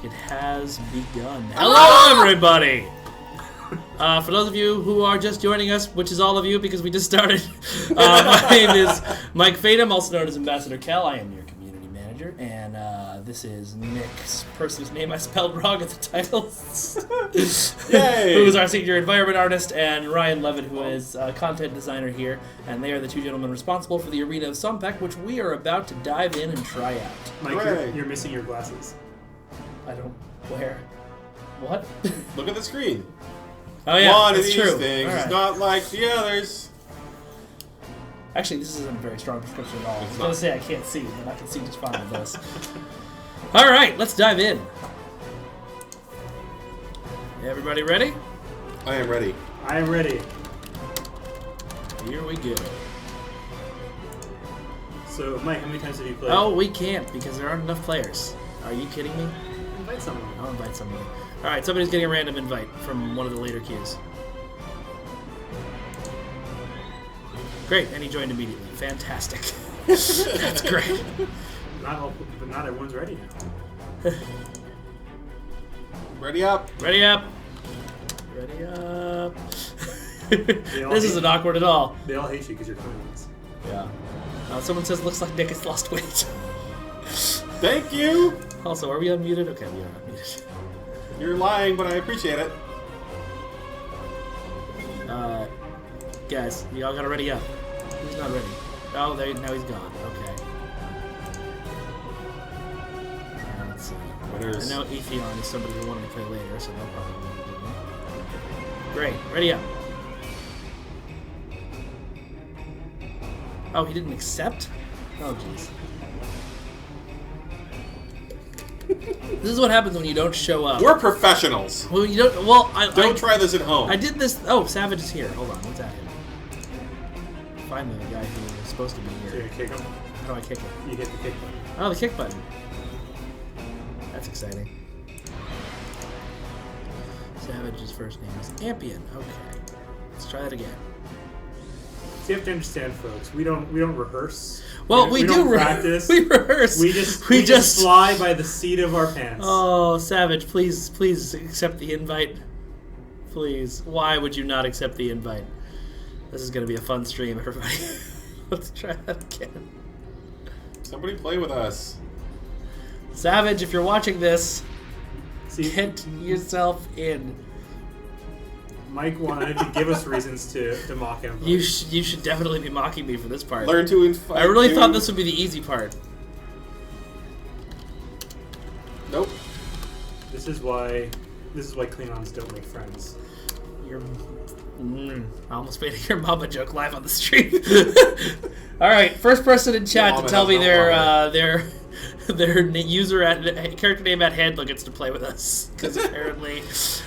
It has begun. Hello, everybody! For those of you who are just joining us, which is all of you because we just started, my name is Mike Fatum, also known as Ambassador Kel. I am your community manager, and this is Nick's person's name I spelled wrong at the titles. Yay! Who is our senior environment artist, and Ryan Levitt, who is a content designer here, and they are the two gentlemen responsible for the arena of Sompek, which we are about to dive in and try out. Mike, you're missing your glasses. I don't... Where? What? Look at the screen. Oh yeah, One that's of these true. things Right. is not like the others. Actually, this isn't a very strong prescription at all. I was It's going not. to say I can't see, but I can see just fine with this. Alright, let's dive in. Everybody ready? I am ready. I am ready. Here we go. So, Mike, how many times have you played? Oh, we can't because there aren't enough players. Are you kidding me? Invite someone. I'll invite somebody. Alright, somebody's getting a random invite from one of the later queues. Great, and he joined immediately. Fantastic. That's great. But not everyone's ready now. Ready up. Ready up. Ready up. This isn't awkward at all. They all hate you because you're clowns. Yeah. Someone says looks like Nick has lost weight. Thank you. Also, are we unmuted? Okay, we are unmuted. You're lying, but I appreciate it. Guys, y'all gotta ready up. Who's not ready? Oh, now he's gone. Okay. Let's see. Winners. I know Atheon is somebody who wanted to play later, so they'll probably want to do it. Great, ready up. Oh, he didn't accept? Oh, jeez. This is what happens when you don't show up. We're professionals. Well, you don't. Well, Don't try this at home. I did this. Oh, Savage is here. Hold on, what's that? Finally, the guy who was supposed to be So you're here. going to kick them? How do I kick him? You hit the kick button. Oh, the kick button. That's exciting. Savage's first name is Ampion. Okay, let's try that again. So you have to understand, folks, we don't rehearse. Well, we do don't practice. We rehearse. We just fly by the seat of our pants. Oh, Savage, please accept the invite. Please. Why would you not accept the invite? This is going to be a fun stream, everybody. Let's try that again. Somebody play with us. Savage, if you're watching this, See, get yourself in. Mike wanted to give us reasons to mock him. You should definitely be mocking me for this part. Learn to invite. I really thought this would be the easy part. Nope. This is why Klingons don't make friends. You're... I almost made a your mama joke live on the stream. All right, first person in chat to tell me their user at character name at Handler gets to play with us, because apparently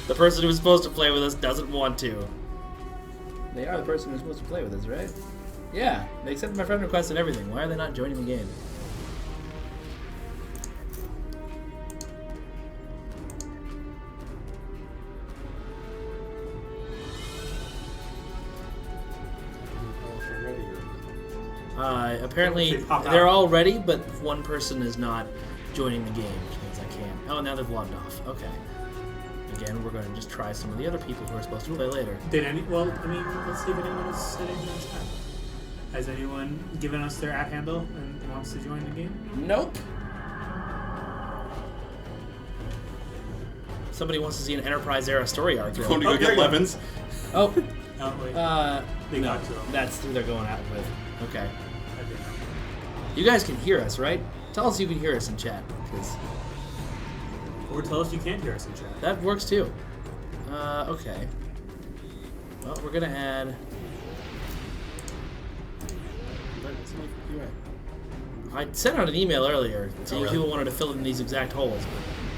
the person who's supposed to play with us doesn't want to. They are the person who's supposed to play with us, right? Yeah, they accepted my friend request and everything. Why are they not joining the game? Apparently they're all ready, but one person is not joining the game, which means I can't. Oh, now they've logged off. Okay. Again, we're going to just try some of the other people who are supposed to play later. Let's see if anyone is sitting in the chat. Has anyone given us their @handle and wants to join the game? Nope. Somebody wants to see an Enterprise era story arc. Want to go get Levins? Oh. Oh, wait. They No, got to them. that's who they're going out with. Okay. I didn't know. You guys can hear us, right? Tell us you can hear us in chat, because Or tell us you can't hear us in chat. that works too. Okay. Well, we're gonna add. I sent out an email earlier to people wanted to fill in these exact holes.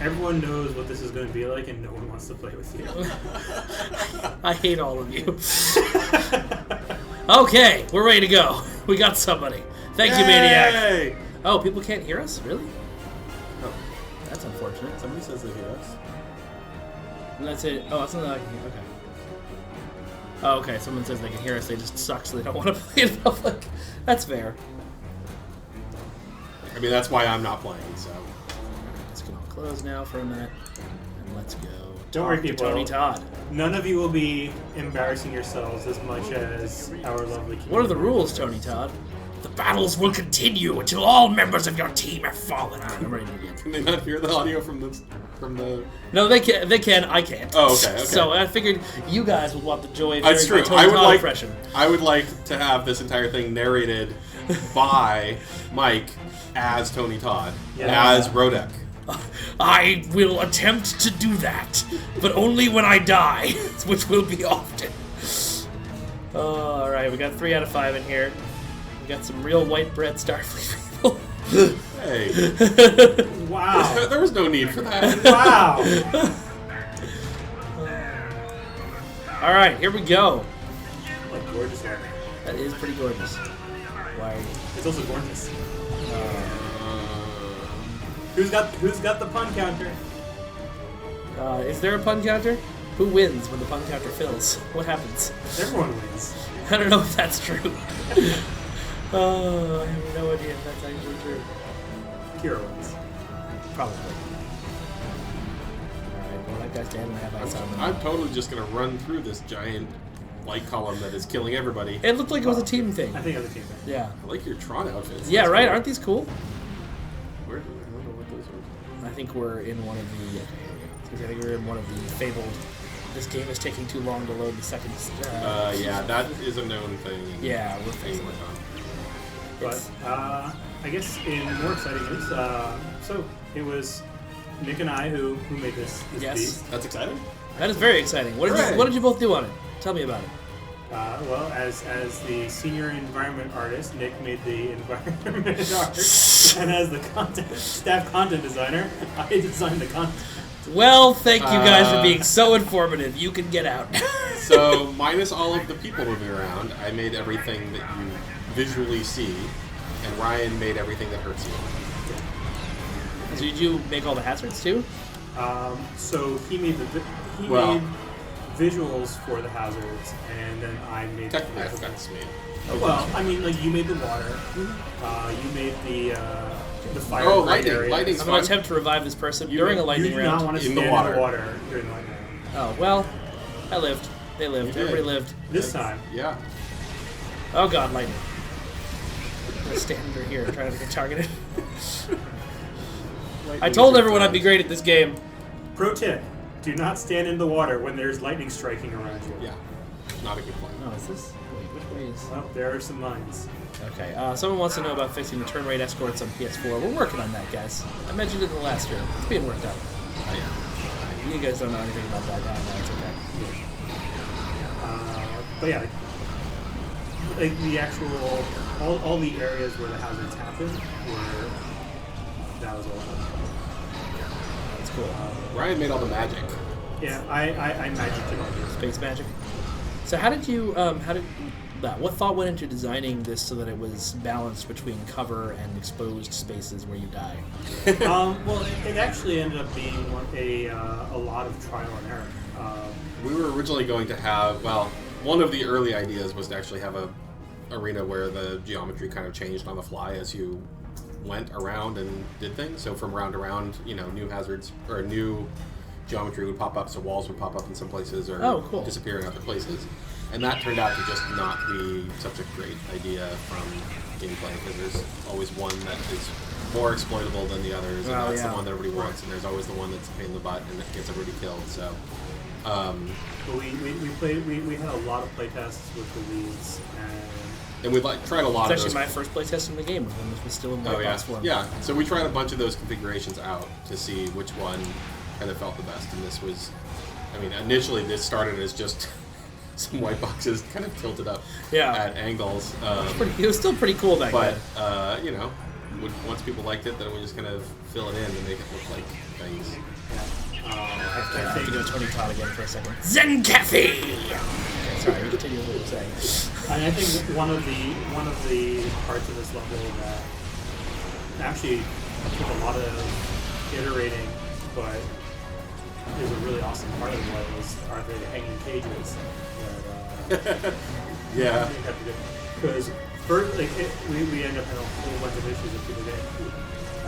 Everyone knows what this is going to be like, and no one wants to play with you. I hate all of you. Okay, we're ready to go. We got somebody. Thank you, Maniac. Yay! Oh, people can't hear us? Really? Oh, That's unfortunate. somebody says they hear us. And that's it. Oh, that's something I can hear. Okay. Oh, okay. Someone says they can hear us. They just suck, so they don't want to play in public. That's fair. I mean, that's why I'm not playing, so. Let's get all close now for a minute. And let's go. Don't worry, talk to people. Tony Todd. None of you will be embarrassing yourselves as much as our lovely What are the rules, Tony Todd? The battles will continue until all members of your team have fallen. I'm ready to begin. Can they not hear the audio from the? No, they can. They can. I can't. Oh, okay. So I figured you guys would want the joy of That's hearing true. my Tony Todd impression. I would like to have this entire thing narrated by Mike as Tony Todd, as Rodek. I will attempt to do that, but only when I die, which will be often. All right, we got 3 out of 5 in here. We got some real white bread Starfleet people. Hey. Wow. There was no need for that. Wow. All right, here we go. Like gorgeous hair. That is pretty gorgeous. Why are you? It's also gorgeous. Who's got the pun counter? Is there a pun counter? Who wins when the pun counter fills? What happens? Everyone wins. I don't know if that's true. Oh, I have no idea if that's actually true. Kira wins. Probably. Alright, well that guy's dead and I have ice on him. I'm totally just gonna run through this giant light column that is killing everybody. It looked like it was a team thing. I think other team thing. Yeah. I like your Tron outfits. Yeah, That's right? cool. Aren't these cool? Where? I don't know what those are. I think we're in one of the... I think we're in one of the fabled... This game is taking too long to load the second... Yeah, that is a known thing. Yeah, we're thing fixing work it. on. But I guess in more exciting news, so it was Nick and I who made this Yes. beast. That's exciting. That is very exciting. Hooray. What did you both do on it? Tell me about it. Well, as the senior environment artist, Nick made the environment art, and as the staff content designer, I designed the content. Well, thank you guys for being so informative. You can get out. So, minus all of the people moving around, I made everything that you visually see, and Ryan made everything that hurts you. So did you make all the hazards too? So he made made visuals for the hazards, and then I made Technically, the I forgot to made. Well, I mean, like you made the water, you made the fire. Oh, lightning! area. Lightning's I'm going fun. to attempt to revive this person You during know- a lightning You do round. not want to In stand the in water. the water during the lightning round. Oh, well, I lived. They lived. You did. Everybody lived. This time, Yeah. Oh god, lightning. I'm going to stand under here and try to get targeted. I told everyone I'd be great at this game. pro tip: do not stand in the water when there's lightning striking around you. Yeah. Not a good plan. Oh, is this... Wait, which way is... Well, there are some lines. Okay, someone wants to know about fixing the turn rate escorts on PS4. We're working on that, guys. I mentioned it in the last year. It's being worked out. Oh, yeah. You guys don't know anything about that now. No, it's okay. But yeah, like the actual all the areas where the hazards happen were that was all. That's cool. Ryan made all the magic. Yeah, I magicked it all. Space magic. So how did you, what thought went into designing this so that it was balanced between cover and exposed spaces where you die? Well, it actually ended up being a lot of trial and error. We were originally going to have, well, one of the early ideas was to actually have a arena where the geometry kind of changed on the fly as you went around and did things. So from round to round, new hazards or new geometry would pop up, so walls would pop up in some places or disappear in other places. And that turned out to just not be such a great idea from gameplay, because there's always one that is more exploitable than the others, and that's the one that everybody wants, and there's always the one that's a pain in the butt and that gets everybody killed. So, but we had a lot of playtests with the leads, and we tried a lot It's of actually those. my first playtest in the game when this was still in white box form. Yeah. So we tried a bunch of those configurations out to see which one kind of felt the best, and this was, initially this started as just some white boxes kind of tilted up at angles. It was still pretty cool back then. But, once people liked it, then we just kind of fill it in and make it look like things. I have to do a Tony Todd again for a second. Zen Cafe! Okay, sorry, continue what you were saying. And I think one of the parts of this level that actually took a lot of iterating, but is a really awesome part of it are the hanging cages. Yeah. Because first, we end up having a whole bunch of issues of people getting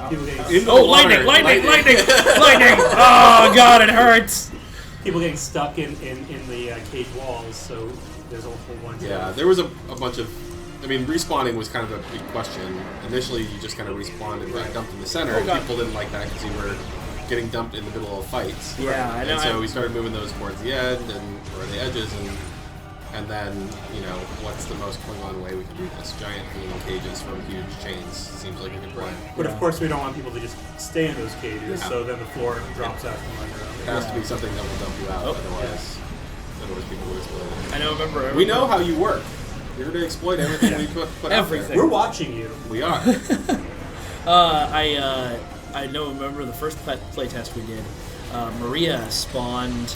People getting, In the Oh, water. lightning! Oh god, it hurts. people getting stuck in the cage walls, so there's a whole bunch Yeah, of... there was a bunch of... I mean, respawning was kind of a big question. Initially, you just kind of respawned and got dumped in the center. Oh, God. People didn't like that because you were getting dumped in the middle of fights. Yeah, I know. And so we started moving those towards the end or the edges, and then, you know, what's the most Klingon way we can do this? Giant hanging cages from huge chains seems like a good plan. But of course, we don't want people to just stay in those cages, Yeah. so then the floor drops out from under them. It has to be something that will dump you out, Oh, otherwise people will exploit it. I know. Remember. We know how you work. You're going to exploit everything we put Everything. out there. We're watching you. We are. I know. Remember the first playtest we did. Maria spawned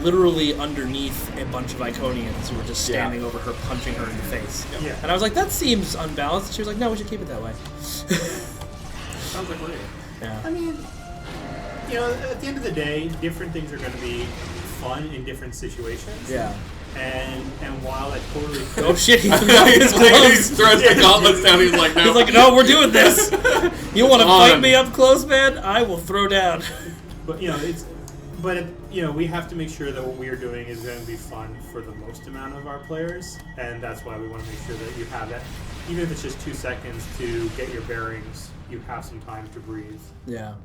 literally underneath a bunch of Iconians who were just standing over her, punching her in the face. Yeah. And I was like, that seems unbalanced. She was like, no, we should keep it that way. Sounds like Maria. Yeah. I mean, you know, at the end of the day, different things are going to be fun in different situations. Yeah. And while I totally Oh shit! He threw out his He gloves. throws the gauntlets down. He's like, no. He's like, no, we're doing this. You want to On. fight me up close, man? I will throw down. But you know, you know, we have to make sure that what we are doing is going to be fun for the most amount of our players, and that's why we want to make sure that you have that, even if it's just 2 seconds to get your bearings, you have some time to breathe. Yeah.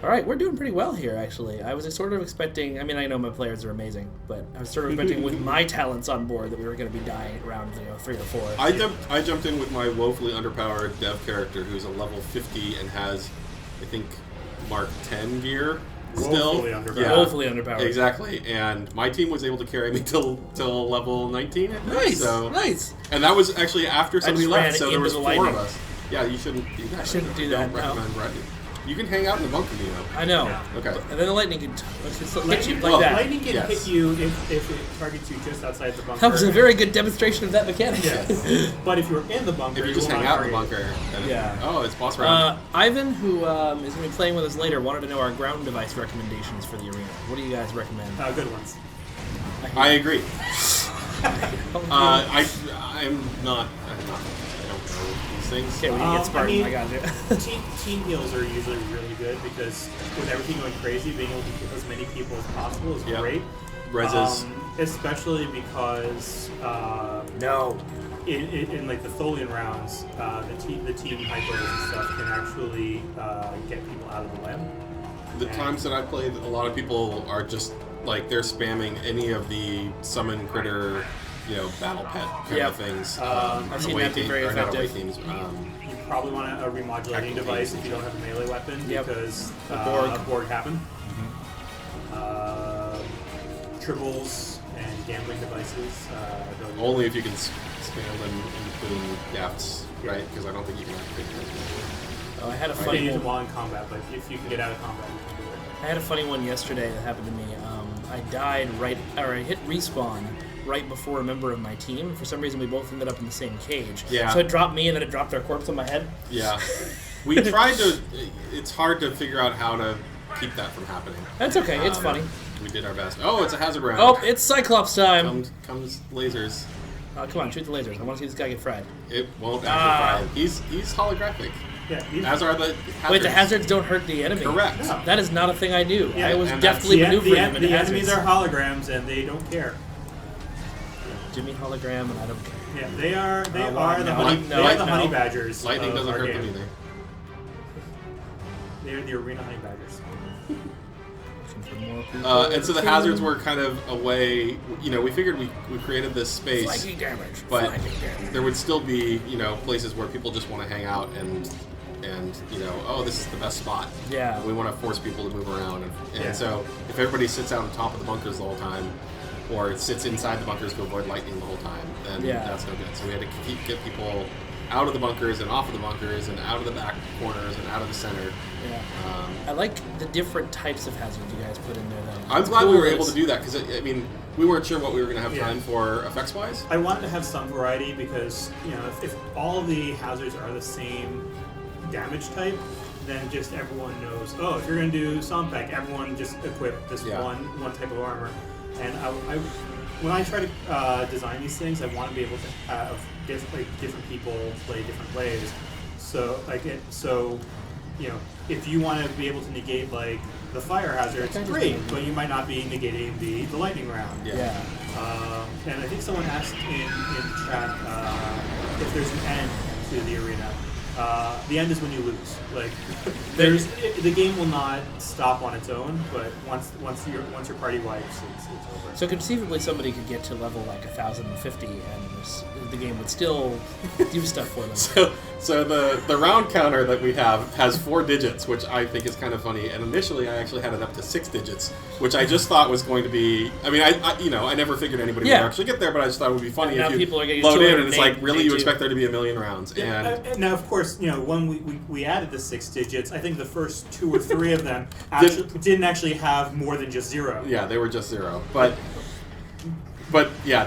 All right, we're doing pretty well here, actually. I was sort of expecting... I mean, I know my players are amazing, but I was sort of expecting with my talents on board that we were going to be dying around, 3 or 4. I jumped in with my woefully underpowered dev character who's a level 50 and has, I think, Mark 10 gear still. Woefully underpowered. Yeah, Woefully underpowered. Exactly. And my team was able to carry me till level 19. I think. Nice, So, nice. and that was actually after somebody just ran left, so there into was the 4 lightning. of us. Yeah, you shouldn't do that. I shouldn't do Don't that, no. recommend riding. You can hang out in the bunker, you know. I know. Yeah. Okay. And then the lightning can hit you like well, that. Lightning can Yes. hit you if it targets you just outside the bunker. That was a very good demonstration of that mechanic. Yes. But if you're in the bunker, If you it just will hang not out in the target bunker. Then Yeah. Oh, it's boss round. Ivan, who is going to be playing with us later, wanted to know our ground device recommendations for the arena. What do you guys recommend? you. Good ones. I agree. I'm not. I don't know these things. Okay, we can get Spartan. I mean- I got you. Team heals are usually really good because with everything going crazy, being able to kill as many people as possible is Yep. great. Reses. Especially because No. in like the Tholian rounds, the team hypers and stuff can actually get people out of the web. The times that I played, a lot of people are just like they're spamming any of the summon critter, you know, battle pet kind Yep. of things. I've seen that be very or not away effective. teams. You probably want a remodulating Active device teams, if you don't have a melee weapon Yep. because Borg. a Borg happen. Tribbles and gambling devices. they'll- Only if you can spam them in between gaps, right? Because I don't think you can activate them. Oh, I had a You can funny use one. them while in combat, but if you can get out of combat, you can do it. I had a funny one yesterday that happened to me. I died I hit respawn right before a member of my team. For some reason, we both ended up in the same cage. Yeah. So it dropped me, and then it dropped their corpse on my head. Yeah, we tried to. It's hard to figure out how to keep that from happening. That's okay. It's funny. We did our best. Oh, it's a hazard round. Oh, it's Cyclops time. Comes lasers. Come on, shoot the lasers. I want to see this guy get fried. It won't actually Ah. fry him. He's holographic. Yeah, As are the hazards. Wait, the hazards don't hurt the enemy. Correct. No. That is not a thing I knew. Yeah, I was and deftly the maneuvering them into the hazards. enemies are holograms and they don't care. Jimmy hologram, and I don't care. Yeah, they are the no, honey, no, they are the no. honey badgers. Lightning of doesn't our hurt game. them either. They're the arena honey badgers. Looking for more people And so the to hazards kill. were kind of a way. You know, we figured we created this space, Flanking damage. but Flanking damage. there would still be places where people just want to hang out and oh, this is the best spot. Yeah. We want to force people to move around, and Yeah. so if everybody sits out on top of the bunkers the whole time, or sits inside the bunkers to avoid lightning the whole time, then Yeah. that's no good. So we had to get people out of the bunkers and off of the bunkers and out of the back corners and out of the center. Yeah. I like the different types of hazards you guys put in there, though. I'm It's glad cool we were that able to it's- do that because I mean we weren't sure what we were going to have Yeah. time for effects wise. I wanted to have some variety because if all of the hazards are the same damage type, then just everyone knows. Oh, if you're going to do Sompek, everyone just equip this Yeah. one type of armor. And when I try to design these things, I want to be able to have different people play different ways. if you want to be able to negate like the fire hazard, it's great, but you might not be negating the lightning round. Yeah. And I think someone asked in chat if there's an end to the arena. The end is when you lose. Like, the game will not stop on its own, but once your party wipes, it's over. So conceivably, somebody could get to level like 1,050, and the game would still do stuff for them. So the round counter that we have has 4 digits, which I think is kind of funny. And initially, I actually had it up to 6 digits, which I just thought was going to be. I mean, I never figured anybody would actually get there, but I just thought it would be funny if you load in and it's like, really, you expect there to be 1,000,000 rounds? And now, of course, when we added the 6 digits, I think the first 2 or 3 of them didn't actually have more than just 0. Yeah, they were just 0, but yeah,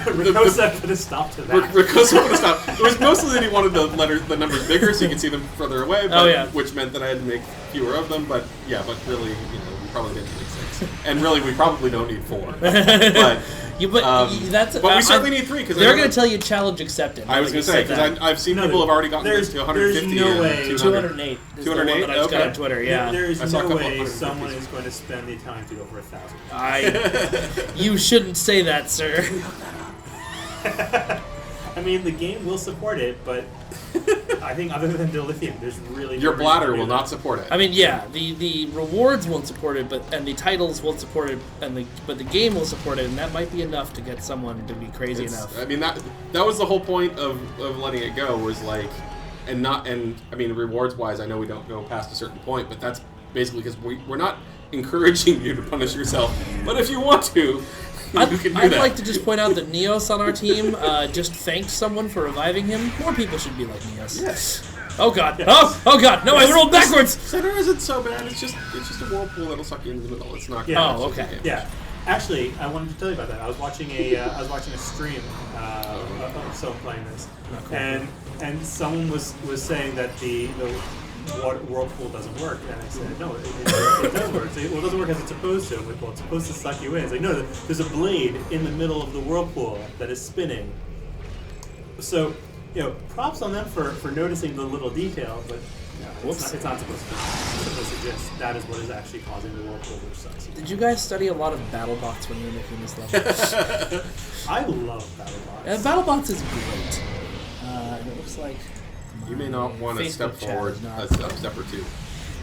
Rikosa put a stop to that. Rikosa put a stop. It was mostly that he wanted the numbers bigger so you could see them further away, which meant that I had to make fewer of them. But really, we probably didn't need 6, and really, we probably don't need 4. But we certainly need 3 because they're going to tell you challenge accepted. I was going to say because I've seen people have already gotten this to 150. There's no way. 208. 208. That I just got on Twitter. Yeah. There's no way someone is going to spend the time to go for 1,000. You shouldn't say that, sir. I mean, the game will support it, but I think other than dilithium, there's really your bladder will not support it. I mean, yeah, the rewards won't support it, and the titles won't support it, but the game will support it, and that might be enough to get someone to be crazy enough. I mean, that was the whole point of letting it go, was like, I mean, rewards wise, I know we don't go past a certain point, but that's basically because we're not encouraging you to punish yourself, but if you want to. I'd like to just point out that Neos on our team just thanked someone for reviving him. More people should be like Neos. Yes. Oh god. Yes. Oh god. No, I rolled backwards. Center isn't so bad. It's just a whirlpool that'll suck you into the middle. It's not. Yeah. Oh, okay. Yeah. Actually, I wanted to tell you about that. I was watching a stream of someone playing this, and someone was saying that the whirlpool doesn't work, and I said, no, it does work. So, well, it doesn't work as it's supposed to. I'm like, well, it's supposed to suck you in. It's like, no, there's a blade in the middle of the whirlpool that is spinning. So, props on them for noticing the little detail, but it's not supposed to suggest that is what is actually causing the whirlpool, which sucks. Did you guys study a lot of BattleBots when you were making this level? I love BattleBots. BattleBots is great. And it looks like... You may not want to step forward a step or 2. Here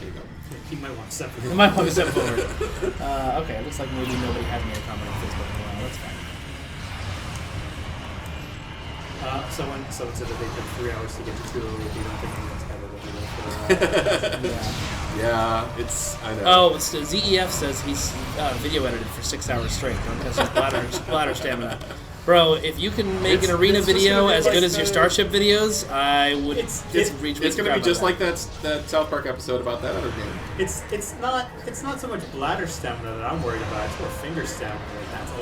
you go. He might want to step forward. He might want to step forward. Okay, it looks like maybe nobody had me a comment on Facebook in a while. That's fine. Someone said that they took 3 hours to get to 208. You don't think that's ever Yeah, it's. I know. Oh, so ZEF says he's video edited for 6 hours straight. Don't test his bladder stamina. Bro, if you can make an arena video as good as your Starship videos, I would It's going to be just like that South Park episode about that other game. It's not so much bladder stamina that I'm worried about. It's more finger stamina.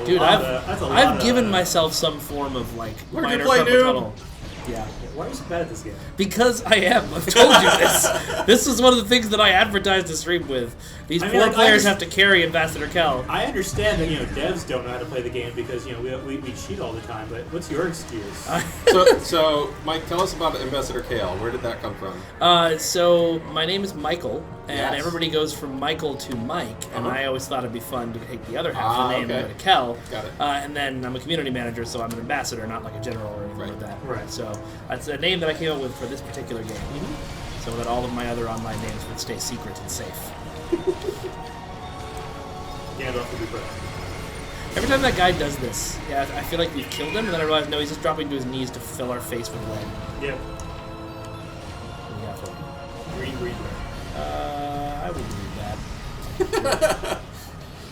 Dude, I've given myself some form of like minor carpal tunnel. Yeah. Why are you so bad at this game? Because I am. I've told you this. This is one of the things that I advertised the stream with. These poor players have to carry Ambassador Kel. I understand that devs don't know how to play the game because we cheat all the time. But what's your excuse? So Mike, tell us about Ambassador Kel. Where did that come from? So my name is Michael, and everybody goes from Michael to Mike, and I always thought it'd be fun to take the other half of the name and go to Kel. Got it. And then I'm a community manager, so I'm an ambassador, not like a general or anything like that. Right. So that's a name that I came up with for this particular game, so that all of my other online names would stay secret and safe. Gandalf would be proud. Every time that guy does this, I feel like we've killed him, and then I realize, no, he's just dropping to his knees to fill our face with lead. Yep. Green. I wouldn't do that.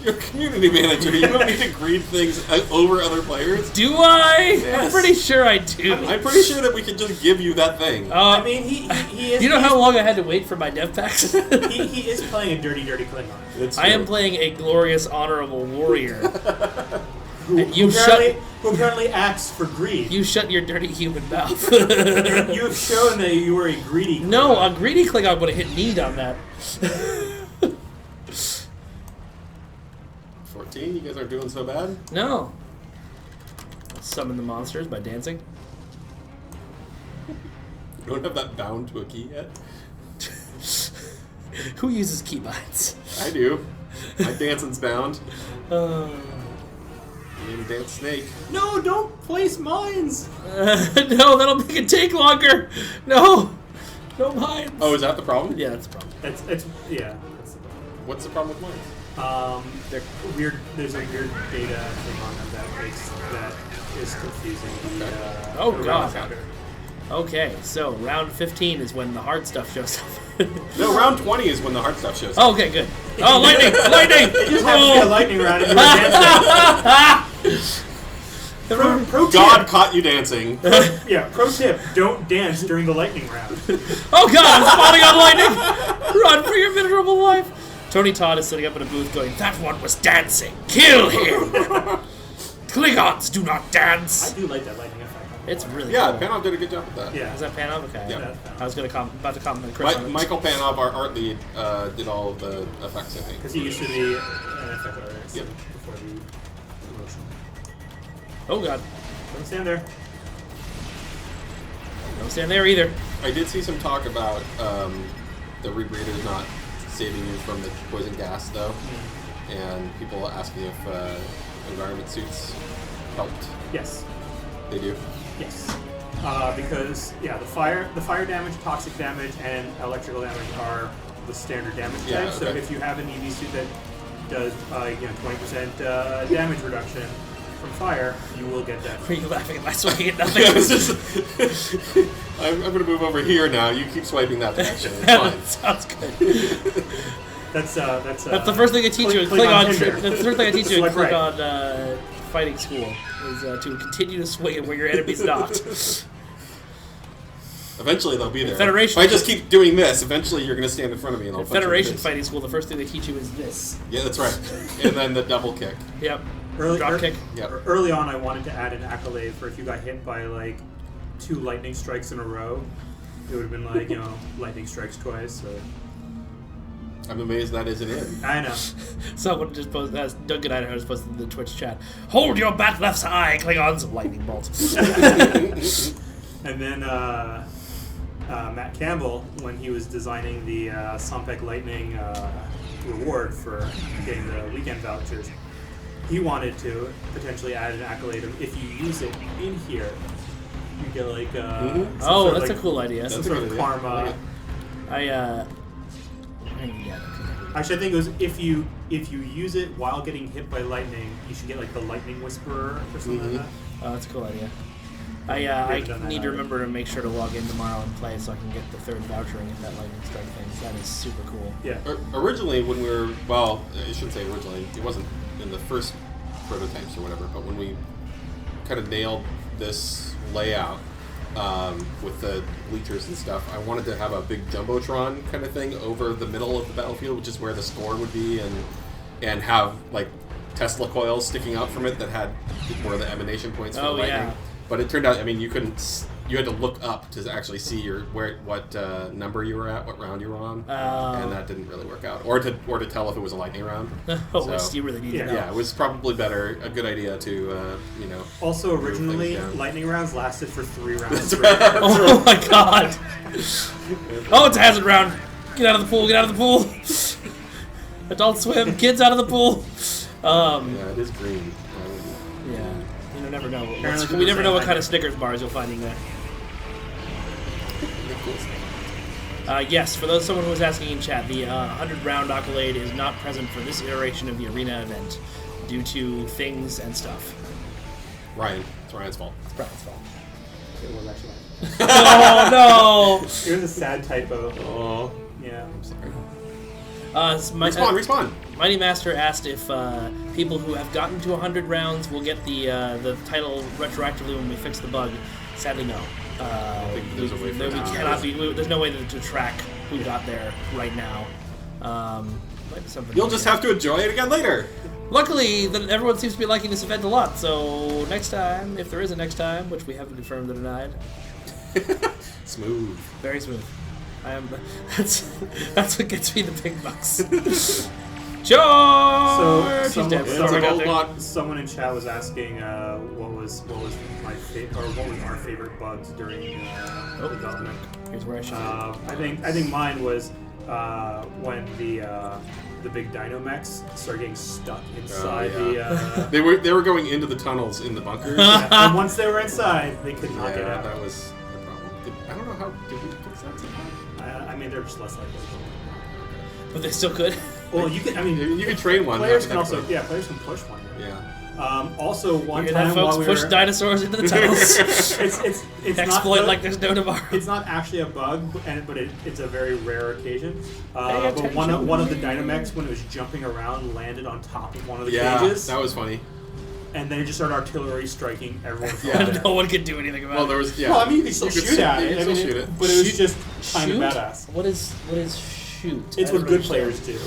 You're a community manager. You don't need to greed things over other players. Do I? Yes. I'm pretty sure I do. I'm pretty sure that we could just give you that thing. I mean, he is... You know how long I had to wait for my dev packs? he is playing a dirty Klingon. I am playing a glorious, honorable warrior. who apparently acts for greed. You shut your dirty human mouth. You have shown that you were a greedy Klingon. No, a greedy Klingon would have hit need on that. 14? You guys aren't doing so bad? No. I'll summon the monsters by dancing. You don't have that bound to a key yet? Who uses keybinds? I do. My dancing's bound. Uh, You need to dance snake. No, don't place mines. no, that'll make it take longer. No mines. Oh, is that the problem? Yeah, that's a problem. It's yeah. That's the What's the problem with mine? they're weird. There's a weird data thing on them that is confusing. Oh, the God. round counter. Okay, so round 15 is when the hard stuff shows up. No, round 20 is when the hard stuff shows up. Oh, okay, good. Oh, lightning! Lightning! It just happens to be a lightning round and you were dancing. Pro God tip. caught you dancing. Yeah, pro tip: don't dance during the lightning round. Oh God, I'm spawning on lightning! Run for your miserable life! Tony Todd is sitting up in a booth going, "That one was dancing! Kill him! Klingons do not I dance!" do like that lightning effect. It's really Yeah, cool. Panov did a good job with that. Yeah. Is that Panov? Okay. Yeah. I was about to comment Chris on it. Michael Panov, our art lead, did all of the effects, I think. Because he used to be an effect artist Yep. before the promotion. Oh God. Don't stand there. Don't stand there either. I did see some talk about the rebreathers not saving you from the poison gas, though, and people asking if environment suits helped. Yes. They do. Yes. Because the fire damage, toxic damage, and electrical damage are the standard damage Yeah, types. So okay. if you have an EV suit that does 20% damage reduction from fire, you will get that. Are you laughing at my swinging at nothing? Yeah, it's just, I'm going to move over here now. You keep swiping that direction. It's fine. Sounds good. That's That's the first thing I teach you in Klingon Klingon. Tinder. That's the first thing I teach you in Swipe right. Klingon fighting school is to continue to swing it where your enemy's not. Eventually they'll be there. Federation- If I just keep doing this, eventually you're going to stand in front of me and I'll In punch you in the Federation face. fighting school, the first thing they teach you is this. Yeah, that's right. And then the double kick. Yep. Early, Drop kick. Yep. Early on, I wanted to add an accolade for if you got hit by like 2 lightning strikes in a row. It would have been like lightning strikes twice. So. I'm amazed that isn't in. I know. Someone just posted, as Duncan Idaho just posted in the Twitch chat, "Hold your bat left's eye, Klingons!" Lightning bolt. And then Matt Campbell, when he was designing the Sompek Lightning reward for getting the weekend vouchers, he wanted to potentially add an accolade of if you use it in here, you get like some Oh, sort of, that's like, a cool idea. some That's a sort good of idea. karma. I like it. Actually, I think it was if you use it while getting hit by lightning, you should get like the lightning whisperer or something like that. Oh, that's a cool idea. We I haven't done that need to either. remember to make sure to log in tomorrow and play so I can get the third voucher and get that lightning strike thing. That is super cool. Yeah. Originally, when we were, well, I shouldn't say originally, it wasn't in the first prototypes or whatever, but when we kind of nailed this layout with the bleachers and stuff, I wanted to have a big Jumbotron kind of thing over the middle of the battlefield, which is where the score would be, and have, like, Tesla coils sticking out from it that had where the emanation points for the lightning. Yeah. But it turned out, I mean, you couldn't. You had to look up to actually see what number you were at, what round you were on, and that didn't really work out. Or to tell if it was a lightning round. You really need to know. Yeah, it was probably a good idea to Also, move originally, things down. lightning rounds lasted for 3 rounds. That's right. Oh my god! Oh, it's a hazard round! Get out of the pool! Get out of the pool! Adult Swim! Kids out of the pool! Yeah, it is green. Yeah, you never know. Apparently We never know what people kind of Snickers bars you'll find in there. Yes, for someone who was asking in chat, the 100-round accolade is not present for this iteration of the arena event due to things and stuff. Ryan, it's Ryan's fault. It's Brian's fault. It was actually. Oh no! It was a sad typo. Oh, Yeah. I'm sorry. Respawn. Respawn. Mighty Master asked if people who have gotten to 100 rounds will get the title retroactively when we fix the bug. Sadly, no. think there's a way for we that. cannot be. There's no way to track who got there right now. Might be something. You'll just have to enjoy it again later. Luckily, everyone seems to be liking this event a lot. So next time, if there is a next time, which we haven't confirmed or denied, Smooth. very smooth. I am. That's what gets me the big bucks. George! So, He's dead. someone, Sorry, got there. someone in chat was asking what my favorite, or what was our favorite bugs during development. Here's where I should. I think mine was when the big Dynamax started getting stuck inside the. They were going into the tunnels in the bunkers. And once they were inside, they could not get out. That was the problem. I don't know how did we fix that somehow? I mean, they're just less likely. But they still could. Well, you can. I mean, you can train one. Players can also. Yeah, players can push one. Yeah. Also, one Hear time that, folks? while we Push were, dinosaurs into the tunnels. it's Exploit not like there's no tomorrow. It's not actually a bug, but it's a very rare occasion. Pay But one attention. of the Dynamax, when it was jumping around, landed on top of one of the Yeah, cages, that was funny. and then it just started artillery striking everyone. From And there. no one could do anything about Well, it. there was Well, I mean, you can still shoot at You it. can I still mean, shoot it. but it was Shoot- just kind of shoot? badass. What is shoot? It's I what don't good understand. players do.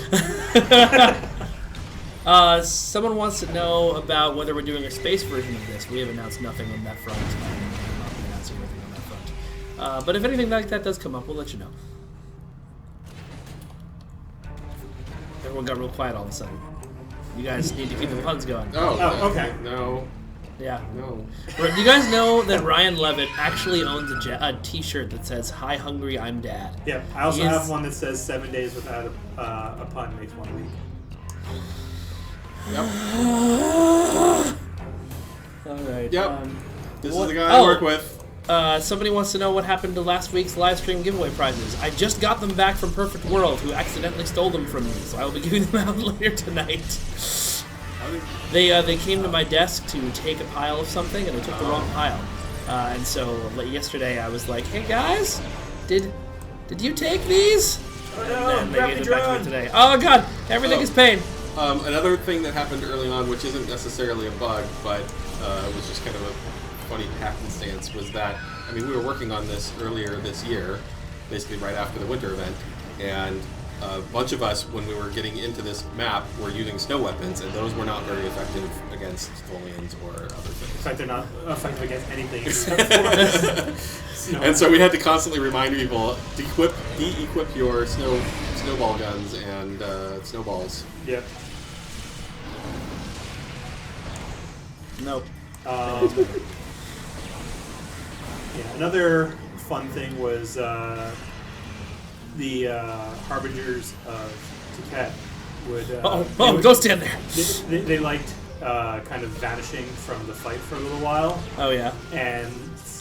Someone wants to know about whether we're doing a space version of this. We have announced nothing on that front. I'm not announcing anything on that front. But if anything like that does come up, we'll let you know. Everyone got real quiet all of a sudden. You guys need to keep the puns going. Oh, okay. No. Yeah. No. Do you guys know that Ryan Levitt actually owns a T-shirt that says "Hi Hungry, I'm Dad"? Yeah, I also He is- have one that says 7 days without a pun makes 1 week. Yep. All right. Yep. This is what- the guy I work with. Somebody wants to know what happened to last week's live stream giveaway prizes. I just got them back from Perfect World, who accidentally stole them from me, so I will be giving them out later tonight. They came to my desk to take a pile of something, and they took the wrong pile. And so yesterday I was like, "Hey guys, did you take these?" Oh no, And they grab gave the them back to me drone. today. Oh god, everything is pain. Another thing that happened early on, which isn't necessarily a bug, but was just kind of a funny happenstance, was that, I mean, we were working on this earlier this year, basically right after the winter event, and a bunch of us, when we were getting into this map, were using snow weapons, and those were not very effective against Tholians or other In things. fact, they're not effective against anything except for snow. And so we had to constantly remind people to de-equip your snowball guns and snowballs. Yep. Nope. Yeah, another fun thing was the Harbingers of Tiket would. Go stand there. They liked kind of vanishing from the fight for a little while, Oh yeah. and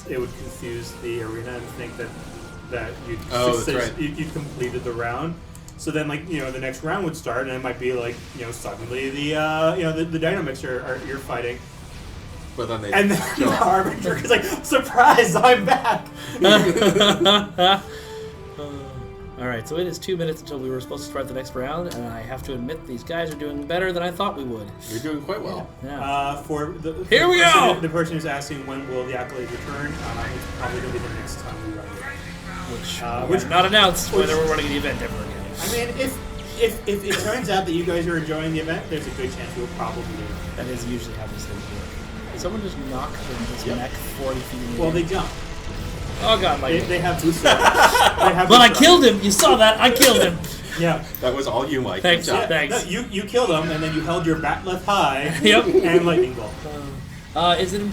it would confuse the arena and think that you'd, that's right. you'd completed the round. So then, like, the next round would start, and it might be like, suddenly the Dynamics are you're fighting, But then they and then the Harbinger is like, surprise, I'm back. All right, so it is 2 minutes until we were supposed to start the next round, and I have to admit these guys are doing better than I thought we would. You're doing quite well. Yeah. Here we go! The person who's asking when will the accolades return, it's probably going to be the next time we run it. Which not announced whether we're running the event ever again. I mean, if it turns out that you guys are enjoying the event, there's a good chance we'll probably do it. That is usually how these things work. Did someone just knock his neck 40 feet in the Well, air? they jump. Oh god, my They have boost strikes. But I killed him! You saw that! I killed him! Yeah. That was all you, Mike. Thanks. Good job. Thanks. No, you killed him, and then you held your bat left high. Yep. And lightning bolt. Is it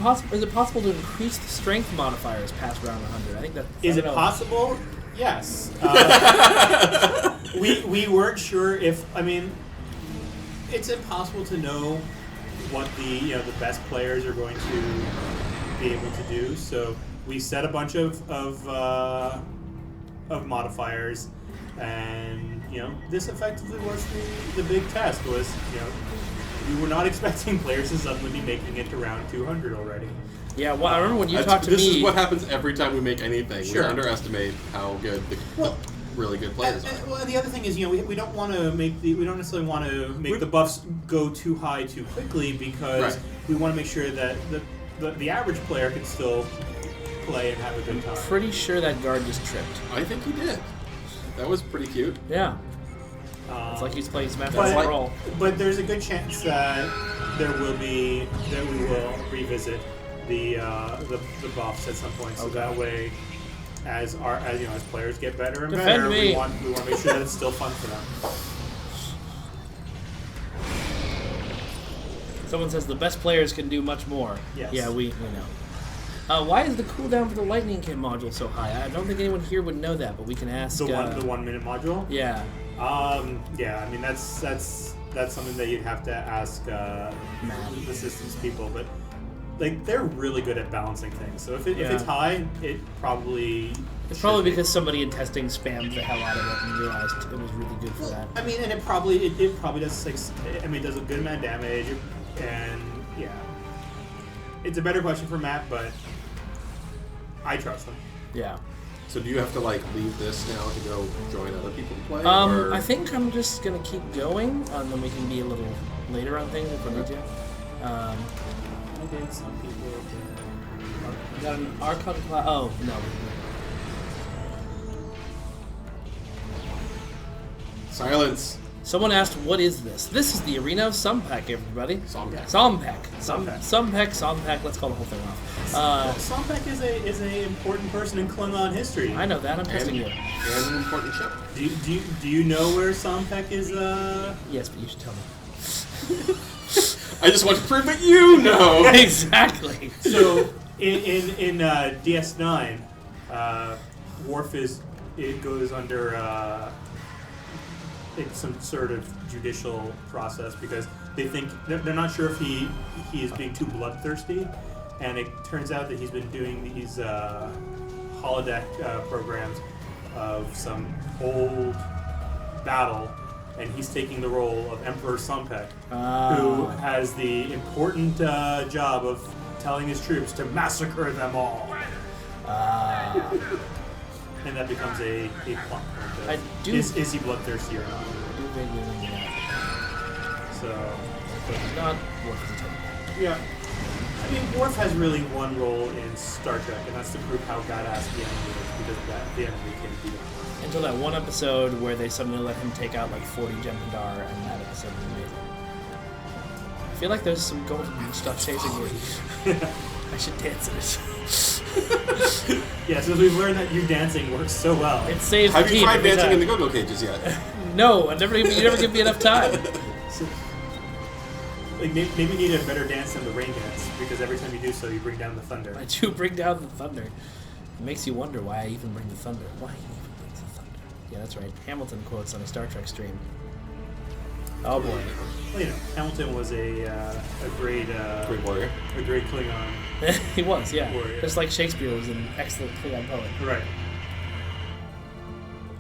possible to increase the strength modifiers past round 100? I think that Is I it don't know. possible? Yes. We weren't sure if. I mean, it's impossible to know what the best players are going to be able to do. So we set a bunch of modifiers, and this effectively was the big test. Was we were not expecting players to suddenly be making it to round 200 already. Yeah, well, I remember when you That's- talked to this me. is what happens every time we make anything. Sure. We underestimate how good the really good players are. Well, the other thing is, we don't want to we don't necessarily want to make the buffs go too high too quickly, because Right. we want to make sure that the average player can still play and have a good time. Pretty sure that guard just tripped. I think he did. That was pretty cute. Yeah. It's like he's playing Smash but, Bros. Roll. but there's a good chance that we will revisit the buffs at some point, so Okay. that way, as players get better and Defend better, me. we want to make sure that it's still fun for them. Someone says the best players can do much more. Yes. Yeah, we know. Why is the cooldown for the lightning kit module so high? I don't think anyone here would know that, but we can ask. The 1 minute module. Yeah. Yeah. I mean, that's something that you'd have to ask the systems people, but like they're really good at balancing things. So if it's high, it probably. It's probably because somebody in testing spammed the hell out of it and realized it was really good for that. I mean, and it probably does it does a good amount of damage, and yeah, it's a better question for Matt, but I trust him. Yeah. So do you have to like leave this now to go join other people to play? I think I'm just gonna keep going, and then we can be a little later on things if we need to. I think some people We got an Archon class. Oh no. Silence. Someone asked, "What is this?" This is the arena of Sompek, everybody. Sompek. Sompek. Let's call the whole thing off. Sompek is a important person in Klingon history. I know that. I'm testing you. And an important ship. Do you know where Sompek is? Yes, but you should tell me. I just want to prove that you know. Exactly. So in DS9, Worf goes under it's some sort of judicial process because they think they're not sure if he is being too bloodthirsty, and it turns out that he's been doing these holodeck programs of some old battle, and he's taking the role of Emperor Sompek, who has the important job of telling his troops to massacre them all. And that becomes a plot point. Is he bloodthirsty or not? I do vaguely remember that. So, But he's not Worf as a type. yeah. I mean, Worf has really one role in Star Trek, and that's to prove how badass the enemy is, because the enemy can beat him. Until that one episode where they suddenly let him take out like 40 Jem'Hadar, and that episode was amazing. I feel like there's some golden stuff chasing me. I should dance in it. Yeah, so we've learned that you dancing works so well. It saves the Have you team tried every dancing time. in the go-go cages yet? No, you never give me enough time. So, like maybe you need a better dance than the rain dance, because every time you do so, you bring down the thunder. I do bring down the thunder. It makes you wonder why I even bring the thunder. Why he even brings the thunder? Yeah, that's right. Hamilton quotes on a Star Trek stream. Oh boy. Well, you know, Hamilton was a great Great warrior. a great Klingon. He was, yeah. Warrior. Just like Shakespeare was an excellent Klingon poet. Right.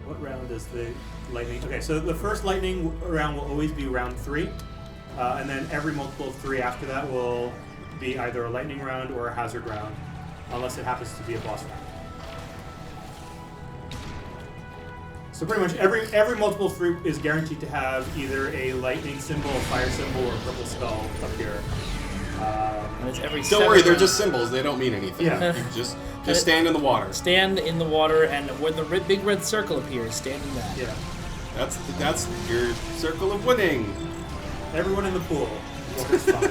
What round is the lightning? Okay, so the first lightning round will always be round 3, and then every multiple of 3 after that will be either a lightning round or a hazard round, unless it happens to be a boss round. So pretty much every multiple of 3 is guaranteed to have either a lightning symbol, a fire symbol, or a purple skull appear. And it's every Don't worry, they're rounds. just symbols. They don't mean anything. Yeah. You just stand in the water. Stand in the water, and when the big red circle appears, stand in that. Yeah. That's your circle of winning. Everyone in the pool. Water's fine.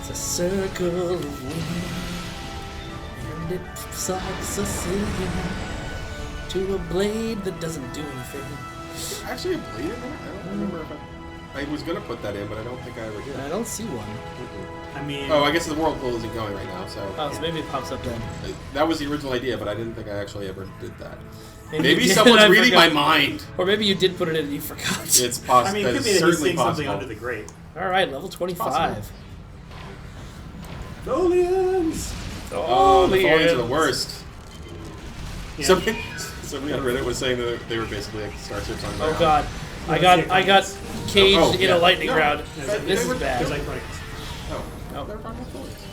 It's a circle of wind, and it sucks us in to a blade that doesn't do anything. Actually, a blade in there? I don't remember if I was gonna put that in, but I don't think I ever did. I don't see one. I mean... Oh, I guess the whirlpool isn't going right now, so... Oh, so maybe it pops up then. That was the original idea, but I didn't think I actually ever did that. Maybe Maybe you did, someone's I reading my forgot. mind. Or maybe you did put it in and you forgot. It's possible. I mean, it could be It's that he's certainly seeing something possible. under the grate. Alright, level 25. Possible. Tholians! Oh, the Tholians are the worst. Yeah. Somebody on Reddit was saying that they were basically like starships on Oh ground. god. I got caged Oh, in yeah. a lightning No. round. They This were- is There's bad. like points. Oh. Oh. They're talking about Tholians.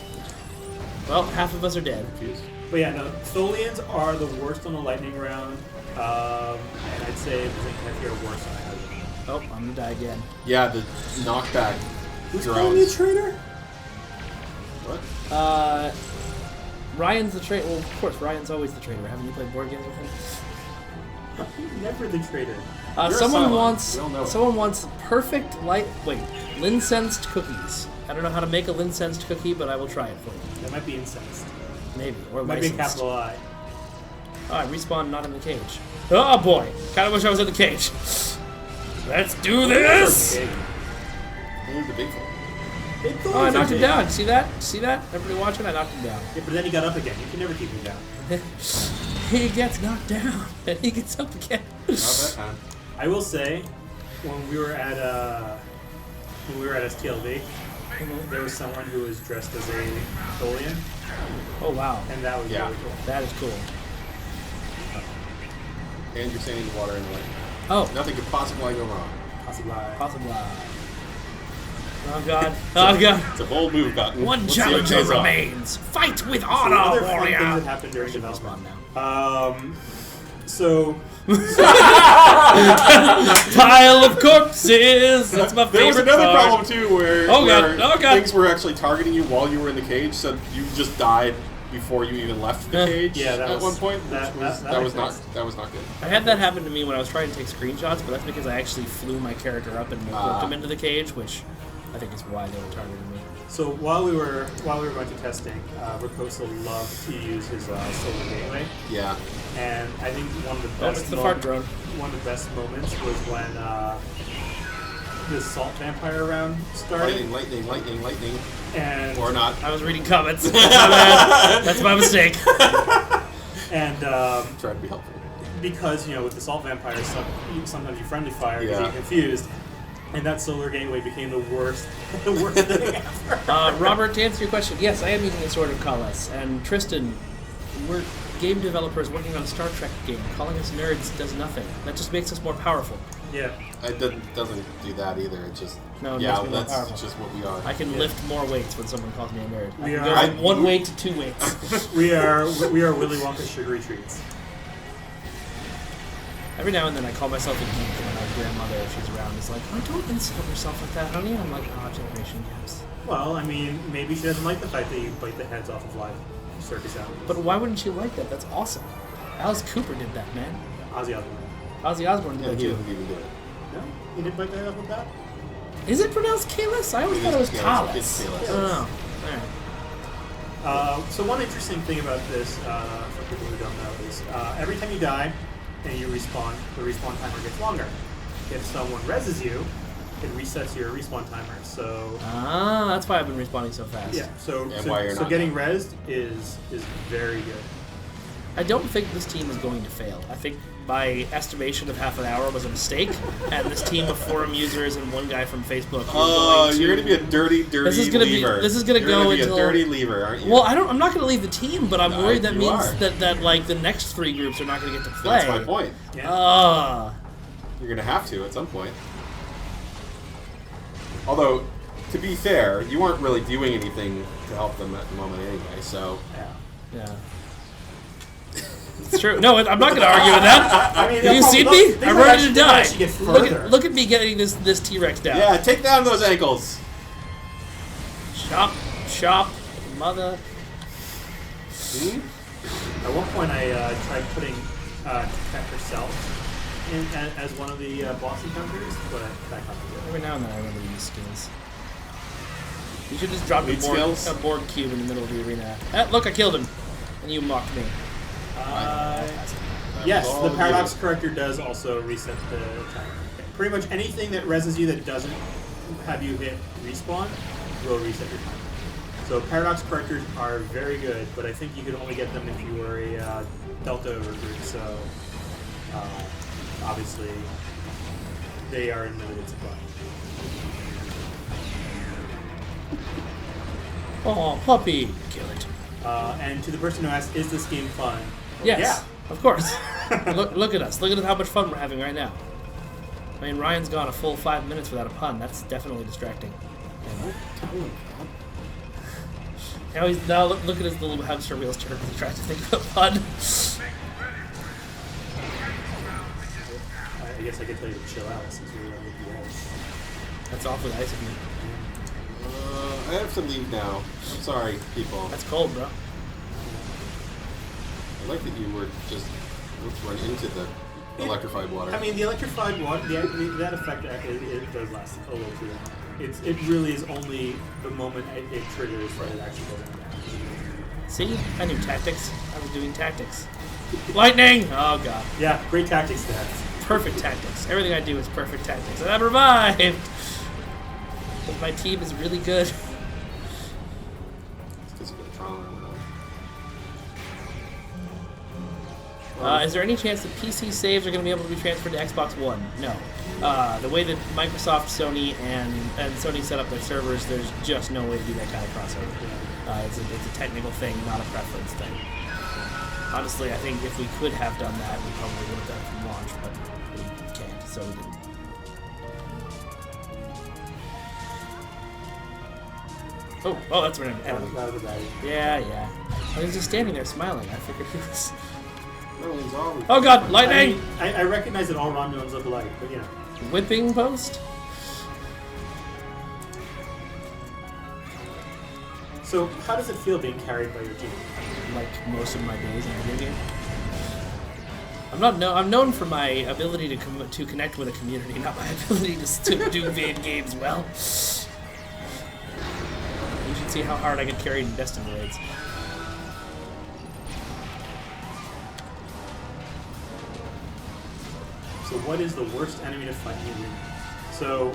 Well, half of us are dead. Confused. But yeah, no, Tholians are the worst on the lightning round, and I'd say if there's anything here worse on hazard. Oh, I'm gonna die again. Yeah, the knockback Who's calling me a drones. traitor? What? Ryan's the traitor. Well, of course, Ryan's always the traitor. Haven't you played board games with him? Never the traitor. You're Someone silent. wants We all know it. someone wants perfect lincensed cookies. I don't know how to make a lincensed cookie, but I will try it for you. That might be incensed. Maybe or It might be a licensed. capital I. Oh, I respawned not in the cage. Oh boy, kind of wish I was in the cage. Let's do this. Big. Only the big fool. Oh, I knocked him down. See that? See that? Everybody watching? I knocked him down. Yeah, but then he got up again. You can never keep him down. He gets knocked down, and he gets up again. Not that time. I will say, when we were at STLV, there was someone who was dressed as a Tholian, Oh, wow. and that was really cool. That is cool. And you're standing in the water in the lake. Oh. Nothing could possibly go wrong. Possibly. Oh, God. Oh, God. It's a bold move, Cotton. One Let's see what challenger goes on. remains. Fight with So honor, other fun things that warrior. happened during Spawn development. now. So Pile of corpses. That's my favorite There was another part. problem too, where, Oh, God. where Oh, God. things were actually targeting you while you were in the cage, so you just died before you even left the cage. Yeah, that at was- one point, which that was makes not sense. good. I had that happen to me when I was trying to take screenshots, but that's because I actually flew my character up and whipped him into the cage, which I think is why they were targeting me. So while we were going to testing, Ricosa loved to use his solar gateway, Yeah, and I think one of the Oh, best it's the fart drone. one of the best moments was when the salt vampire round started, lightning, and or not. I was reading comments. That's my bad. That's my mistake. and Try to be helpful. because with the salt vampire, sometimes you friendly fire because Yeah. you're confused, and that solar gateway became the worst thing ever. Robert, to answer your question, yes, I am using the Sword of Khalas. And Tristan, we're game developers working on a Star Trek game. Calling us nerds does nothing. That just makes us more powerful. Yeah. It doesn't do that either. It just No, it yeah, makes me more that's powerful. just what we are. I can lift more weights when someone calls me a nerd. I We can are- go from one weight to 2 weights. We are Willy Wonka's sugary treats. Every now and then I call myself a geek, and my grandmother, if she's around, is like, "Oh, don't insult yourself like that, honey." I'm like, "Oh, generation gaps." Well, I mean, maybe she doesn't like the fact that you bite the heads off of live circus animals. But why wouldn't she like that? That's awesome. Alice Cooper did that, man. Ozzy Osbourne. Ozzy Osbourne Yeah, did that he too. doesn't even do it. No? You didn't bite the head off with that? Is it pronounced Kalis? I always It thought it was is Kalis. It's Kalis. Oh, alright. So one interesting thing about this, for people who don't know, is every time you die and you respawn, the respawn timer gets longer. If someone reses you, it resets your respawn timer. So Ah, that's why I've been responding so fast. yeah, so why you're not getting rezzed is very good. I don't think this team is going to fail. I think my estimation of half an hour was a mistake, and this team of forum users and one guy from Facebook. Oh, you're gonna be a dirty lever. This is gonna be You're go gonna be until a dirty lever, aren't you? Well, I'm not going to leave the team, but I'm No, worried that you means are. that like the next 3 groups are not going to get to play. That's my point. Yeah. You're gonna have to at some point. Although, to be fair, you aren't really doing anything to help them at the moment anyway. So Yeah. Yeah. It's true. No, I'm not going to argue with that. I mean, Have you seen me? I'm ready to die. Get Look further. look at me getting this T-Rex down. yeah, take down those ankles. Shop, mother. At one point, I tried putting Tet herself in as one of the boss encounters, but that got me Every now and then I remember these skills. You should just drop Lead a skills? board cube in the middle of the arena. Look, I killed him. And you mocked me. Yes, all the you. paradox corrector does also reset the timer. Pretty much anything that reses you that doesn't have you hit respawn will reset your timer. So paradox correctors are very good, but I think you could only get them if you were a Delta recruit. So obviously they are in limited supply. Oh, puppy. Kill it. And to the person who asked, "Is this game fun?" Yes, Yeah. of course. look at us. Look at how much fun we're having right now. I mean, Ryan's gone a full 5 minutes without a pun. That's definitely distracting. Now look at his little hamster wheels turn. He's trying to think of a pun. I guess I could tell you to chill out since we're with the guys. That's awfully nice of you. I have to leave now. I'm sorry, people. That's cold, bro. I like that you were just run into the electrified water. I mean, the electrified water, that effect, it does last a little too long. It really is only the moment it triggers that it actually goes down. See? I knew tactics. I was doing tactics. Lightning! Oh, God. Yeah, great tactics there. Perfect tactics. Everything I do is perfect tactics. And I'm revived! Because my team is really good. It's because you get Tron. Is there any chance that PC saves are going to be able to be transferred to Xbox One? No. The way that Microsoft, Sony, and Sony set up their servers, there's just no way to do that kind of crossover. It's a technical thing, not a preference thing. Honestly, I think if we could have done that, we probably would have done it from launch, but we can't, so we didn't. Oh, that's an enemy. That was a baddie. Yeah. I was just standing there smiling. I figured he was... Everyone's Oh god, lightning! I recognize that all Romulans look alike, but you know. Whipping post? So, how does it feel being carried by your team? Like most of my days in a video game. I'm known for my ability to connect with a community, not my ability to do video games well. You should see how hard I get carried in Destiny raids. So what is the worst enemy to fight in Arena? So,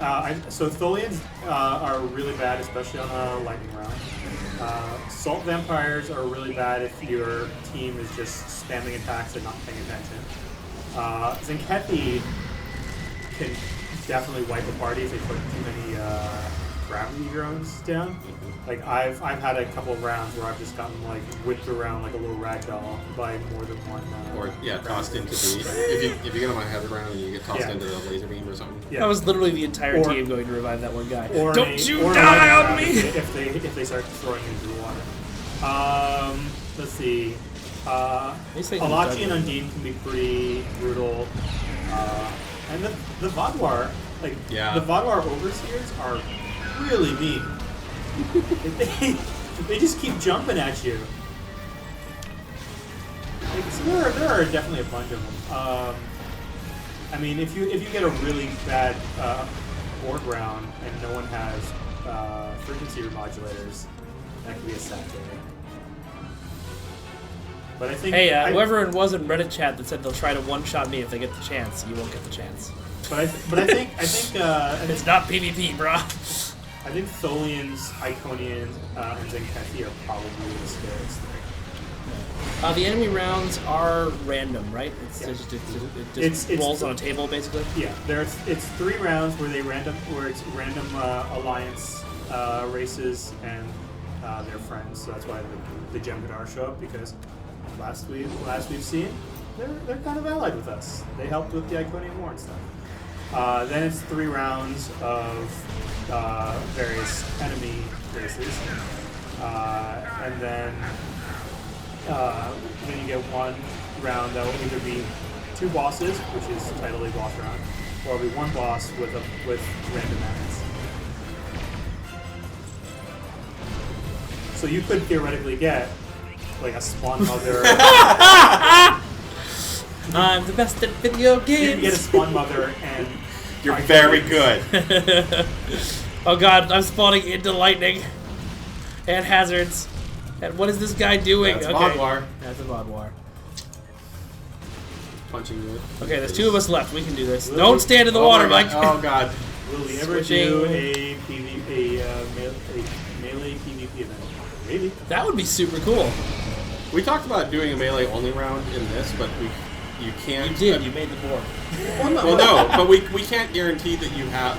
Tholians are really bad, especially on a lightning round. Salt vampires are really bad if your team is just spamming attacks and not paying attention. Zenkethi can definitely wipe the party if they put too many gravity drones down. Like I've had a couple of rounds where I've just gotten like whipped around like a little ragdoll by more than one. Or tossed into the if you get on my head around and you get tossed into the laser beam or something. Yeah. That was literally the entire team going to revive that one guy. Don't you or die on me! If they start throwing you into the water. Let's see. Alachi and Undine can be pretty brutal. And the Vaadwaur, the Vaadwaur overseers are really mean. they just keep jumping at you. So there are definitely a bunch of them. I mean, if you get a really bad board round and no one has frequency remodulators, that could be a sad day. But I think whoever it was in Reddit chat that said they'll try to one-shot me if they get the chance, you won't get the chance. But I think it's not PvP, brah. I think Tholians, Iconians, and Zenkethi are probably the scariest thing. The enemy rounds are random, right? It just rolls on a table, basically. Yeah, it's 3 rounds where it's random alliance races and their friends. So that's why the Jem'Hadar show up, because last we've seen they're kind of allied with us. They helped with the Iconian War and stuff. Then it's 3 rounds of various enemy races, and then you get 1 round that will either be 2 bosses, which is titled a boss round, or it'll be 1 boss with random enemies. So you could theoretically get like a Spawn Mother. I'm the best at video games. You can get a Spawn Mother and. You're very good. Oh god, I'm spawning into lightning and hazards. And what is this guy doing? That's Vaadwaur. That's a Vaadwaur. Punching you. Okay, there's 2 of us left. We can do this. Don't stand in the water, Mike. Oh god. Will we ever do a melee PvP event? Maybe. That would be super cool. We talked about doing a melee only round in this, but you can't. You did. You made the board. Well, no, but we can't guarantee that you have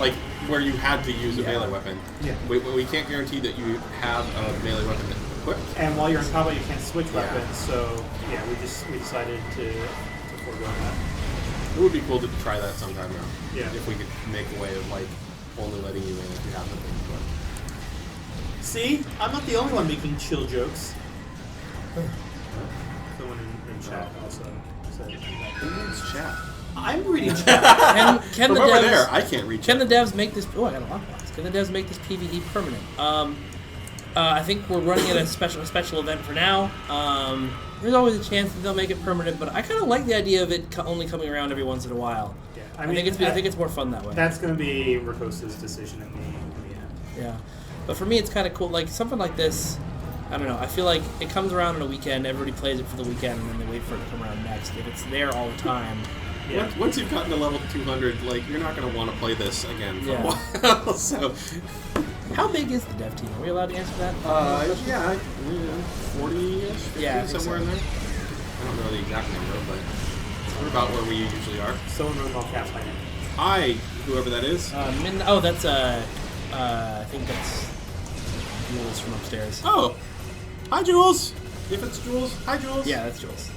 where you had to use a melee weapon. Yeah. We can't guarantee that you have a melee weapon equipped. And while you're in combat, you can't switch weapons. So yeah, we decided to forego that. It would be cool to try that sometime now. Yeah. If we could make a way of only letting you in if you have nothing. But. See, I'm not the only one making chill jokes. Someone in chat also said. Who reads chat? I'm reading chat. Can the From over devs, there, I can't read Can chat. the devs make this? Oh, I got a lockbox. Can the devs make this PvE permanent? I think we're running at a special event for now. There's always a chance that they'll make it permanent, but I kind of like the idea of it only coming around every once in a while. Yeah, I think it's more fun that way. That's going to be Rakosa's decision in the end. Yeah, but for me, it's kind of cool. Like something like this. I don't know. I feel like it comes around on a weekend. Everybody plays it for the weekend, and then they wait for it to come around next. If it's there all the time, Yeah. Once you've gotten to level 200, like you're not going to want to play this again for a while. So, how big is the dev team? Are we allowed to answer that? yeah, 40-ish, 50, Yeah, I think somewhere so. in there. I don't know the exact number, but we're about where we usually are. Someone wrote all caps hiding. Hi, whoever that is. That's I think that's Jules from upstairs. Oh, hi, Jules. If it's Jules, hi, Jules. Yeah, that's Jules.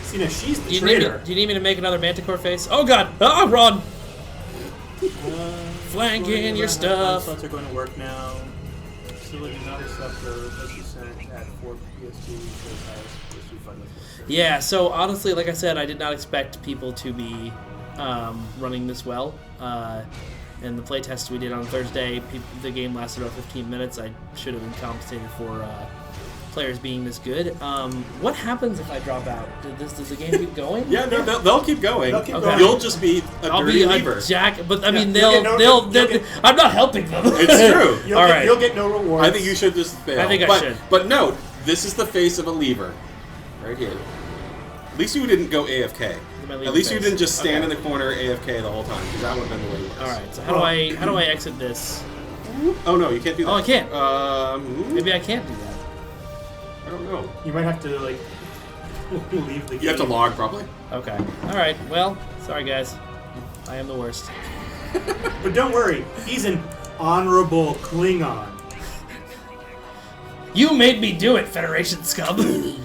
See, now she's the Do you traitor. need me to make another Manticore face? Oh God! Ah, run! Flanking your stuff. Slots are going to work now. Facility not accept for message sent at 4 PST. Yeah, so honestly, like I said, I did not expect people to be running this well. In the playtest we did on Thursday, the game lasted about 15 minutes. I should have been compensated for players being this good. What happens if I drop out? Does the game keep going? Yeah, no, they'll keep going. They'll keep going. You'll just be a I'll dirty be lever. a jack, but I mean, you'll get I'm not helping them. It's true. You'll get no rewards. I think you should just fail. I think I but, should. But note, this is the face of a lever. Right here. At least you didn't go AFK. At least you didn't just stand in the corner AFK the whole time, because that would have been the way it was. Alright, so how do I exit this? Oh no, you can't do that. Oh, I can't. Maybe I can't do that. I don't know. You might have to, like, leave the game. You have to log, probably. Okay. Alright, well, sorry guys. I am the worst. But don't worry, he's an honorable Klingon. You made me do it, Federation scum! Alright.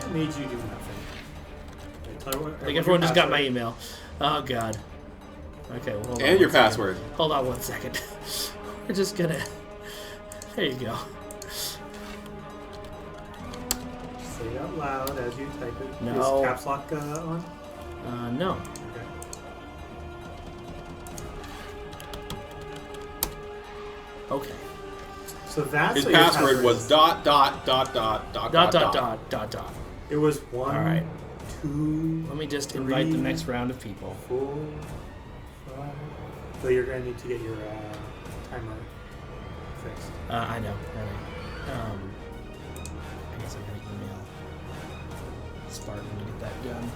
That made you do nothing. I think everyone just got my email. Oh god. Okay, well, hold on. And your one second. password. Hold on 1 second. We're just gonna... There you go. Say it out loud as you type it. No. Is caps lock on? No. Okay. Okay. So that's His what your password was is. dot dot dot dot dot Dot, dot, dot, dot, dot. It was 1, Alright. 2, Let me just invite the 3, next round of people. 4, 5. So you're going to need to get your timer fixed. I know. Alright. I guess I'm gonna email Spartan to get that done.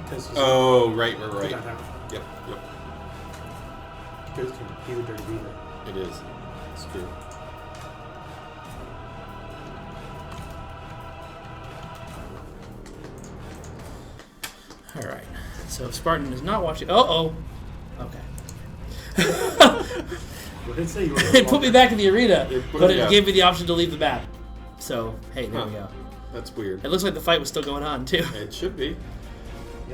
Because Oh, right. you don't have it. Yep. Because he's a dirty beaver. It is. It's true. Alright. So Spartan is not watching. Oh. Okay. What did it say? You were It put me back in the arena, put but it it up. gave me the option to leave the map. So, hey, there Huh. we go. That's weird. It looks like the fight was still going on, too. It should be.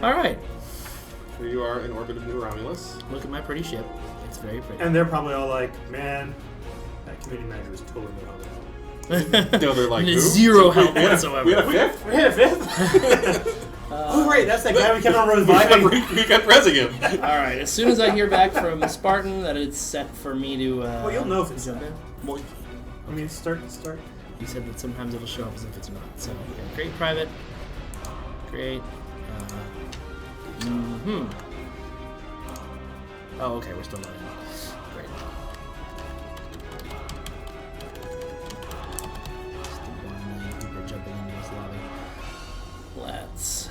Alright. Here you are in orbit of New Romulus. Look at my pretty ship. It's very pretty. And they're probably all like, man, that community manager is totally wrong. No, they're like, who? Zero help We had a whatsoever. fifth? We had a fifth? Oh, right, that's that guy we kept on reviving. We kept resing him. Alright, as soon as I hear back from Spartan that it's set for me to... Well, you'll know if it's jump set. in. Well, I mean, start. you said that sometimes it'll show up as if it's not. So, yeah, create private. Create. Oh, okay, we're still running. Great. Just the 1 million people jumping into this lobby. Let's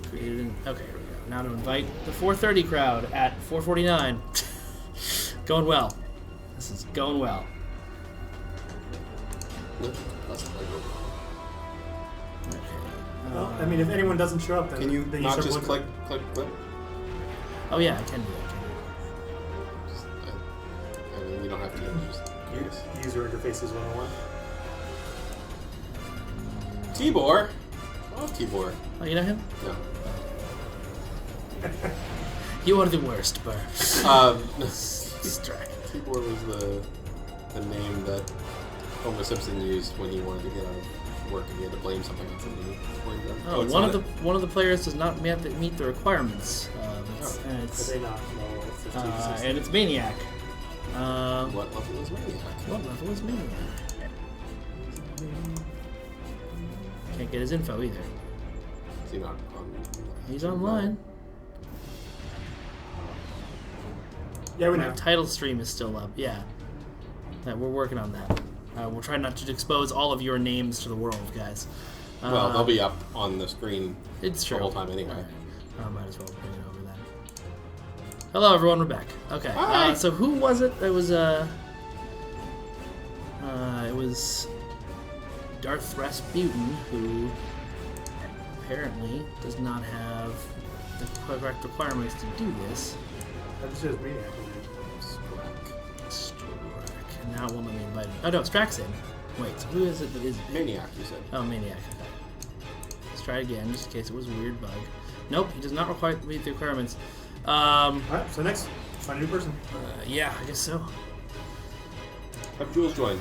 create it in. Okay, here we go. Now to invite the 4:30 crowd at 4:49. Going well. This is going well. Well, I mean, if anyone doesn't show up, then Can you then not start just looking. click? Oh yeah, I can do that. Just, I mean, you don't have to. Just curious. User interfaces 101. Tibor. Love Tibor. Oh, you know him? No. You are the worst, Burr. Distract. Tibor was the name that Homer Simpson used when he wanted to get out of work and he had to blame something on somebody. Oh, it's one of the players does not meet the requirements. And But it's they not. No, it's 15, 16. and it's Maniac. What level is Maniac? What level is Maniac? Can't get his info either. Is he not on? He's online. Yeah, we My know. title stream is still up. Yeah, we're working on that. We'll try not to expose all of your names to the world, guys. Well, they'll be up on the screen It's true. the whole time anyway. I might as well bring it over then. Hello, everyone. We're back. Okay. Hi. So who was it? It was it was Darth Rasputin, who apparently does not have the correct requirements to do this. That's just me, Strack. And now it won't let me invite him. Oh no, Strack's in. Wait, so who is it that is? Maniac, you said. Oh, Maniac. Okay. Let's try again, just in case it was a weird bug. Nope, he does not require meet the requirements. Alright, so next, find a new person. Yeah, I guess so. Have Jules join.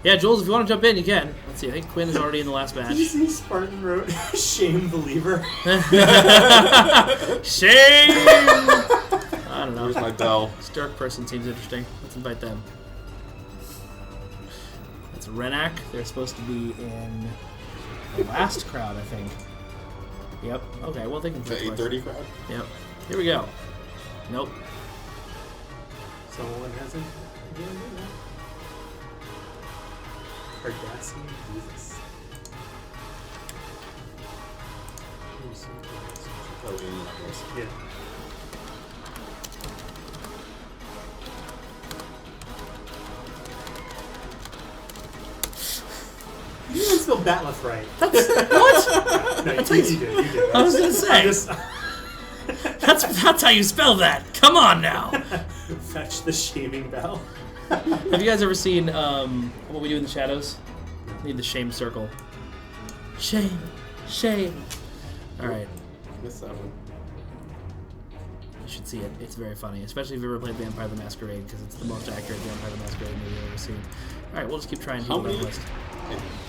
Yeah, Jules, if you want to jump in, you can. Let's see, I think Quinn is already in the last Did you match. see Spartan wrote, shame believer? Shame! I don't know. Where's my bell? This dark person seems interesting. Let's invite them. That's Renak. They're supposed to be in the last crowd, I think. Yep. Okay, well, they can The choose twice. 8:30 crowd? Yep. Here we go. Nope. Someone hasn't. Cardassian Jesus. Oh, in that case. Yeah. You didn't spell Batleth right. That's what? No, you did. You did. I was gonna say. That's how you spell that. Come on now. Fetch the shaming bell. Have you guys ever seen What We Do in the Shadows? Need the shame circle. Shame, shame. All right, Missed that one. you should see it. It's very funny, especially if you ever played Vampire the Masquerade, because it's the most accurate Vampire the Masquerade movie I've ever seen. All right, we'll just keep trying to How do that many? list.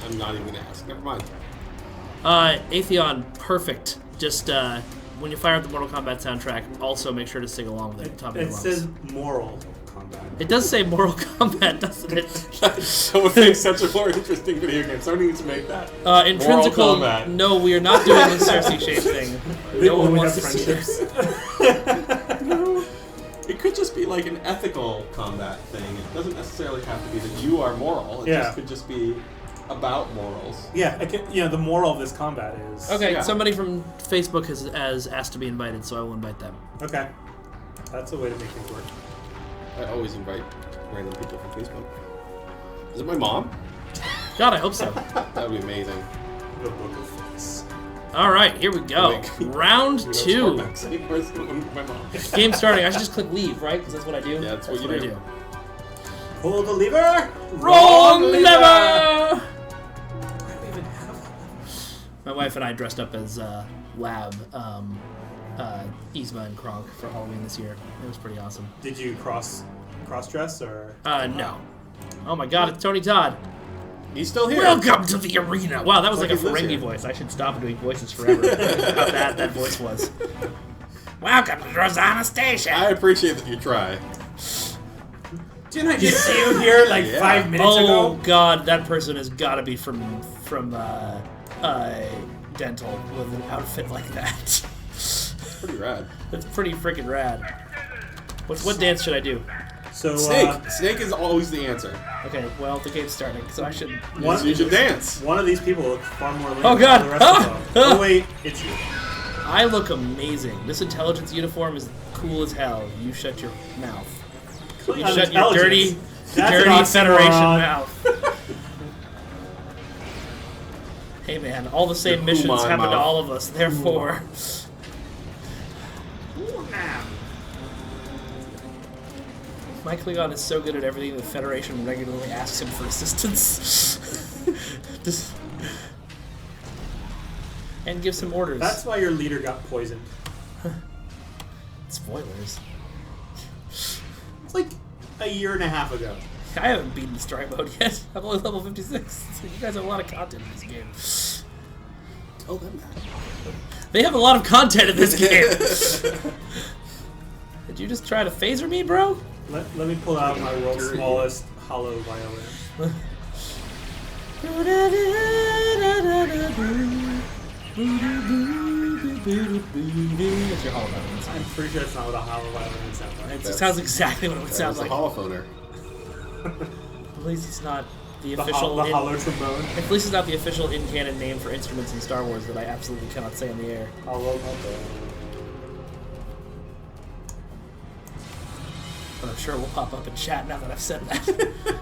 I'm not even going to ask. Never mind. Atheon, perfect. Just when you fire up the Mortal Kombat soundtrack, also make sure to sing along with it. Top of your It lungs. says moral combat. It does say Mortal Kombat, doesn't it? So it makes such a more interesting video game. Someone needs to make that. Intrinsical. Kombat. No, we are not doing the Cersei shape thing. They No one only wants have to see friendships. No. It could just be like an ethical combat thing. It doesn't necessarily have to be that you are moral. It Yeah. just could just be about morals. Yeah, the moral of this combat is... Okay, Yeah. somebody from Facebook has asked to be invited, so I will invite them. Okay. That's a way to make things work. I always invite random people from Facebook. Is it my mom? God, I hope so. That would be amazing. The Book of Face. All right, here we go. Wait. Round You know, 2. Sompek saying, "Where's the one with my mom?" Game starting. I should just click leave, right? Because that's what I do. Yeah, that's what you I do. do. Pull the lever! Wrong lever! lever! Why do we even have that? My wife and I dressed up as Lab, Yzma and Kronk for Halloween this year. It was pretty awesome. Did you cross-dress, or...? No. Oh my God, it's Tony Todd. He's still here. Welcome to the arena. Wow, that was like Like a he lives Ferengi here. voice. I should stop doing voices forever. How bad that voice was. Welcome to Rosanna Station. I appreciate that you try. Didn't I just see you here like Yeah. 5 minutes Oh ago? God, that person has got to be from Dental with an outfit like that. Pretty rad. That's pretty freaking rad. What dance should I do? So, Snake. Snake is always the answer. Okay, well the game's starting, so I should. One- You should dance. one of these people looks far more lame Oh, God. than the rest of them. Oh wait, it's you. I look amazing. This intelligence uniform is cool as hell. You shut your mouth. You On shut your dirty, intelligence. That's an dirty Federation oxymoron. mouth. Hey man, all the same Your missions Human happen to mouth. all of us. Therefore, my Klingon is so good at everything the Federation regularly asks him for assistance. Just- and gives him orders. That's why your leader got poisoned. Spoilers. It's like a year and a half ago. I haven't beaten the story mode yet. I'm only level 56. You guys have a lot of content in this game. Oh, that matters. They have a lot of content in this game. Did you just try to phaser me, bro? Let me pull out my world's smallest hollow violin. That's your hollow violin. I'm pretty sure it's not what a hollow violin sounds like. It sounds exactly what it would sound That like. was a holophoner. At least it's not the official... The hollow trombone. At least it's not the official in-canon name for instruments in Star Wars that I absolutely cannot say on the air. Hollow trombone. But I'm sure it will pop up in chat now that I've said that.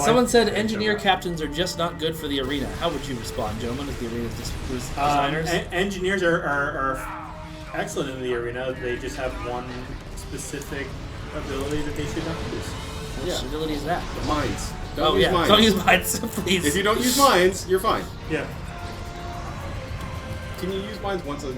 Someone said engineer captains are just not good for the arena. How would you respond, gentlemen, as the arena's designers? Engineers are excellent in the arena. They just have one specific ability that they should not use. Which ability is that? The mines. Don't use mines. Don't use mines, please. If you don't use mines, you're fine. Yeah. Can you use mines once a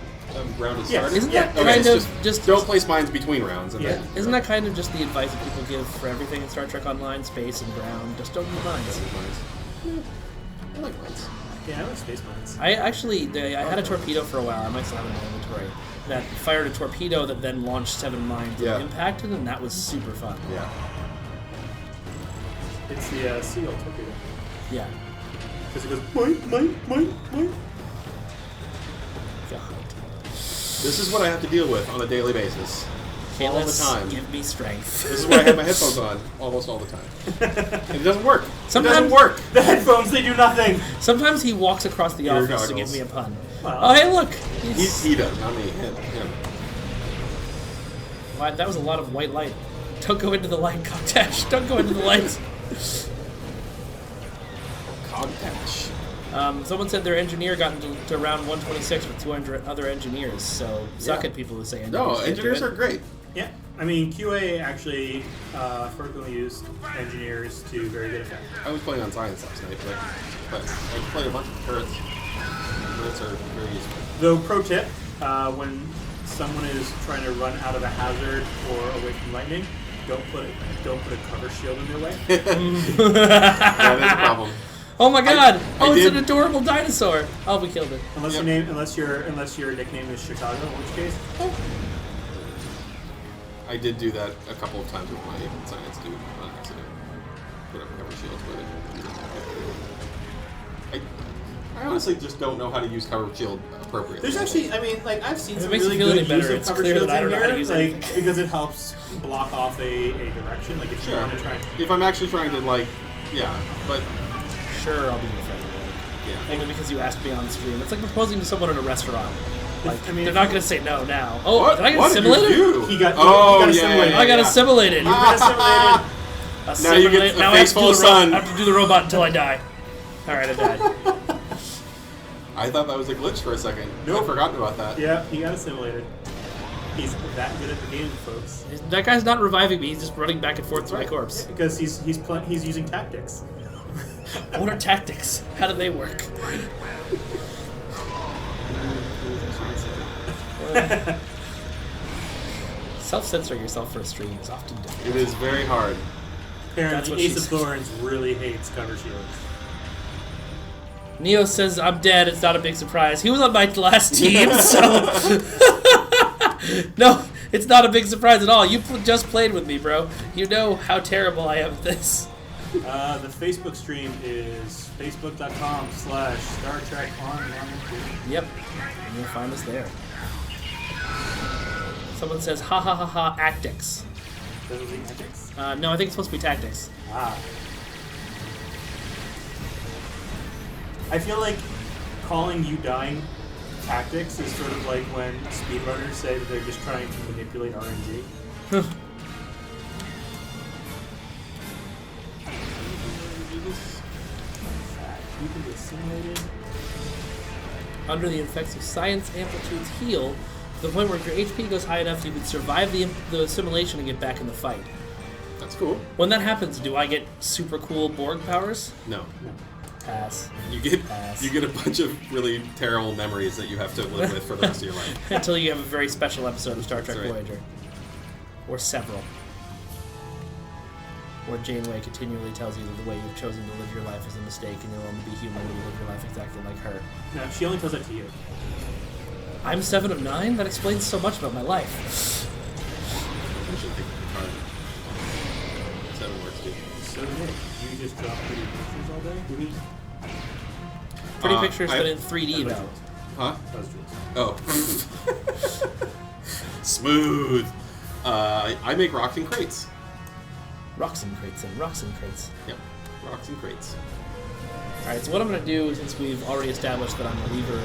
round is Yes. started? Isn't that Okay, kind it's of just... Don't place mines between rounds. And Yeah. then, Isn't that kind of just the advice that people give for everything in Star Trek Online? Space and ground. Just don't use mines. Don't use mines. Yeah. I like mines. Yeah, I like space mines. I had a torpedo for a while. I might still have it in my inventory. That fired a torpedo that then launched 7 mines Yeah. and impacted, and that was super fun. Yeah. It's the seal torpedo. Yeah. Because it goes, mine. God. This is what I have to deal with on a daily basis. Okay, all the let's time. give me strength. This is why I have my headphones on almost all the time. And it doesn't work. Sometimes- it doesn't work. The headphones, they do nothing. Sometimes he walks across the Ear office to give goggles. me a pun. Wow. Oh, hey, look! He does, not me. Him. Wow, that was a lot of white light. Don't go into the light, Cogdash. Don't go into the light. Cogdash. Someone said their engineer got into round 126 with 200 other engineers, so suck Yeah. at people who say engineers. No, can't do engineers it. are great. Yeah. I mean, QA actually frequently used engineers to very good effect. I was playing on science last night, but I played a bunch of turrets. Turrets are very useful. Though, pro tip, when someone is trying to run out of a hazard or away from lightning, don't put a cover shield in their way. That is a problem. Oh my god! I It's did- an adorable dinosaur! Oh, we killed it. Unless Yep. unless your nickname is Chicago, in which case, I did do that a couple of times with my science dude on accident. Put up cover shields with it. I honestly just don't know how to use cover shield appropriately. there's actually, I mean, like I've seen If it some makes you really feel any good better, use of it's cover clear shields that I don't in know how to here, use like anything. because it helps block off a direction. Like if you Sure. want to try. If I'm actually trying to, like, yeah, but Sure, I'll be your friend. yeah. Only because you asked me on stream. It's like proposing to someone in a restaurant. Like, I mean, they're not going to say no now. Oh, What? did I get What did you assimilated? do? He got- oh, he got yeah, assimilated. yeah, I got yeah. assimilated. You got assimilated. Now you get a Now I have to face do full the of sun. I have to do the robot until I die. Alright, I died. I thought that was a glitch for a second. Nope. I'd forgotten about that. Yeah, he got assimilated. He's that good at the game, folks. That guy's not reviving me, he's just running back and forth to my right. corpse. Because he's using tactics. What are tactics? How do they work? Self-censoring yourself for a stream is often difficult. It is very hard. That's Apparently, what Ace she of said. Thorns really hates cover shields. Neo says, I'm dead, it's not a big surprise. He was on my last team, so... No, it's not a big surprise at all. You just played with me, bro. You know how terrible I am at this. The Facebook stream is facebook.com/Star Trek Online. Yep, and you'll find us there. Someone says, ha ha ha ha, actics. Those are the tactics. No, I think it's supposed to be tactics. Ah. I feel like calling you dying tactics is sort of like when speedrunners say that they're just trying to manipulate RNG. You can be assimilated. Under the effects of science, amplitudes heal to the point where if your HP goes high enough, you can survive the assimilation and get back in the fight. That's cool. When that happens, do I get super cool Borg powers? No. Pass. You get Pass. you get a bunch of really terrible memories that you have to live with for the rest of your life. Until you have a very special episode of Star Trek That's right. Voyager. Or several. Where Janeway continually tells you that the way you've chosen to live your life is a mistake and you'll only be human when you live your life exactly like her. No, she only tells that to you. I'm 7 of 9? That explains so much about my life. I should think hard. 7 words, dude. So Nick, you just drop pretty pictures all day? Pretty pictures, I- but in 3D though. Huh? That was Jules. Oh. Smooth. I make rocks and crates. Rocks and crates and rocks and crates. Yep. Rocks and crates. Alright, so what I'm going to do, since we've already established that I'm a leaver,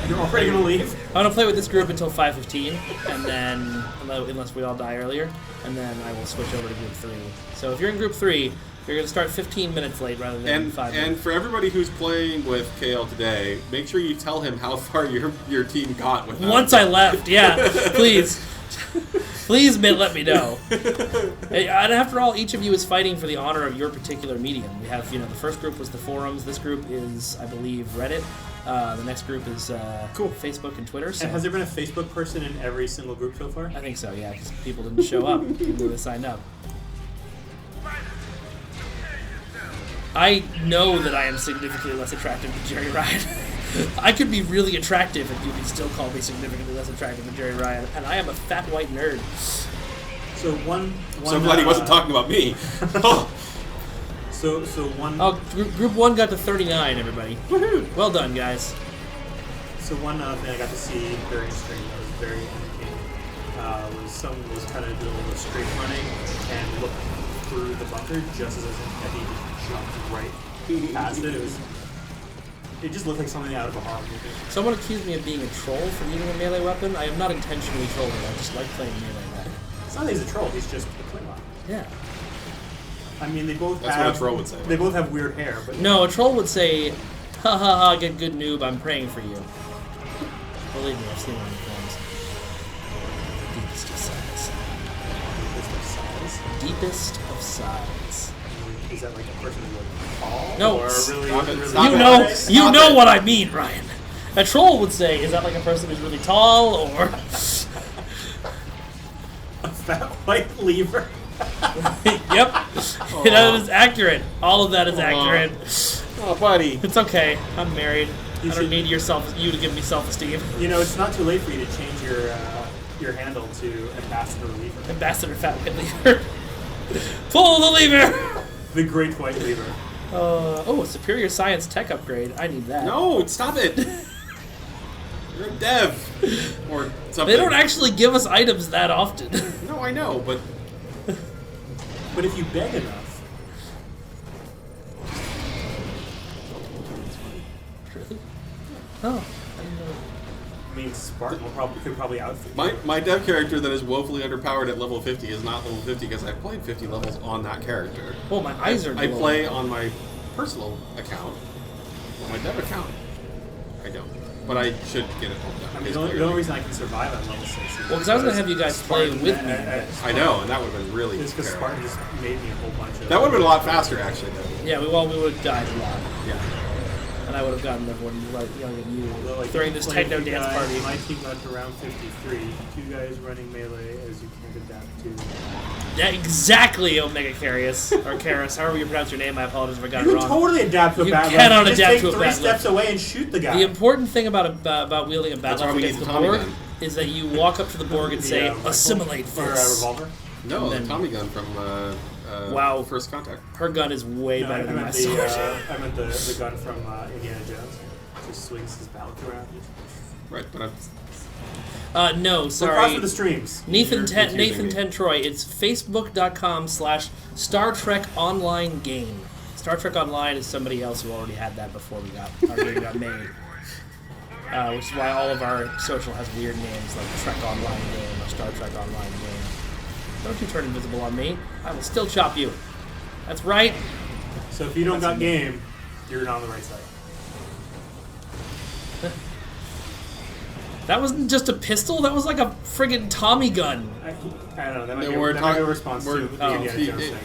You're already going to leave? I'm going to play with this group until 5:15, and then, unless we all die earlier, and then I will switch over to group 3. So if you're in group 3, you're going to start 15 minutes late rather than 5 minutes. And for everybody who's playing with KL today, make sure you tell him how far your team got with that. Once I left, yeah, please. Please let me know. And after all, each of you is fighting for the honor of your particular medium. We have, the first group was the forums. This group is, I believe, Reddit. The next group is Facebook and Twitter. So. And has there been a Facebook person in every single group so far? I think so, yeah, because people didn't show up. People who signed up. I know that I am significantly less attractive than Jerry Ryan. I could be really attractive and you could still call me significantly less attractive than Jerry Ryan, and I am a fat white nerd. So one so I'm glad he wasn't talking about me. So one. Oh, group 1 got to 39, everybody. Woohoo! Well done, guys. So one thing I got to see during stream that was very entertaining was someone was kind of doing a little straight running and looked through the bunker just as he jumped right past it. It just looked like something out of a horror movie. Someone accused me of being a troll for using a melee weapon. I am not intentionally trolling. I just like playing melee weapon. It's not that he's a troll. He's just a Klingon. Yeah. I mean, they both That's have. what a troll would say. They both have weird hair, but No, a troll would say, "Ha ha ha! Get good, noob. I'm praying for you." Believe me, I've seen it in the films. Deepest of sighs. Deepest of sighs. Is that like a person who would fall? No, Or really, stop it, really stop You it. know, Stop you know it. what I mean, Ryan. A troll would say, "Is that like a person who's really tall, or?" a fat white lever? Yep, that is accurate. All of that is accurate. Oh, buddy. It's okay. I'm married. You I don't should- need you to give me self-esteem. You know, it's not too late for you to change your handle to Ambassador Lever. Ambassador Fat White Lever. Pull the lever. The Great White Lever. Oh, a superior science tech upgrade. I need that. No, stop it. You're a dev. Or something. They don't actually give us items that often. No, I know, but But if you beg enough, Really? Oh, I didn't know. I mean, Spartan could probably outfit you. my dev character that is woefully underpowered at level 50 is not level 50 because I played 50 levels on that character. Oh, my eyes are I glowing. play on my personal account. On my dev account, I don't. But I should get it pulled down. I mean, the only reason I can survive at level 6 is Well, because I was going to have you guys play Spartan- with me. I know, and that would have been really It's because terrible. Spartan just made me a whole bunch of... That would have been a lot faster, actually, though. Yeah, we would have died a lot. Yeah. And I would have gotten everyone younger than you Although, like, during this playing techno with you dance guys, party. My team got to round 53. 2 guys running melee as you can't adapt to. Yeah, exactly, Omega Carius. Or Karis, however you pronounce your name, I apologize if I got You it can wrong. totally adapt to a You bad cannot left. adapt Just to a take 3 bad steps left. away and shoot the guy. The important thing about wielding a That's battle why we against need the the Tommy Borg gun. is that you walk up to the Borg and say, rifle? assimilate Or a this. revolver? No, And the then- Tommy gun from Wow. First Contact. Her gun is way No, better I than my meant sword. I meant the gun from Indiana Jones. Just swings his belt around. Right, but I'm... No, So across sorry. with the streams. Nathan You're confusing Nathan me. 10 Troy. It's facebook.com/Star Trek Online Game. Star Trek Online is somebody else who already had that before our game got made. Which is why all of our social has weird names like Trek Online Game or Star Trek Online Game. Don't you turn invisible on me. I will still chop you. That's right. So if you don't got game, you're not on the right side. That wasn't just a pistol. That was like a friggin' Tommy gun. I don't know. That might No, be we're that might be a talking- response to we're- the oh, Indiana Jones thing.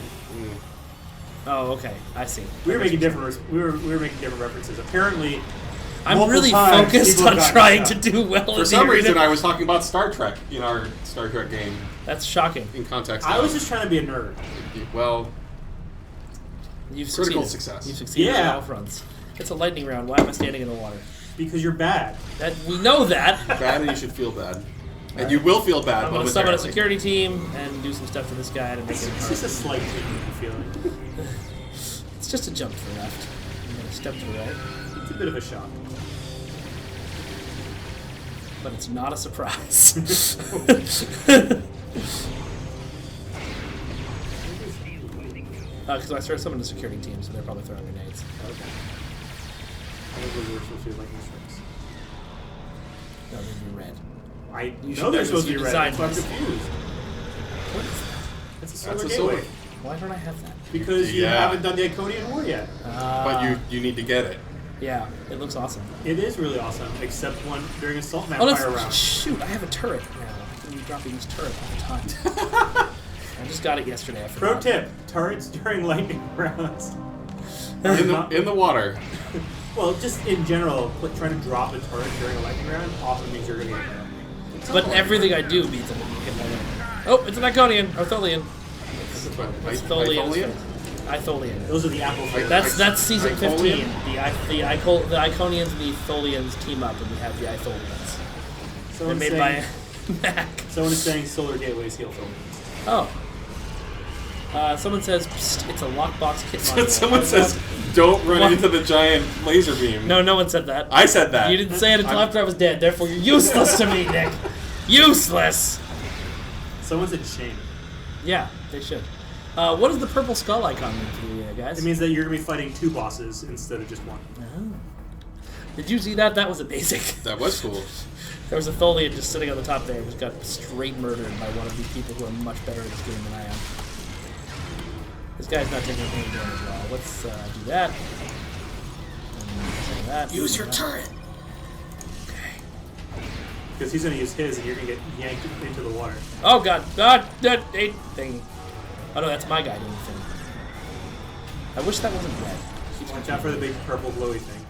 Oh, okay. I see. We were making different. We were making different references. Apparently, I'm multiple really times focused people on got trying shot. to do well For in some the reason, arena. I was talking about Star Trek in our Star Trek game That's shocking. in context. I of- was just trying to be a nerd. Well, You've Critical succeeded. success. You've succeeded on Yeah. all fronts. It's a lightning round. Why am I standing in the water? Because you're bad. That we know that. bad and you should feel bad. And you will feel bad I'm going to summon a momentarily. security team and do some stuff to this guy to make It's him just a hurt. slight feeling. It's just a jump to the left. I'm going to step to the right. It's a bit of a shock. But it's not a surprise. Because I started summoning the security team, so they're probably throwing grenades. Okay. I think we were supposed to be lightning strikes. No, they'd be red. I You should know they're know supposed to this, be you red. I'm designed this. confused. What is that? It's a solar That's a gateway. solar. Why don't I have that? Because you Yeah. haven't done the Iconian War yet. But you need to get it. Yeah, it looks awesome. It is really awesome, except one during Assault Oh, Vampire let's round. shoot! I have a turret now. I can be dropping this turret all the time. I just got it yesterday. I Pro forgot. tip: turrets during lightning rounds. In the water. Well, just in general, trying to drop a turret during a lightning round often means you're going to get hit. But everything I do beats it. Oh, it's an Iconian, Artholian. It's Tholian. Itholian. Those are the apple flavors. That's season 15. Iconian? The Iconians and the Tholians team up, and we have the Itholians. They're Someone's made saying, by Mac. someone is saying Solar Gateways heal Tholians. Oh. Someone says Psst, it's a lockbox kit module. Someone says, don't run What? into the giant laser beam. No one said that. I said that. You didn't say it until after I was dead. Therefore, you're useless to me, Nick. Useless. Someone said shame. Yeah, they should. What does the purple skull icon mean to you, guys? It means that you're going to be fighting 2 bosses instead of just 1. Oh. Did you see that? That was a basic. That was cool. There was a Tholian just sitting on the top there who just got straight murdered by one of these people who are much better at this game than I am. This guy's not taking any damage at all. Let's do that. And that. Use your turret. Okay. Because he's going to use his and you're going to get yanked into the water. Oh god. God, that thing. Oh no, that's my guy doing the thing. I wish that wasn't red. Watch out for the big purple glowy thing.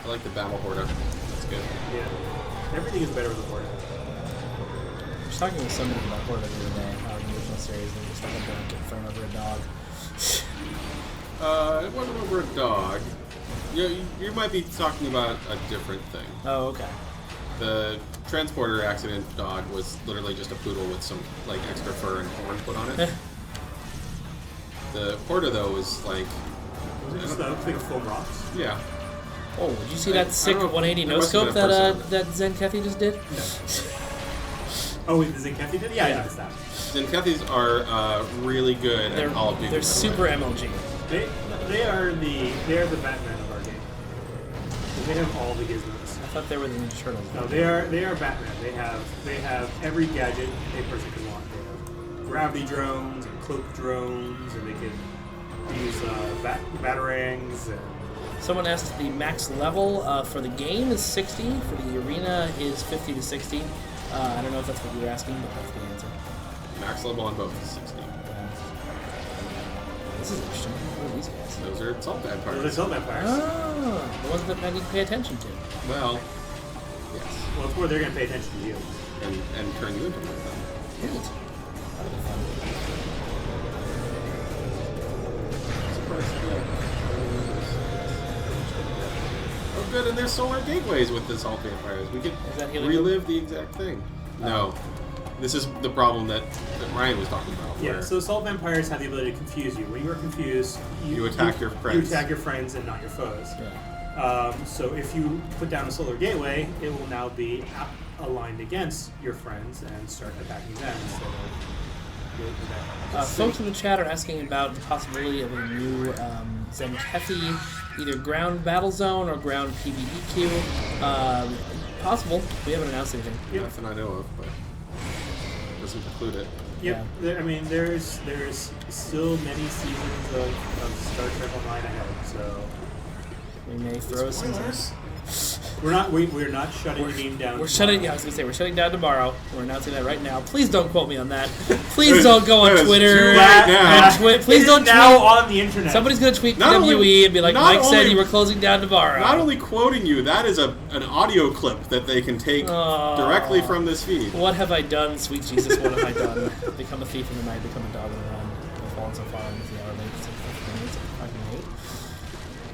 I like the battle horda. That's good. Yeah. Everything is better with the Horde. I was talking with somebody about Horde the other day, the original series, and just like a blanket thrown over a dog. It wasn't over a dog. You might be talking about a different thing. Oh, okay. The transporter accident dog was literally just a poodle with some like extra fur and horn put on it. The horda though was like, Was it just the big foam rocks? yeah. Oh, did you see that sick don't know. 180 There no must have scope been a that person. that Zen Kethy just did? Oh, wait, the Zinkethi did? Yeah, I Yeah. noticed that. Zinkethis are really good They're at Call of Duty. they're by the super way. MLG. They are the Batman of our game. They have all the gizmos. I thought they were the Ninja Turtles. No, they are Batman. They have every gadget a person could want. They have gravity drones and cloak drones, and they can use batarangs. And Someone asked the max level for the game is 60. For the arena is 50 to 60. I don't know if that's what you were asking, but that's the answer. Max level on both is 60. This is interesting. What are these guys? Those are assault those are vampires. Assault Vampires. Ah, the ones that I need to pay attention to. Well, yes. Well, it's where they're going to pay attention to you. And turn you into one of them. Neat. That'll be fun. Oh, good, and there's solar gateways with the assault vampires. We could Is that healing? relive the exact thing. No. This is the problem that Ryan was talking about. Yeah, where so Assault Vampires have the ability to confuse you. When you are confused, You attack your friends. You attack your friends and not your foes. Yeah. So if you put down a Solar Gateway, it will now be aligned against your friends and start attacking them instead of Folks in the chat are asking about the possibility of a new Zen Kethy, either ground battle zone or ground PvE possible. We haven't announced anything. Yep. Nothing I know of, but doesn't preclude it. Yep. I mean, there's still many seasons of Star Trek Online ahead, so We may throw some. Spoilers. we're not shutting the game down. We're tomorrow. shutting. Yeah, I was gonna say we're shutting down tomorrow. We're announcing that right now. Please don't quote me on that. Please don't go on That is Twitter. too late now. And please It is don't now tweet. on the internet. Somebody's gonna tweet Not PWE only- and be like, not Mike said only- you were closing down tomorrow. Not only quoting you, that is an audio clip that they can take directly from this feed. What have I done, sweet Jesus? What have I done? Become a thief in the night, become a dog in the run. I've fallen so far into the hour late. It's like 15 minutes, I fucking hate.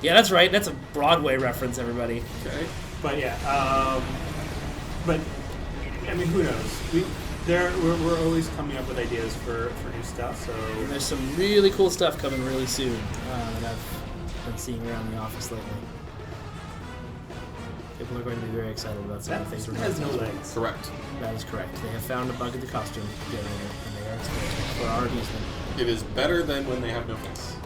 Yeah, that's right. That's a Broadway reference, everybody. Okay. But yeah, but I mean, who knows? We're always coming up with ideas for new stuff. So And there's some really cool stuff coming really soon that I've been seeing around the office lately. People are going to be very excited about some that of the things we're has no doing. legs. Correct. That is correct. They have found a bug in the costume generator, and they are exploiting it for our amusement. It is better than when they have no face,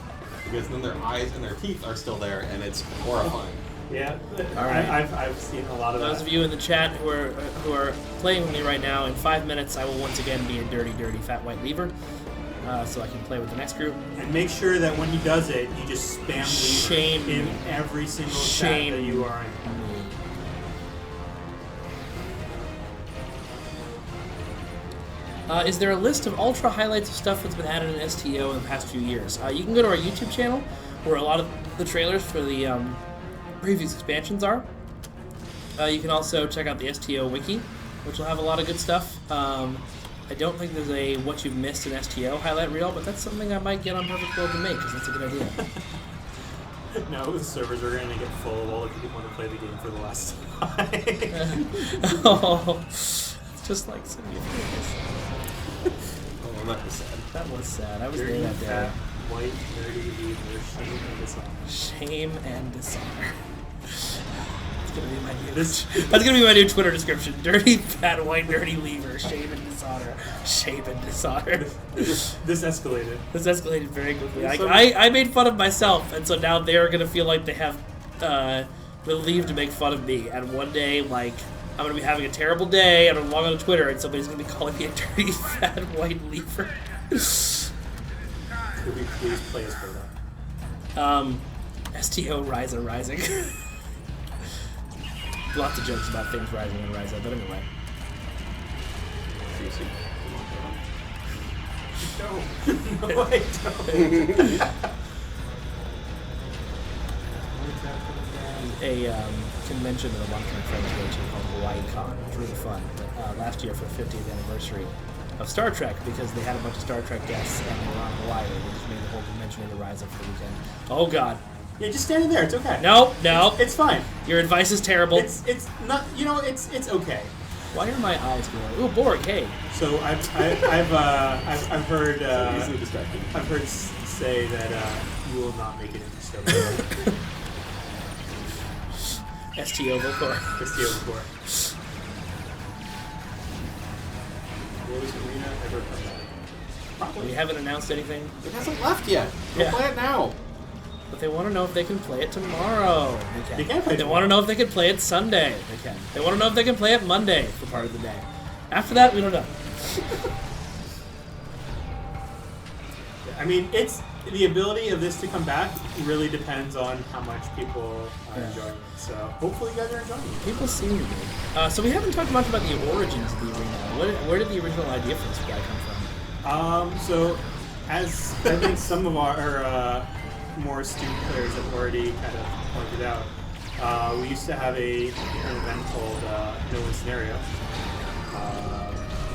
because then their eyes and their teeth are still there, and it's horrifying. Yeah, All right. I've seen a lot of Those that. of you in the chat who are playing with me right now, in 5 minutes I will once again be a dirty, fat white lever, so I can play with the next group. And make sure that when he does it, you just spam Shame leave in me. every single Shame chat that you are in. Is there a list of ultra highlights of stuff that's been added in STO in the past few years? You can go to our YouTube channel, where a lot of the trailers for the previous expansions are. You can also check out the STO wiki, which will have a lot of good stuff. I don't think there's a what you've missed in STO highlight reel, but that's something I might get on Perfect World to make, because that's a good idea. No, the servers are going to get full of all the people want to play the game for the last time. Oh, it's just like some of your Oh, that was sad. That was sad. I was Dirty, there that fat, day. white, nerdy, leaver, shame, and dishonor. Shame and dishonor. That's gonna be my new. This- That's gonna be my new Twitter description. Dirty, fat, white, nerdy lever. Shame and dishonor. Shame and dishonor. This escalated. This escalated very quickly. So- I made fun of myself, and so now they're gonna feel like they have the leave to make fun of me. And one day, like, I'm gonna be having a terrible day, and I'm logging on Twitter, and somebody's gonna be calling me a dirty, fat, white lever. Could we please play as for that? STO Ryza Rising. Lots of jokes about things rising and Ryza, but anyway. No, I don't. A convention that a lot of my friends go to called HawaiiCon. It was really fun. Last year for the 50th anniversary of Star Trek, because they had a bunch of Star Trek guests and they were on Hawaii. They just made the whole convention of the Rise Up for the weekend. Oh God. Yeah, just stand in there. It's okay. No, no. It's fine. Your advice is terrible. It's not. You know, it's okay. Why are my eyes going? Ooh, Borg, hey. So I've heard Easily distracted. I've heard say that you will not make it into Stoke. STO Volcor. STO before. Rose Arena ever come back? We Probably. haven't announced anything, It hasn't left yet. Go Yeah. play it now. but they want to know if they can play it tomorrow. They can play They tomorrow. want to know if they can play it Sunday. They can. They want to know if they can play it Monday for part of the day. After that, we don't know. I mean, it's the ability of this to come back really depends on how much people are Yeah. enjoying it. So hopefully, you guys are enjoying it. People seem to be. So we haven't talked much about the origins of the arena. Where did the original idea for this guy come from? So as I think some of our more astute players have already kind of pointed out, we used to have an event called No Win Scenario,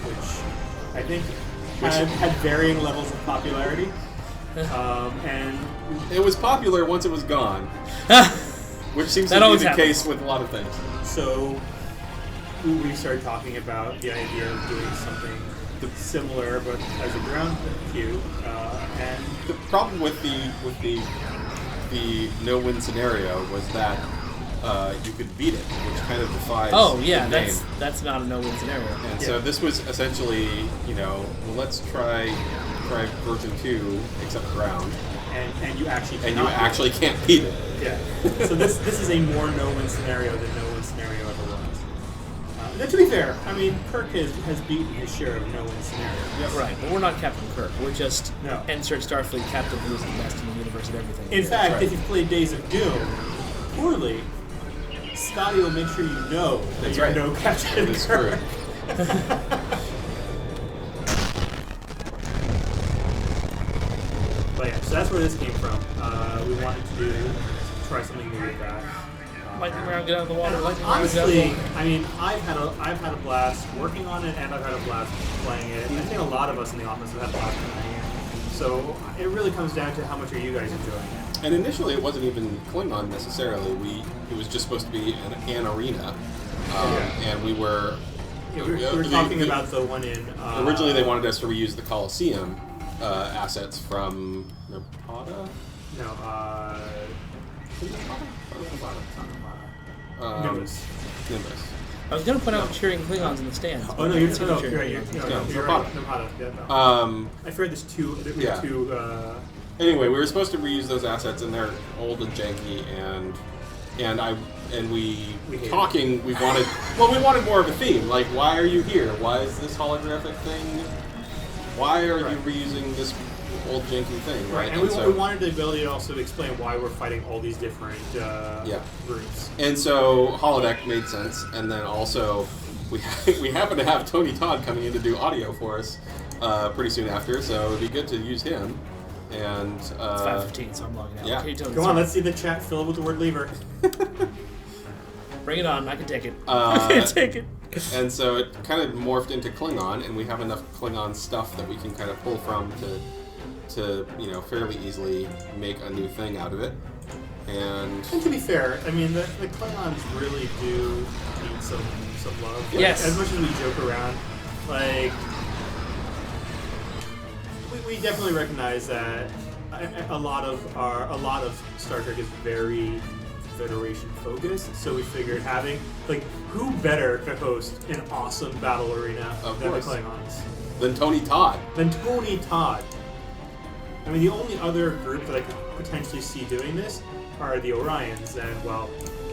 which I think had varying levels of popularity. And It was popular once it was gone, which seems That to be always the happens. case with a lot of things. so we started talking about the idea of doing something similar, but as a ground queue, and The problem with the no-win scenario was that you could beat it, which kind of defies Oh yeah, the name. that's not a no-win scenario. And Yeah. so this was essentially, well, let's try version 2, except ground, and you actually and you cannot do it. actually can't beat it. Yeah. So this is a more no-win scenario than no-win scenario ever was. Now, to be fair, I mean, Kirk has beaten his share of no-win scenarios. Yeah, right, but we're not Captain Kirk. We're just No. insert Starfleet captain who is the best in the universe at everything. In fact, right. if you've played Days of Doom poorly, Scotty will make sure you know that That's you're right. no Captain It is Kirk. true. But yeah, so that's where this came from. We wanted to try something new with that. Lightning round, get out of the water. Lightning round, Honestly, get out of the water. I mean, I've had a blast working on it, and I've had a blast playing it. I think a lot of us in the office have had a blast playing it. So it really comes down to how much are you guys enjoying it. And initially, it wasn't even Klingon necessarily. It was just supposed to be an arena, and we were. Yeah, we were talking about the one in. Originally, they wanted us to reuse the Colosseum assets from Napata. No, is it Napata? Or Napata? It's not Napata. Nimbus. Nimbus. I was going to point out cheering Klingons in the stands. Oh, no, I you're didn't see the right. cheering You're Klingons. right. Namhada. Yeah, no. I figured there's two. Yeah. Anyway, we were supposed to reuse those assets, and they're old and janky, and we talking. We wanted more of a theme. Like, why are you here? Why is this holographic thing? Why are you reusing this old janky thing? Right, and we wanted the ability to also explain why we're fighting all these different groups. And so holodeck made sense, and then also we happen to have Tony Todd coming in to do audio for us pretty soon after, so it'd be good to use him. And it's 5:15, so I'm logging out. Yeah. Come on, let's see the chat filled with the word lever. Bring it on. I can take it. I can take it. And so it kind of morphed into Klingon, and we have enough Klingon stuff that we can kind of pull from to fairly easily make a new thing out of it. And to be fair, I mean the Klingons really do need some love. Yes. As much as we joke around, like we definitely recognize that a lot of Star Trek is very Federation focused, so we figured having who better to host an awesome battle arena than the Klingons? Than Tony Todd. I mean, the only other group that I could potentially see doing this are the Orions, and well,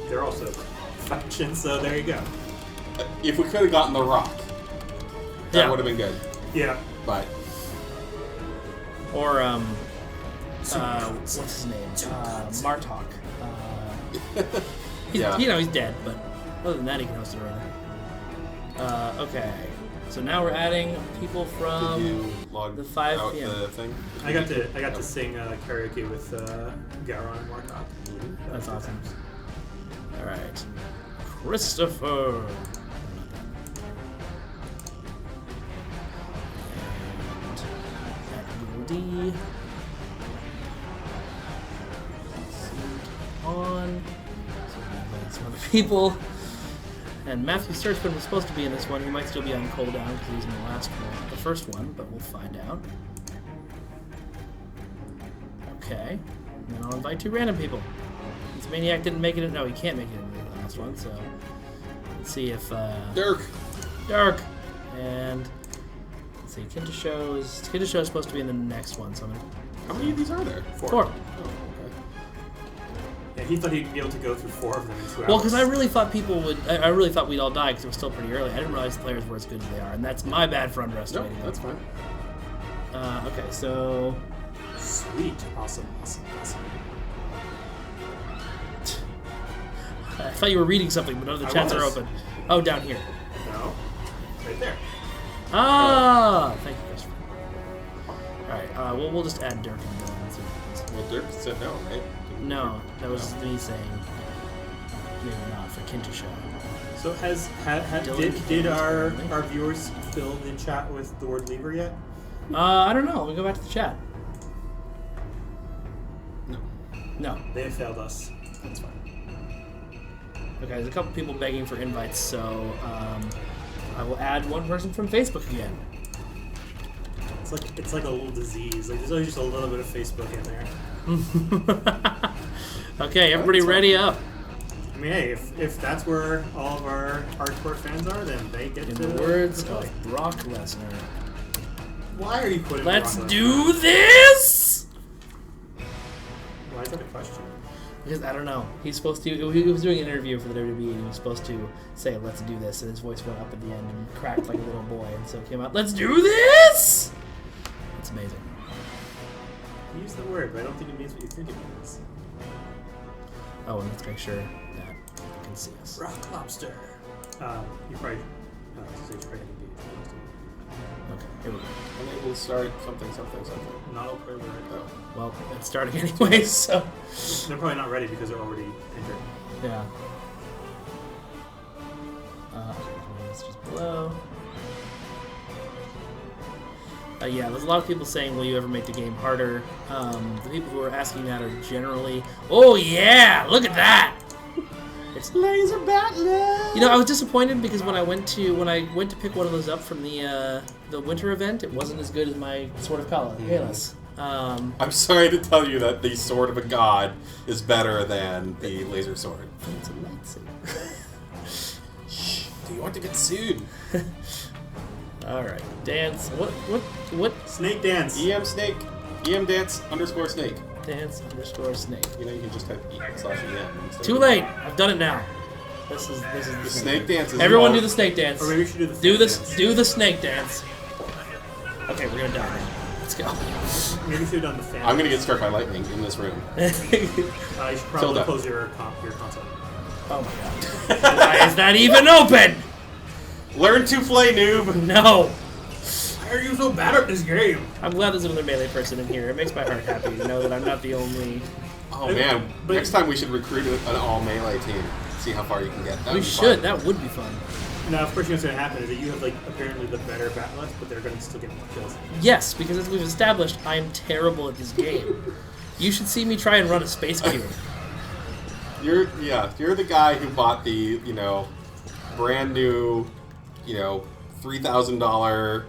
they're also factions, so there you go. If we could have gotten the Rock, that would have been good. Yeah, but or what's his name? Martok. He's dead, but other than that, he can host an arena. Okay, so now we're adding people from Did you log the 5 out p.m. the thing? I got to sing karaoke with Gowron and Martok. Mm-hmm. That's awesome. All right, Christopher. And D. On. So some other people. And Matthew Searchman was supposed to be in this one. He might still be on cooldown because he was in the last one, the first one, but we'll find out. Okay. And then I'll invite 2 random people. This maniac didn't make it. No, he can't make it into the last one. So let's see if Dirk. And let's see. Kintashow is supposed to be in the next one. So I'm gonna. How many of these are there? 4. Yeah, he thought he'd be able to go through 4 of them in 2 hours. Well, because I really thought people would. I really thought we'd all die because it was still pretty early. I didn't realize the players were as good as they are, and that's my bad for underestimating them. That's fine. Okay, so. Sweet. Awesome. I thought you were reading something, but none of the chats are open. Oh, down here. No. Right there. Ah! Thank you, Christopher. Alright, we'll just add Dirk in there. Well, Dirk said no, right? No, that was me saying maybe not for Kintashow. So did our viewers fill the chat with the word lever yet? I don't know. Let me go back to the chat. No. They have failed us. That's fine. Okay, there's a couple people begging for invites, so I will add one person from Facebook again. It's like a little disease. Like there's always just a little bit of Facebook in there. Okay, everybody ready up. I mean, hey, if that's where all of our hardcore fans are, then they get in to the words of Brock Lesnar. Why are you quitting? Let's do this. Why is that a question? Because I don't know. He's supposed to. He was doing an interview for the WWE, and he was supposed to say, "Let's do this," and his voice went up at the end and cracked like a little boy, and so it came out, "Let's do this." It's amazing. You use the word, but I don't think it means what you think it means. Oh, and let's make sure that you can see us. Rock lobster. You probably. Okay, here we go. Unable to start something. Not all players are ready. Oh. Well, it's starting anyway, so. They're probably not ready because they're already entered. Yeah. It's just below. Yeah, there's a lot of people saying, will you ever make the game harder? The people who are asking that are generally, oh yeah, look at that! It's laser battle. You know, I was disappointed because when I went to pick one of those up from the winter event, it wasn't as good as my Sword of Kala, Halos. I'm sorry to tell you that the Sword of a God is better than the laser sword. It's a lightsaber. Do you want to get sued? All right, dance. What? Snake dance. EM snake. EM dance _ snake. Dance _ snake. You know you can just type /EM. instead Too of- late. I've done it now. This is The snake dance is Everyone involved. do the snake dance. Or maybe we should do the Do snake this. dance. Do the snake dance. Okay, we're gonna die now. Let's go. Maybe we should have done the fan. I'm gonna get struck by lightning in this room. You should probably Tilda. close your console. Oh my god. Why is that even open? Learn to play, noob. No. Why are you so bad at this game? I'm glad there's another melee person in here. It makes my heart happy to know that I'm not the only. Oh man, But- next time we should recruit an all melee team. See how far you can get. That We would be should. fun. That would be fun. Now, of course, what's going to happen is that you have like apparently the better battle but they're going to still get more kills. Yes, because as we've established, I am terrible at this game. You should see me try and run a space cube. You're the guy who bought the brand new $3,000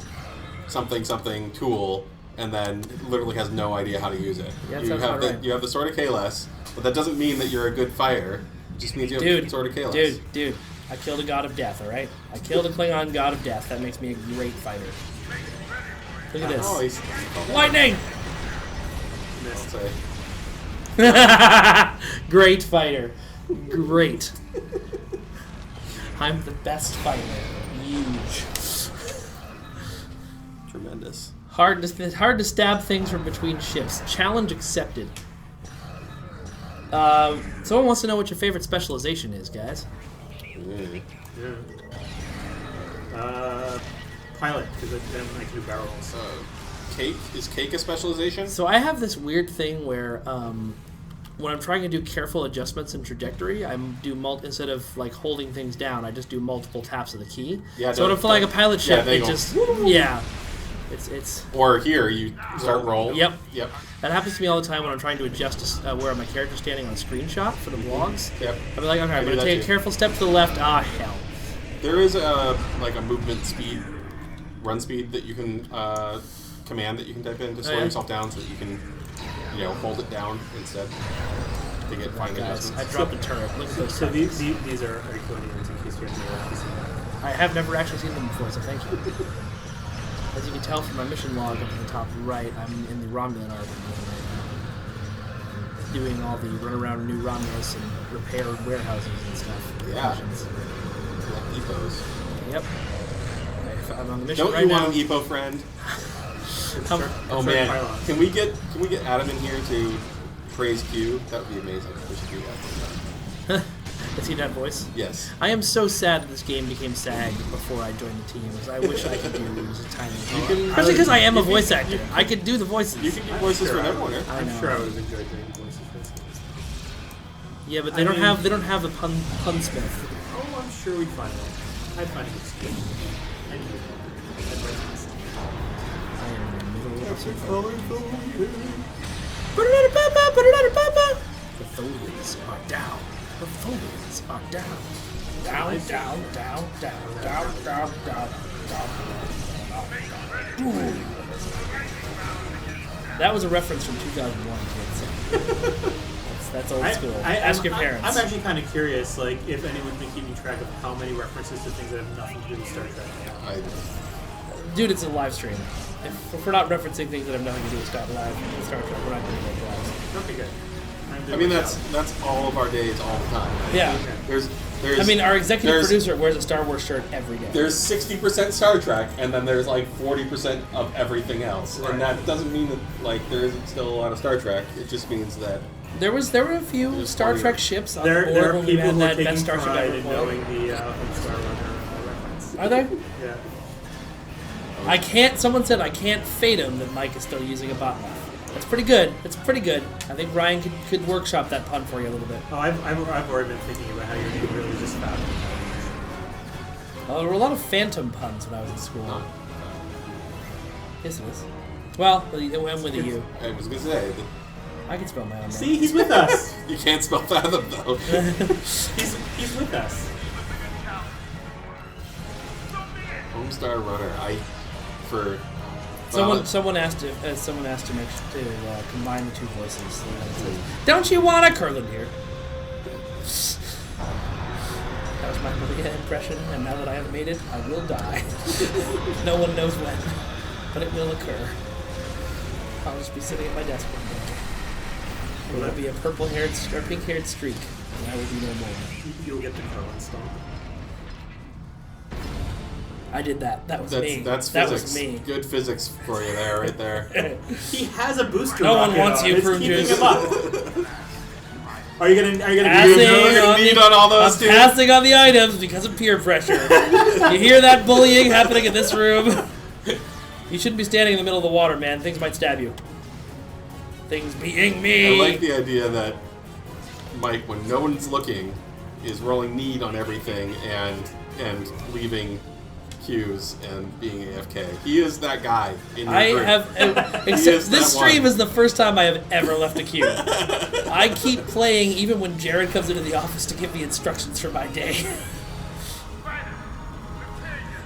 something tool and then literally has no idea how to use it. Yeah, you sounds have about right. you have the Sword of Kalos, but that doesn't mean that you're a good fighter. It just means you have the Sword of Kalos. Dude, I killed a god of death, alright? I killed a Klingon god of death. That makes me a great fighter. Look at Oh, this. he's Lightning! Missed. say. Great fighter. Great. I'm the best fighter. Huge. Tremendous. Hard to stab things from between ships. Challenge accepted. Someone wants to know what your favorite specialization is, guys. Mm. Yeah. Pilot, because then I can do barrel rolls. Cake? Is cake a specialization? So I have this weird thing where when I'm trying to do careful adjustments in trajectory, I do instead of like holding things down, I just do multiple taps of the key. Yeah, So when I'm flying a pilot ship, they it go, just it's Or here, you start roll. Yep. Yep. that happens to me all the time when I'm trying to adjust where my character's standing on screenshot for the vlogs. Yep. I'm like, okay, I'm do gonna that take a too. careful step to the left. Ah, hell. There is a movement speed, run speed that you can command that you can type in to slow yeah? yourself down so that you can hold it down instead to get fine Guys, I adjustments. dropped the turret. Look at those. So tactics. these are Arconians in case you have no I have never actually seen them before, so thank you. As you can tell from my mission log up at the top right, I'm in the Romulan arc right now, doing all the run around New Romulus and repair warehouses and stuff. Yeah. Missions. Like Epos. Yep. I'm on the mission Don't right you now. want an Epo friend? Come- Oh man, can we get Adam in here to praise Q? That would be amazing. We should do that. Does he have that voice? Yes. I am so sad that this game became SAG before I joined the team. Because I wish I could do just a tiny. can- Especially because I am a you can- voice actor. I could do the voices. You can do voices for everyone. I I'm know. sure I would have enjoyed doing voices for this. Yeah, but they I don't mean- have the punsmith. Oh, I'm sure we'd find one. I'd find it excuse. I'd do it. I'd write this. I am in the middle of something. The Tholians are down. The Tholians are down. Down, down, down, down, down, down, down, down. Ooh. That was a reference from 2001, kids. That's old school. Ask your parents. I'm actually kind of curious, like, if anyone's been keeping track of how many references to things that have nothing to do with Star Trek. Dude, it's a live stream. If we're not referencing things that have nothing to do with Star Trek, we're not doing that live. Okay, good. I mean, that's all of our days, all the time. Right? Yeah. There's. I mean, our executive there's- producer wears a Star Wars shirt every day. There's 60% Star Trek, and then there's like 40% of everything else, Right. and that doesn't mean that like there isn't still a lot of Star Trek. It just means that There were a few There's Star plenty Trek of- ships on There board are when we people had who are that taking best Starship pride ever in played. knowing the Homestar Runner reference. Are there? Yeah. I can't. Someone said I can't fade him that Mike is still using a bot laugh. That's pretty good. That's pretty good. I think Ryan could workshop that pun for you a little bit. Oh, I've already been thinking about how your name really just found me. There were a lot of phantom puns when I was in school. no. Yes, it is. Well, I'm with you. I was gonna say that I can spell my own name. See, he's with us. you can't spell fathom though. He's with us. Homestar Runner. Someone asked to combine the two voices. So that it says, don't you want a Curlin here? That was my Maria impression, and now that I have made it, I will die. No one knows when, but it will occur. I'll just be sitting at my desk one day. There will be a purple-haired or pink-haired streak, and I will be no more. You'll get the curl installed. I did that. That was me. That's that physics. was me. Good physics for you there, right there. He has a booster. No one rocket wants on. you, It's Prune keeping Juice. him up. Are you gonna Passing be on need on all those I'm two. passing on the items because of peer pressure. You hear that bullying happening in this room? You shouldn't be standing in the middle of the water, man. Things might stab you. Things being me. I like the idea that Mike, when no one's looking, is rolling need on everything and leaving cues and being AFK. He is that guy in your group. Except this stream one. is the first time I have ever left a queue. I keep playing even when Jared comes into the office to give me instructions for my day.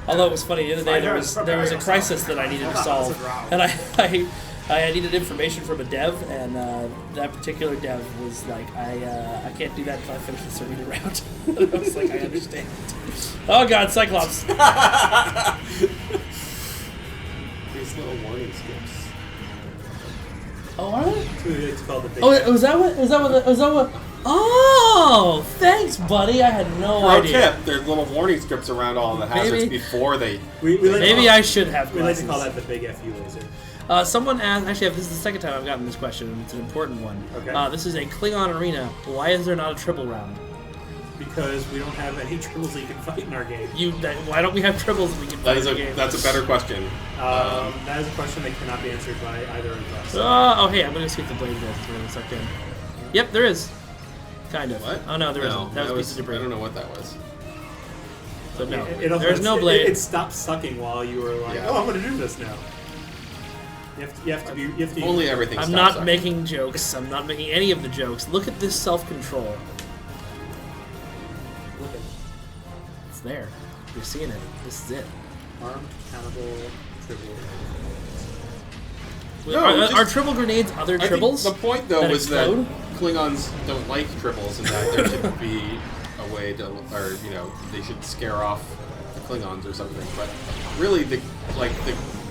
Although it was funny, the other day there was a crisis that I needed to solve, and I needed information from a dev, and that particular dev was like, I can't do that until I finish this arena round. And I was like, I understand. Oh god, Cyclops. These little warning skips. Oh, are they? It's called the big. Oh, was that what? Oh, thanks, buddy. I had no Pro idea. tip, there's little warning strips around all the hazards Maybe. before they... We like Maybe I should have We like to glasses. call that the big FU laser. Someone asked, actually, this is the second time I've gotten this question, and it's an important one. Okay. This is a Klingon arena. Why is there not a triple round? Because we don't have any triples that you can fight in our game. Why don't we have triples that we can fight in the game? That's a better question. That is a question that cannot be answered by either of us. Oh, hey, I'm going to skip the blade guys for a second. Yep, there is. Kind of. What? Oh, no, there isn't. That was a piece of debris. I don't know what that was. So, no. Also- There's no blade. It stopped sucking while you were like, Yeah. "Oh, I'm going to do this now." You have to be. Only everything I'm stops not sucking. making jokes. I'm not making any of the jokes. Look at this self-control. Look at It's there. You're seeing it. This is it. armed, countable, triple. No, are just- triple grenades other I think triples? the point, though, that was explode? that Klingons don't like triples, and that there should be a way to, or they should scare off the Klingons or something. But really, the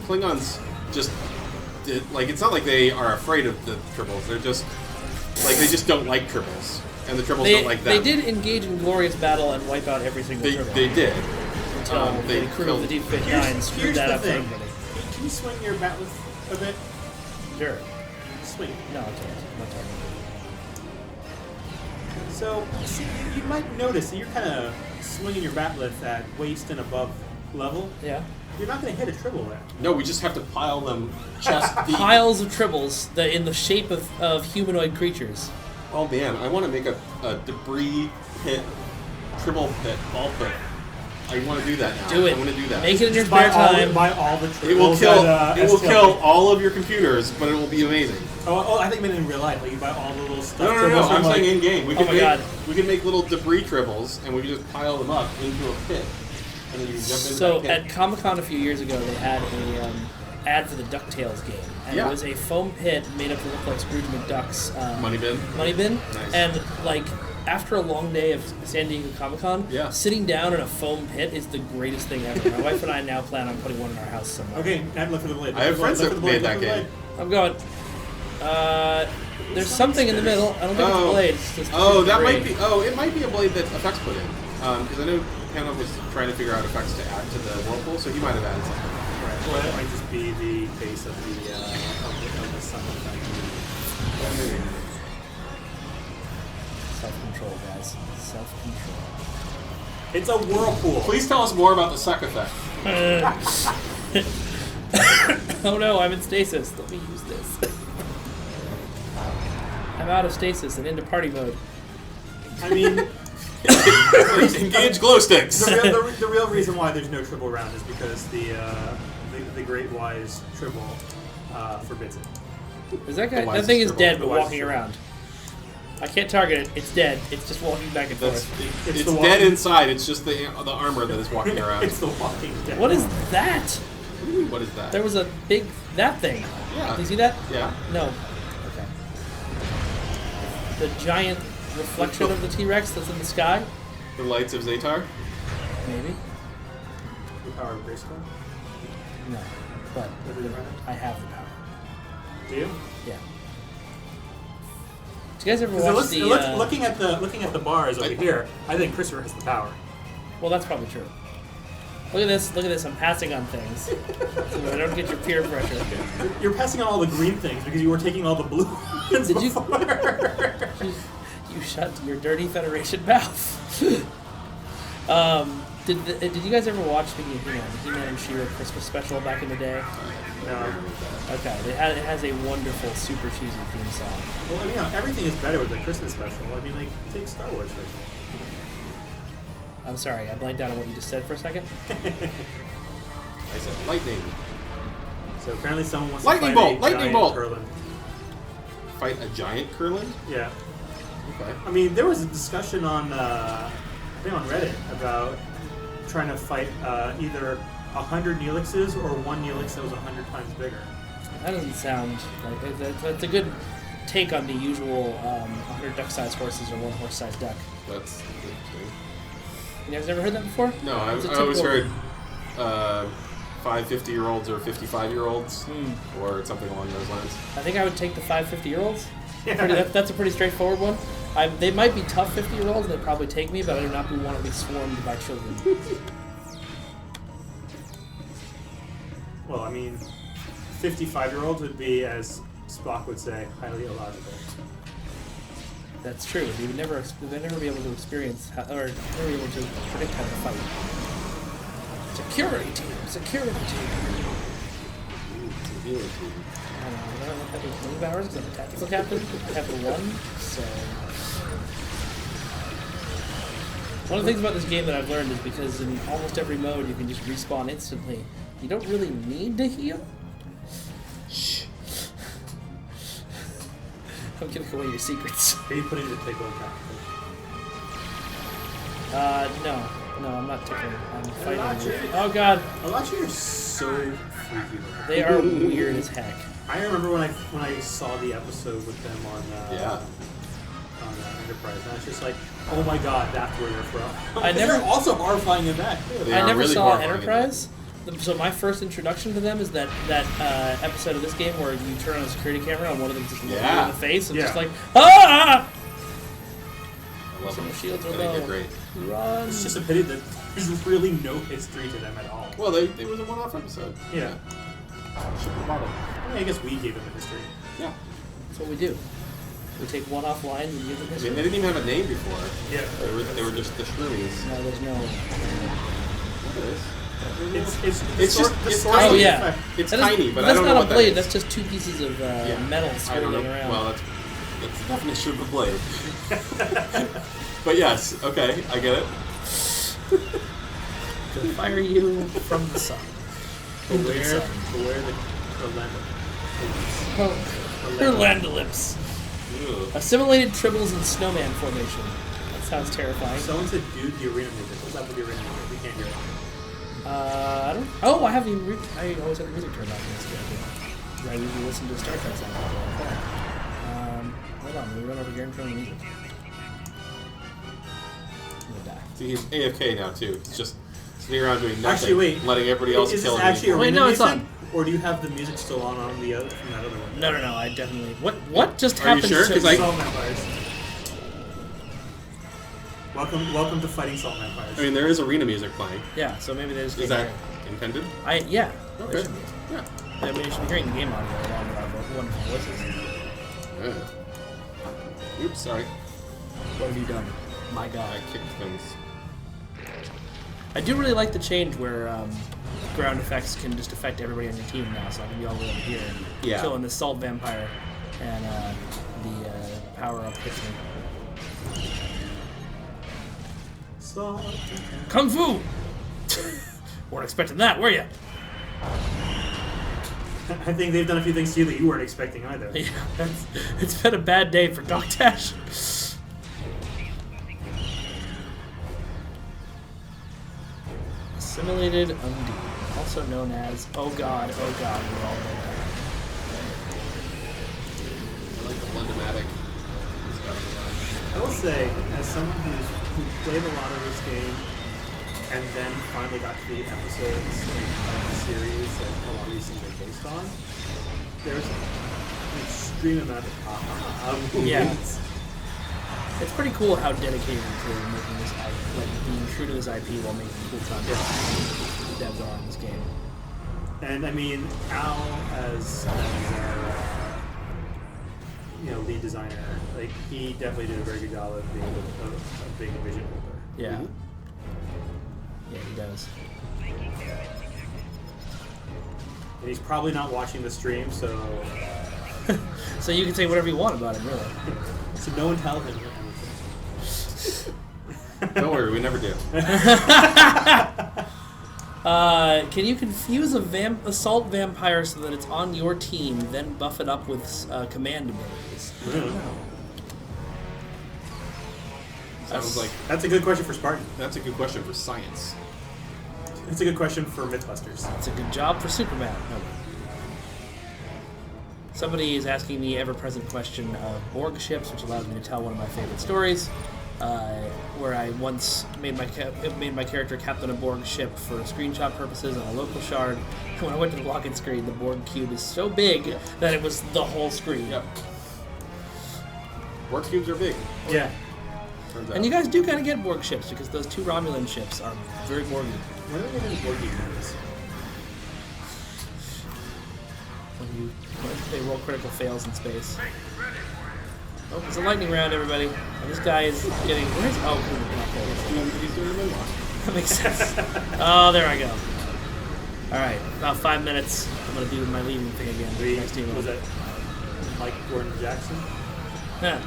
Klingons just it's not like they are afraid of the triples. They're just they just don't like triples, and the triples don't like them. They did engage in glorious battle and wipe out every single triple. They did. Until They the crew killed- of the Deep Fit Here's 9 screwed that the up for thing. everybody. Can you swing your bat with a bit? Sure. Swing. No, I can't. I'm not talking. So, see, you might notice that you're kind of swinging your batleth at waist and above level. Yeah. You're not going to hit a triple there. No, we just have to pile them chest deep. Piles of triples that in the shape of humanoid creatures. Oh man, I want to make a debris pit, triple pit, ball pit. I want to do that now. Do it. I want to do that. Make it in your Just buy spare time. buy all the triples. It will kill. At, It will STL. kill all of your computers, but it will be amazing. Oh, I think you meant in real life. Like you buy all the little stuff. No. I'm saying in game. We Oh can my make God. we can make little debris triples, and we can just pile them up into a pit, and then you jump into So that pit. at Comic-Con a few years ago, they had a ad for the DuckTales game, and Yeah. it was a foam pit made up to look like Scrooge McDuck's Money bin. money bin. Nice. And after a long day of San Diego Comic-Con, Yeah. sitting down in a foam pit is the greatest thing ever. My wife and I now plan on putting one in our house somewhere. Okay, now look for the blade. I have friends that made that game. I'm going. There's something in the middle. I don't think it's a blade. It's just that debris. might be. Oh, it might be a blade that Effects put in. Because I know Hannah was trying to figure out effects to add to the whirlpool, so he might have added something. Right. Well, that might just be the base of the sun effect. Self-control, guys. Self-control. It's a whirlpool. Please tell us more about the suck effect. Oh no, I'm in stasis. Let me use this. I'm out of stasis and into party mode. I mean, Engage glow sticks. the real reason why there's no triple round is because the Great Wise triple forbids it. Is that guy? The That thing is wisest dead, triple. but The walking wisest around. I can't target it. It's dead. It's just walking back and That's, forth. it's the dead walking- inside. It's just the armor that is walking around. It's the Walking Dead. What is that? What do you mean, what is that? There was a big that thing. Yeah. Do you see that? Yeah. No. Okay. The giant reflection of the T-Rex that's in the sky. The lights of Zatar? Maybe. The power of Grayskull? No, but Does it run? I have the power. Do you? Yeah. Did you guys ever 'Cause watch the? looking at the bars over here, I think Christopher has the power. Well, that's probably true. Look at this! Look at this! I'm passing on things, so that I don't get your peer pressure. You're passing on all the green things because you were taking all the blue ones Did you- before. You shut your dirty Federation mouth. Did you guys ever watch the He-Man and She-Ra Christmas special back in the day? No. Okay, it has a wonderful, super cheesy theme song. Well, I mean, everything is better with the Christmas special. I mean, like, take Star Wars special. I'm sorry, I blanked out on what you just said for a second. I said lightning. So apparently someone wants Lightning to bolt! fight a Lightning giant bolt! Kurland. Fight a giant Kurland? Yeah. Okay. I mean, there was a discussion on, I think on Reddit about trying to fight either 100 Neelixes or one Neelix that was 100 times bigger. That doesn't sound like that's a good take on the usual 100 duck-sized horses or one horse-sized duck. That's interesting. You guys never heard that before? No, I It's a always typical- heard 5 50-year-olds or 55-year-olds Hmm. or something along those lines. I think I would take the 550-year-olds. Yeah. That's a pretty straightforward one. They might be tough 50-year-olds, and they'd probably take me, but I do not want to be swarmed by children. Well, I mean, 55-year-olds would be, as Spock would say, highly illogical. That's true. They would never be able to experience or never be able to predict how to fight. Security team. I don't have any wing powers because I'm a tactical captain. I have the one, so. One of the things about this game that I've learned is because in almost every mode you can just respawn instantly. You don't really need to heal. Shh. I'm giving away your secrets. Are you putting the tickle back? No, I'm not tickling. I'm fighting. Elijah. Oh god, Elijah, you're so freaky. they are weird as heck. I remember when I saw the episode with them on Enterprise, and I was just like, oh my god, that's where they're from. I never- They're also horrifying in that too. They I are never really saw horrifying in Enterprise. So my first introduction to them is that episode of this game where you turn on the security camera and one of them just looks you Yeah. in the face and Yeah. just like, ah! I love So them. the shields are I think they're low. great. Run. It's just a pity that there's really no history to them at all. Well, they was a one-off episode. Yeah. Should have bought it. I mean, I guess we gave them a history. Yeah. That's what we do. We take one-off lines and give them I history. mean, they didn't even have a name before. Yeah. They were just the Shrewies. No, there's no. Look at this. It's just- the it's source tiny. of the yeah. effect. It's That is- tiny, but I that's don't know not what a blade. that is. That's just two pieces of metal I don't swirling know. around. Well, that's the definition of a blade. But yes, okay, I get it. To fire you from the sun. Into the Beware sun. the Her landolips. Ew. Assimilated tribbles and snowman formation. That sounds terrifying. Someone said, dude, the arena music. What's up with the arena music? We can't hear it. I don't. Oh, I have the. I always have the music turned on in this game. I usually listen to Star Trek sound. Hold on, let me run over here and turn the music. I'm gonna die. See, he's AFK now too. He's just sitting around doing nothing, Actually, wait. letting everybody else Is kill this him. actually Wait, arena no, it's music? on. Or do you have the music still on the other from that other one? No, I definitely. What just Are you happened? sure? To 'Cause I- Salt Vampires. Welcome to fighting Salt Vampires. I mean, there is arena music playing. Yeah, so maybe they just. Is can't that hear intended? it. Yeah. there Okay. should be. Yeah. I mean, you should be hearing the game audio along with our wonderful voices. Yeah. Oops, sorry. What have you done? My God. I kicked things. I do really like the change where ground effects can just affect everybody on your team now, so I can be all the way over here and Yeah. killing this salt vampire, and the power up hits me. Salt. Kung Fu! Weren't expecting that, were you? I think they've done a few things to you that you weren't expecting either. Yeah, it's been a bad day for Doc Dash. Assimilated Undine, also known as oh god, we all know that. I like the Blend-O-Matic stuff. I will say, as someone who's who played a lot of this game and then finally got to the episodes of the series that a lot of these things are based on, there's an extreme amount of Yeah. It's pretty cool how dedicated to making this IP, like being true to this IP while making cool content the devs are in this game. And I mean, Al as lead designer, like he definitely did a very good job of being a vision holder. Yeah. Mhm. Yeah, he does. And he's probably not watching the stream, so So you can say whatever you want about him, really. so no one tell him. Don't worry, we never do. Can you confuse assault vampire so that it's on your team, then buff it up with command abilities? I don't know. Sounds like That's a good question for Spartan. that's a good question for science. It's a good question for Mythbusters. It's a good job for Superman. No. Somebody is asking the ever-present question of Borg ships, which allows me to tell one of my favorite stories, where I once made my character captain a Borg ship for screenshot purposes on a local shard. When I went to the login screen, the Borg cube is so big that it was the whole screen. Yep. Borg cubes are big. Yeah. Turns out. And you guys do kind of get Borg ships because those two Romulan ships are very Borgy. When are they going to Borg games? When they roll critical fails in space. Oh, it's a lightning round, everybody. And this guy is getting. Where's. Oh, He's doing the moonwalk. that makes sense. Oh, there I go. Alright, about 5 minutes. I'm going to do my leaving thing again. Next team. Was that Mike Gordon Jackson? Huh.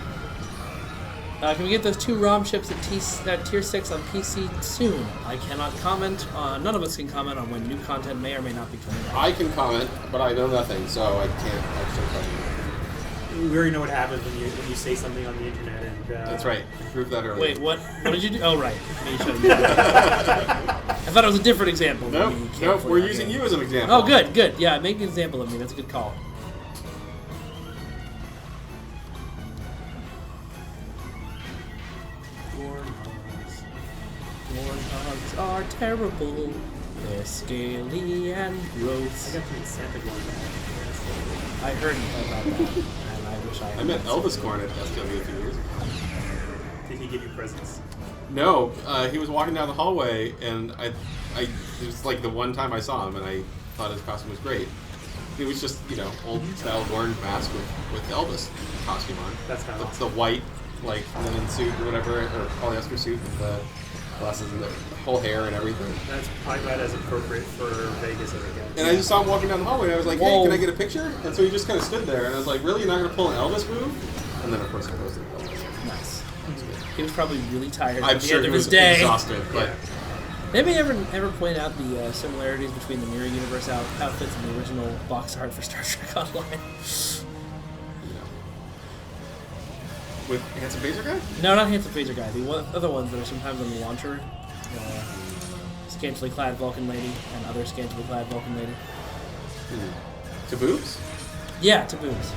Can we get those two ROM ships at Tier 6 on PC soon? I cannot comment. None of us can comment on when new content may or may not be coming out. I can comment, but I know nothing, so I can't actually tell you. We already know what happens when you say something on the internet and. That's right. Proved that earlier. Wait, what did you do? Oh, right. Me showing you. I thought it was a different example. Nope. Nope. We're using you as an example. Oh, good, good. Yeah, make an example of me. That's a good call. Warthogs are terrible. They're scaly and gross. I got to meet Santa going back. I heard about that, and I wish I had. I met met Elvis Santa. Corn at SW a few years ago. Did he give you presents? No, he was walking down the hallway, and it was like the one time I saw him, and I thought his costume was great. It was just, old style orange mask with Elvis costume on. That's kind of It's awesome. the white, like, linen suit or whatever, or polyester suit with the glasses and the whole hair and everything. That's probably about as appropriate for Vegas as it gets. And I just saw him walking down the hallway, and I was like, Whoa. hey, can I get a picture? And so he just kind of stood there, and I was like, really? You're not going to pull an Elvis move? And then, of course, I posted Elvis. Nice. He was probably really tired I'm at the sure end he of his was day. exhausted, but Maybe ever point out the similarities between the Mirror Universe outfits and the original box art for Star Trek Online? with Handsome Phaser Guy? No, not Handsome Phaser Guy. The other ones that are sometimes on the launcher. Scantily clad Vulcan lady and other scantily clad Vulcan lady. To boobs? Yeah, to boobs.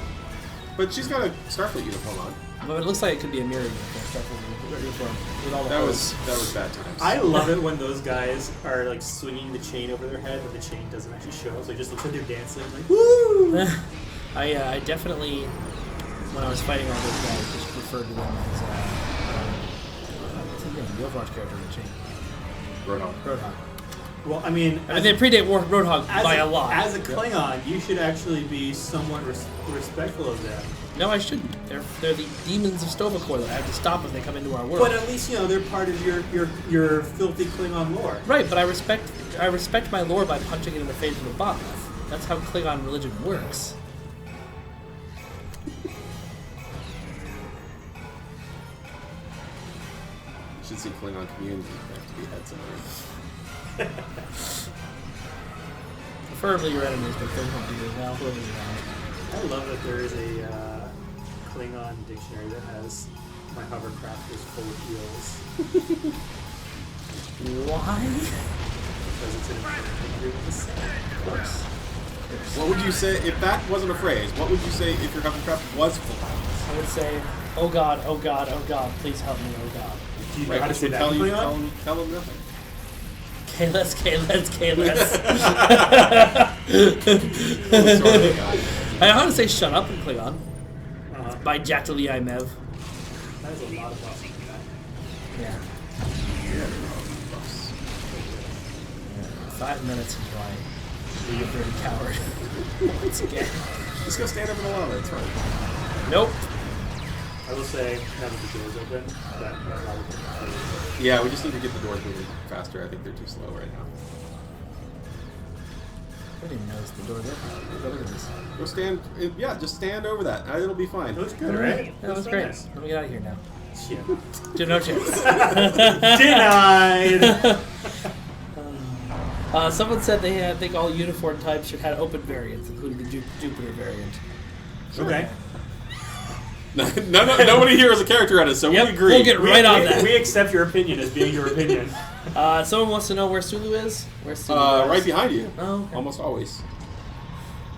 But she's got a Starfleet uniform on. But it looks like it could be a mirror uniform with all the That holes. was bad times. I love it when those guys are like swinging the chain over their head, but the chain doesn't actually show, so it just looks like they're dancing. Like, woo! I definitely, when I was fighting all those guys, just referred to them as what's his name? The Overwatch character in the chain. Roadhog. Roadhog. Well, I mean, They predate Roadhog by a lot. As a Klingon, you should actually be somewhat respectful of them. No, I shouldn't. They're the demons of Tovakor that I have to stop when they come into our world. But at least they're part of your filthy Klingon lore. Right, but I respect my lore by punching it in the face with a bot knife. That's how Klingon religion works. You should see Klingon community. They have to be heads of Preferably your enemies, but they won't be as well. Whoever's around. I love that there is a Klingon dictionary that has my hovercraft is full of eels. Why? Because it's an important thing to say. Of course. What would you say if that wasn't a phrase? What would you say if your hovercraft was full? I would say, oh God, oh God, oh God, please help me, oh God. Do you know how to say that? Tell in him Klingon? nothing. K-less. Sorry, guy. I know how to say shut up in Klingon. Uh-huh. By Jactali Mev. That is a lot of buffs. Yeah. 5 minutes until I be a dirty coward. Once again. Just go stand over the lava. It's fine. Nope. I will say, now that the door's open, that lava can Yeah, we just need to get the doors moving faster. I think they're too slow right now. I didn't notice the door there. Look at this. Go stand. Yeah, just stand over that. It'll be fine. It looks good, right? That was great. Let me get out of here now. Yeah. No chance. Denied! Someone said they think all uniform types should have open variants, including the Jupiter variant. Okay. Nobody here is a character edit, so Yep, we agree. we'll get right on that. We accept your opinion as being your opinion. Someone wants to know where Sulu is? Where's Sulu? Right behind you. Oh, okay. Almost always.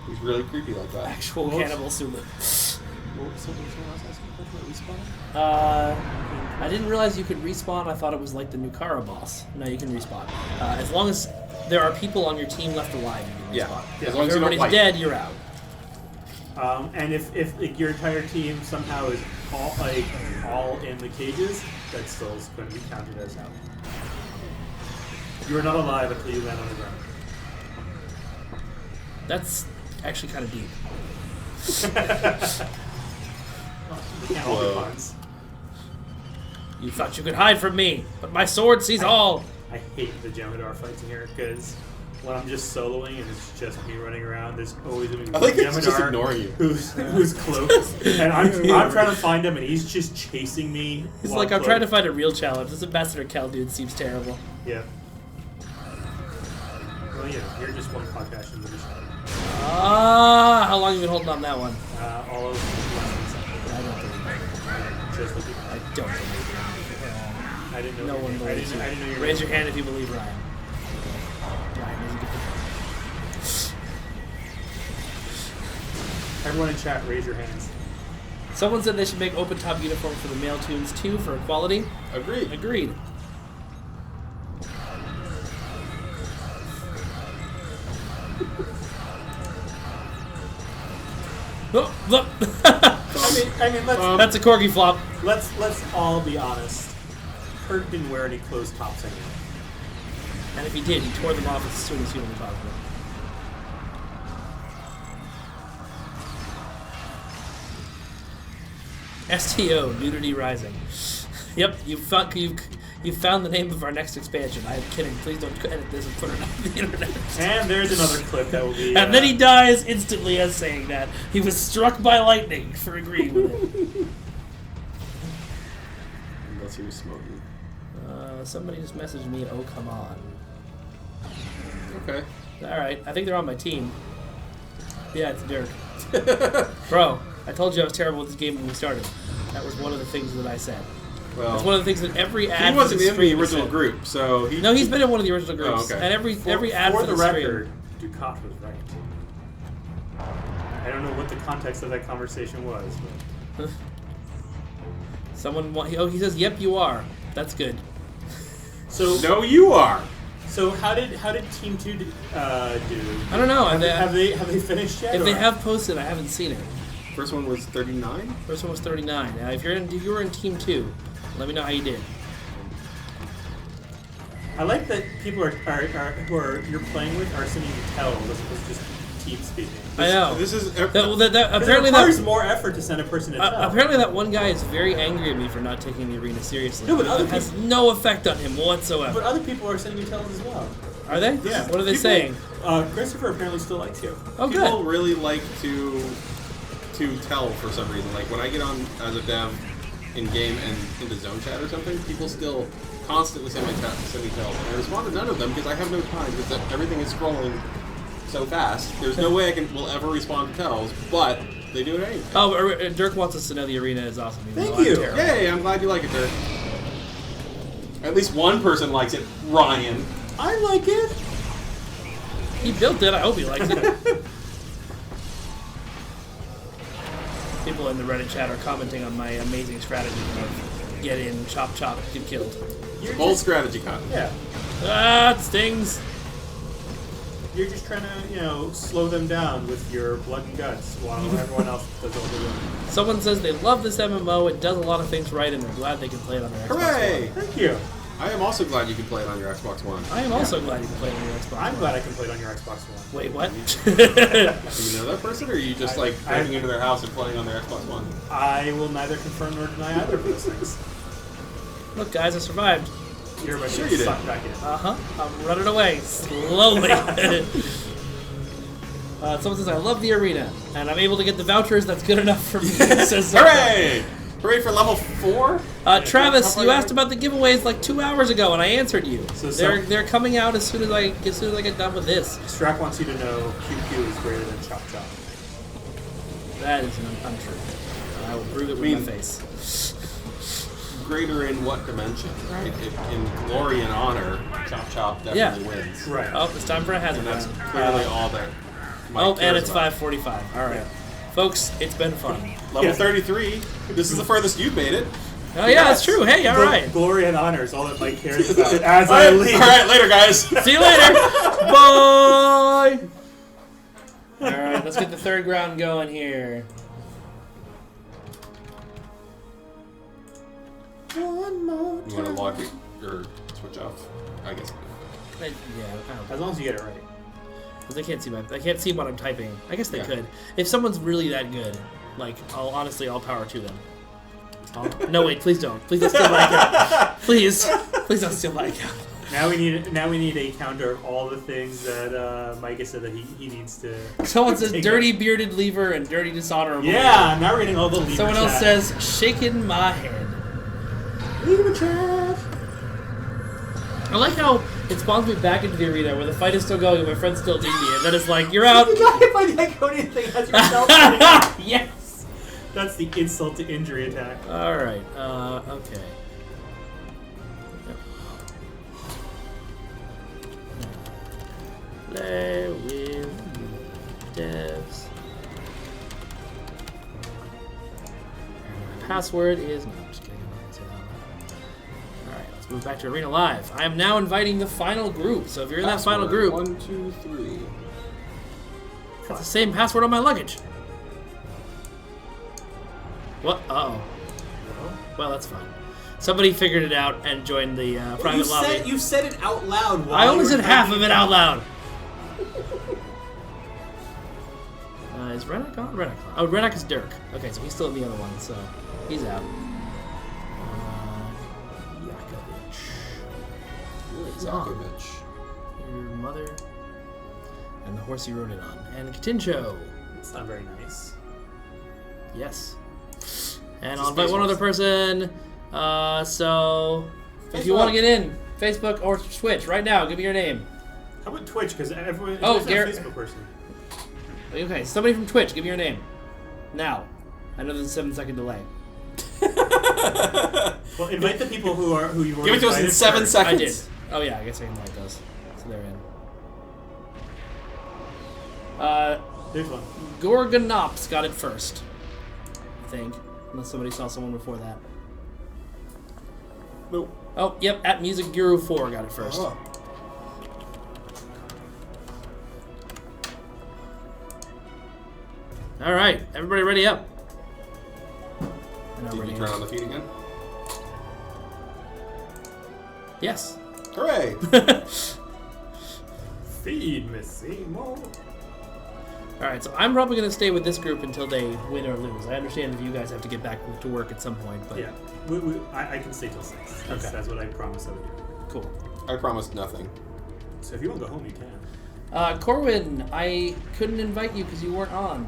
He's really creepy like that. Actual cannibal Sulu. I didn't realize you could respawn. I thought it was like the Nukara boss. No, you can respawn. As long as there are people on your team left alive, you can respawn. Yeah, as If long as you don't everybody's fight. dead, you're out. And if like, your entire team somehow is all in the cages, that still is going to be counted as out. You are not alive until you land on the ground. That's actually kind of deep. They can't all be Whoa. puns. You thought you could hide from me, but my sword sees all. I hate the Jem'Hadar fights in here because when I'm just soloing and it's just me running around, there's always going to be I think one it's just Jem'Hadar ignoring you. who's close, and I'm trying to find him, and he's just chasing me. It's while like I'm close. trying to find a real challenge. This Ambassador Cal dude seems terrible. Yeah. Well, yeah, you're just one podcast into the show. How long have you been holding on that one? All of I don't believe just looking. you. I don't believe you. I didn't know. No one I believes didn't know you. you. Raise your hand if you believe Ryan. Ryan doesn't get the Everyone in chat, raise your hands. Someone said they should make open top uniform for the male tunes too for equality. Agreed. Agreed. Oh, look. I mean, That's a corgi flop. let's all be honest. Kurt didn't wear any closed tops anyway. And if he did, he tore them off as soon as humanly possible. STO, Nudity Rising. Yep, you found the name of our next expansion. I'm kidding. Please don't edit this and put it on the internet. And there's another clip that will be. And then he dies instantly as saying that. He was struck by lightning for agreeing with it. Unless he was smoking. Somebody just messaged me, oh, come on. Okay. Alright, I think they're on my team. Yeah, it's Dirk. Bro, I told you I was terrible with this game when we started. That was one of the things that I said. Well, That's one of the things that every ad he wasn't for in the stream original said. group, so he. No, he's been in one of the original groups. okay. And every ad for for the stream. record, Ducat was right. I don't know what the context of that conversation was, but He says, "Yep, you are." That's good. so No, you are. So how did Team 2 do? I don't know. Have they finished yet? If or- they have posted, I haven't seen it. First one was 39. First one was 39. Now, if you were in Team 2, let me know how you did. I like that people who you're playing with are sending you tell as opposed to just team speaking. I know. This is Apparently, It requires more effort to send a person to tell. apparently that one guy is very angry at me for not taking the arena seriously. No, but other it has no effect on him whatsoever. But other people are sending you tells as well. Are they? Yeah. What are they People- saying? Christopher apparently still likes you. Oh, people good. really like to tell for some reason. Like when I get on as a dev in game and into zone chat or something, people still constantly send me tells. And I respond to none of them because I have no time because everything is scrolling so fast. There's no way will ever respond to tells, but they do it anyway. Oh, Dirk wants us to know the arena is awesome. even Thank though I'm you. terrible. Yay! I'm glad you like it, Dirk. At least one person likes it. Ryan. I like it. He built it. I hope he likes it. People in the Reddit chat are commenting on my amazing strategy of get in, chop, get killed. Bold strategy, Cotton. Yeah. Ah, it stings. You're just trying to, slow them down with your blood and guts while everyone else does all the work. Someone says they love this MMO, it does a lot of things right, and they're glad they can play it on their Xbox Hooray! One. Thank you. I am also glad you can play it on your Xbox One. I am also glad you can play it on your Xbox I'm One. glad I can play it on your Xbox One. Wait, what? Do you know that person, or are you just breaking into their house and playing on their Xbox One? I will neither confirm nor deny either of those things. Look, guys, I survived. You're about to Sure get you did. sucked back in. I'm running away slowly. Someone says I love the arena, and I'm able to get the vouchers. That's good enough for me. Says Sompek. Hooray! Hooray for level 4? Travis, you asked about the giveaways like 2 hours ago, and I answered you. So they're coming out as soon as I get done with this. Strack wants you to know QQ is greater than Chop Chop. That is untrue. I will prove it with my face. Greater in what dimension, right? In glory and honor, Chop Chop definitely wins. Right. Oh, it's time for a hazard And that's round. clearly all that Mike Oh, and cares it's about. 5:45. All right, folks, it's been fun. Level 33. This is the furthest you've made it. Oh yeah, that's true. Hey, all right. Glory and honor is all that Mike cares about. As I leave. All right, later, guys. See you later. Bye. All right, let's get the third round going here. One more You want to log it or switch off? I guess. Yeah, I don't know. As long as you get it right. 'Cause I can't see what I'm typing. I guess they Yeah. could. If someone's really that good, like, all power to them. No, wait, please don't. Please don't steal my account. Please don't steal my account. Now we need a counter of all the things that Mike has said that he needs to. Someone says take dirty bearded lever and dirty dishonorable. Yeah, I'm not reading all the lever Someone else chat. says shaking my head. Lever chat. I like how it spawns me back into the arena where the fight is still going and my friends still need me, and then it's like, you're out. You got hit by the Iconian thing as yourself. Yes. That's the insult to injury attack. All right. Okay. Play with devs. My password is. No, I'm just kidding. I'm not gonna say that. All right. Let's move back to Arena Live. I am now inviting the final group. So if you're in that final group, 1, 2, 3. that's the same password on my luggage. What? Uh-oh. Well, that's fine. Somebody figured it out and joined the private lobby. You said it out loud. I only said half of it out loud. Is Rennak on? Rennak. Oh, Rennak is Dirk. Okay, so he's still in the other one, so he's out. Yakovich. He's on. Yakovich. Your mother. And the horse you rode it on. And Katincho. It's not very nice. Yes. And It's I'll a invite space one other horse. person. So if you want to get in, Facebook or Twitch, right now, give me your name. How about Twitch? Because everyone. Oh, there's not a Garrett- Facebook person. Okay, somebody from Twitch, give me your name. Now. I know there's a 7-second delay. Well, invite the people who you already Give it to us in invited 7 first. seconds. I did. Oh yeah, I guess I can invite those. So they're in. There's one. Gorgonops got it first. I think. Unless somebody saw someone before that. Nope. Oh, yep, at Music Guru 4 got it first. Oh. Alright, everybody ready up. Did you turn on the feed again? Yes. Hooray! Feed me, Seymour. Alright, so I'm probably going to stay with this group until they win or lose. I understand if you guys have to get back to work at some point, but Yeah, I can stay till 6. That's what I promised I would do. cool. I promised nothing. So if you want to go home, you can. Corwin, I couldn't invite you because you weren't on.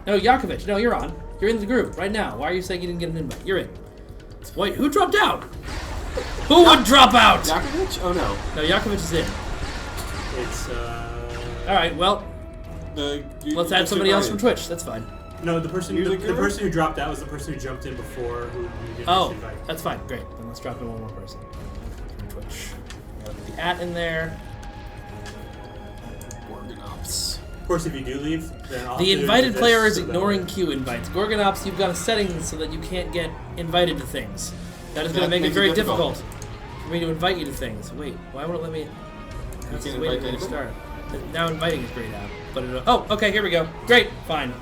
No, Yakovich, no, you're on. You're in the group right now. Why are you saying you didn't get an invite? You're in. Wait, who dropped out? Who would drop out? Yakovich? Oh no. No, Yakovich is in. It's Alright, well, let's add somebody else from Twitch. Twitch. That's fine. no the person Music the Guru? person who dropped out was the person who jumped in before who you didn't Oh, invite. that's fine. Great. Then let's drop in one more person from Twitch. Gotta put the @ in there. Gorgonops. Of course, if you do leave, then I'll The have to invited do player this is so that ignoring way- queue invites. Gorgonops, you've got a setting so that you can't get invited to things. That is going to That make it makes it very difficult. difficult for me to invite you to things. Wait, why won't it let me? That's can't the way invite to anyone? start. Now inviting is grayed out. But oh, okay, here we go. Great, fine.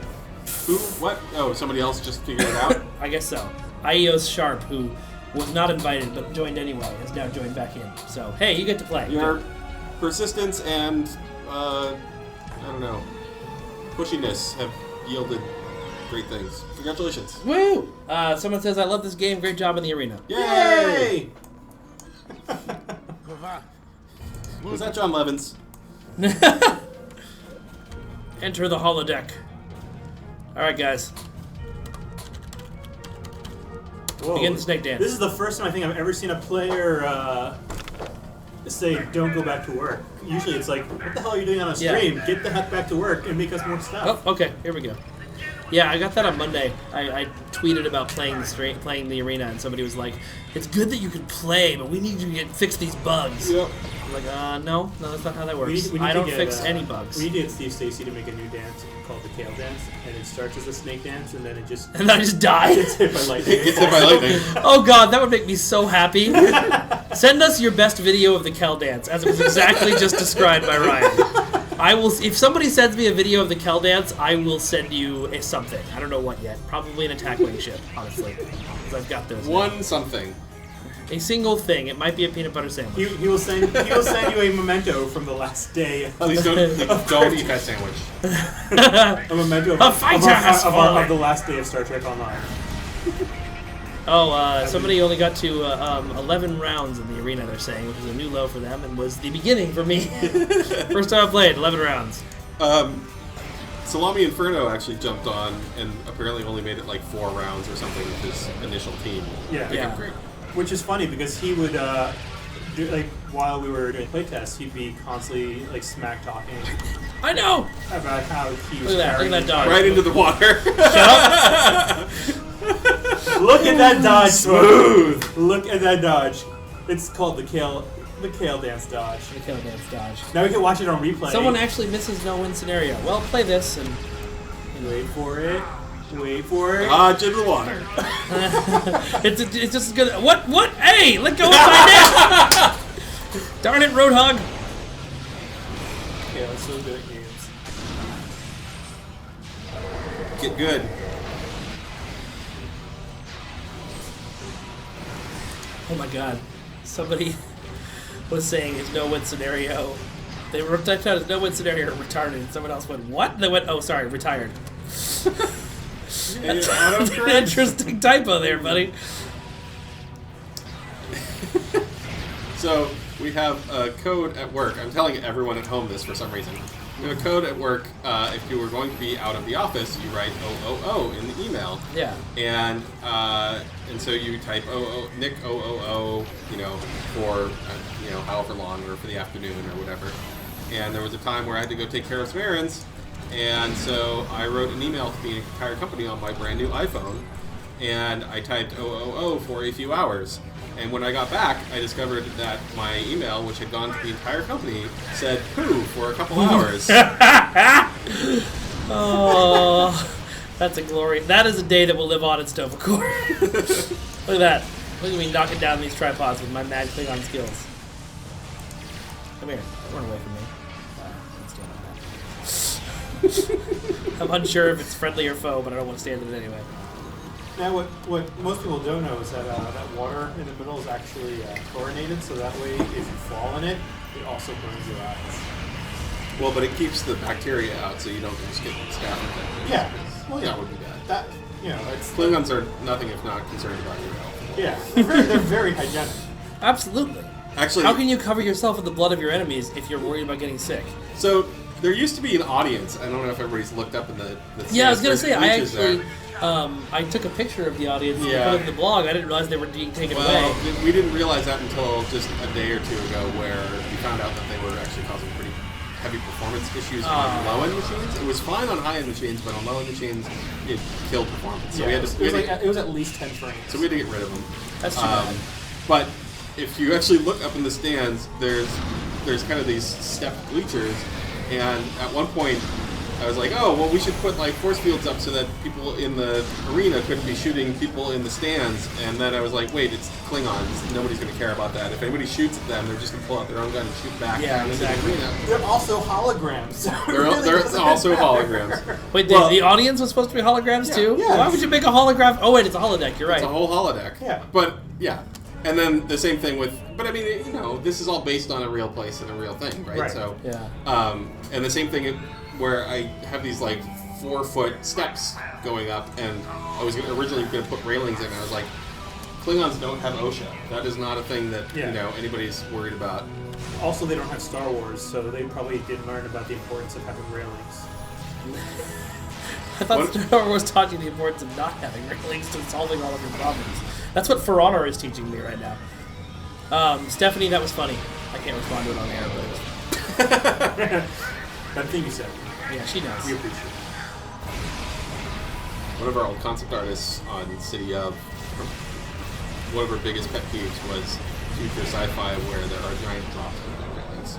Who? What? Oh, somebody else just figured it out? I guess so. Ios Sharp, who was not invited but joined anyway, has now joined back in. So hey, you get to play. Your persistence and, I don't know, pushiness have yielded great things. Congratulations. Woo! Someone says, I love this game. Great job in the arena. Yay! Was that John Levins? Enter the holodeck. Alright, guys. Whoa. Begin the snake dance. This is the first time I think I've ever seen a player say, "Don't go back to work." Usually, it's like, "What the hell are you doing on a Yeah. stream? Get the heck back to work and make us more stuff." Oh, okay. Here we go. Yeah, I got that on Monday. I tweeted about playing the arena, and somebody was like, "It's good that you can play, but we need you to fix these bugs." Yep. I'm like, no, that's not how that works. We need I to don't get, fix any bugs. We need to get Steve Stacy to make a new dance called the Kale Dance, and it starts as a snake dance, and then it just And I just die. gets hit by lightning. Gets hit by lightning. Oh god, that would make me so happy. Send us your best video of the Kel dance, as it was exactly just described by Ryan. I will. If somebody sends me a video of the Kel dance, I will send you a something. I don't know what yet. Probably an attack wing ship, honestly, because I've got those. now. One something. A single thing. It might be a peanut butter sandwich. He will send you a memento from the last day. Please don't eat that sandwich. A memento of, A fighter has fallen. of the last day of Star Trek Online. Oh, somebody only got to 11 rounds in the arena, they're saying, which is a new low for them, and was the beginning for me. First time I played, 11 rounds. Salami Inferno actually jumped on and apparently only made it like 4 rounds or something with his initial team. Yeah. They did Yeah. great. Which is funny because he would do, like, while we were doing playtests, he'd be constantly like smack talking I know! about how he was Look at that, carrying look at that dodge. Right into the water. Look at that dodge, Smooth. Smoke. Look at that dodge. It's called the kale dance dodge. The Kel dance dodge. Now we can watch it on replay. Someone actually misses no-win scenario. Well, play this, and Wait for it. Wait for it. Dodge into the water. it's just as good. What? Hey, let go of my neck! Darn it, Roadhog! Yeah, it's so good at games. Get good. Oh my god. Somebody was saying his no-win scenario. They were typed out as no-win scenario retarded, and someone else went, what? They went, oh, sorry, retired. That's That's an interesting typo there, buddy. So we have a code at work. I'm telling everyone at home this for some reason. We have a code at work. If you were going to be out of the office, you write OOO in the email. Yeah. And so you type Nick OOO, for however long or for the afternoon or whatever. And there was a time where I had to go take care of some errands, and so I wrote an email to the entire company on my brand new iPhone, and I typed OOO for a few hours. And when I got back, I discovered that my email, which had gone to the entire company, said poo for a couple hours. Oh, that's a glory. That is a day that will live on in Stovacor. Look at that. Look at me knocking down these tripods with my mad Klingon skills. Come here. Run away from me. Don't stand on that. I'm unsure if it's friendly or foe, but I don't want to stand in it anyway. Now, what most people don't know is that that water in the middle is actually chlorinated, so that way, if you fall in it, it also burns your eyes. Well, but it keeps the bacteria out, so you don't just get stabbed with it. Yeah. Well, That yeah. would be bad. That it's Klingons are nothing if not concerned about your health. yeah. They're very hygienic. Absolutely. Actually, How can you cover yourself with the blood of your enemies if you're worried about getting sick? so there used to be an audience. I don't know if everybody's looked up in the Yeah, I was gonna there's say, I bleachers actually, there. I took a picture of the audience Yeah. and put it in the blog. I didn't realize they were being taken Well, away. we didn't realize that until just a day or two ago, where we found out that they were actually causing pretty heavy performance issues on low-end machines. It was fine on high-end machines, but on low-end machines, it killed performance. So Yeah, we had to, it was at least 10 frames. so we had to get rid of them. That's too bad. But if you actually look up in the stands, there's kind of these stepped bleachers, and at one point I was like, oh, well, we should put like force fields up so that people in the arena couldn't be shooting people in the stands. And then I was like, wait, it's Klingons. Nobody's going to care about that. If anybody shoots at them, they're just going to pull out their own gun and shoot back down into the arena. They're also holograms. They're also holograms. Wait, the audience was supposed to be holograms too? yeah. Why would you make a holograph? Oh wait, it's a holodeck. You're right. It's a whole holodeck. Yeah. But, yeah. And then the same thing with, but I mean, you know, this is all based on a real place and a real thing, right? Right. So, Yeah. and the same thing where I have these like 4-foot steps going up, and I was originally going to put railings in. And I was like, Klingons don't have OSHA. That is not a thing that you know anybody's worried about. Also, they don't have Star Wars, so they probably didn't learn about the importance of having railings. I thought Star Wars taught you the importance of not having railings to solving all of your problems. That's what For Honor is teaching me right now. Stephanie, that was funny. I can't respond to it on air, but it was That thing you said. yeah, she knows. We appreciate it. One of our old concept artists on City of, one of her biggest pet peeves was future sci-fi where there are giant drops in railings.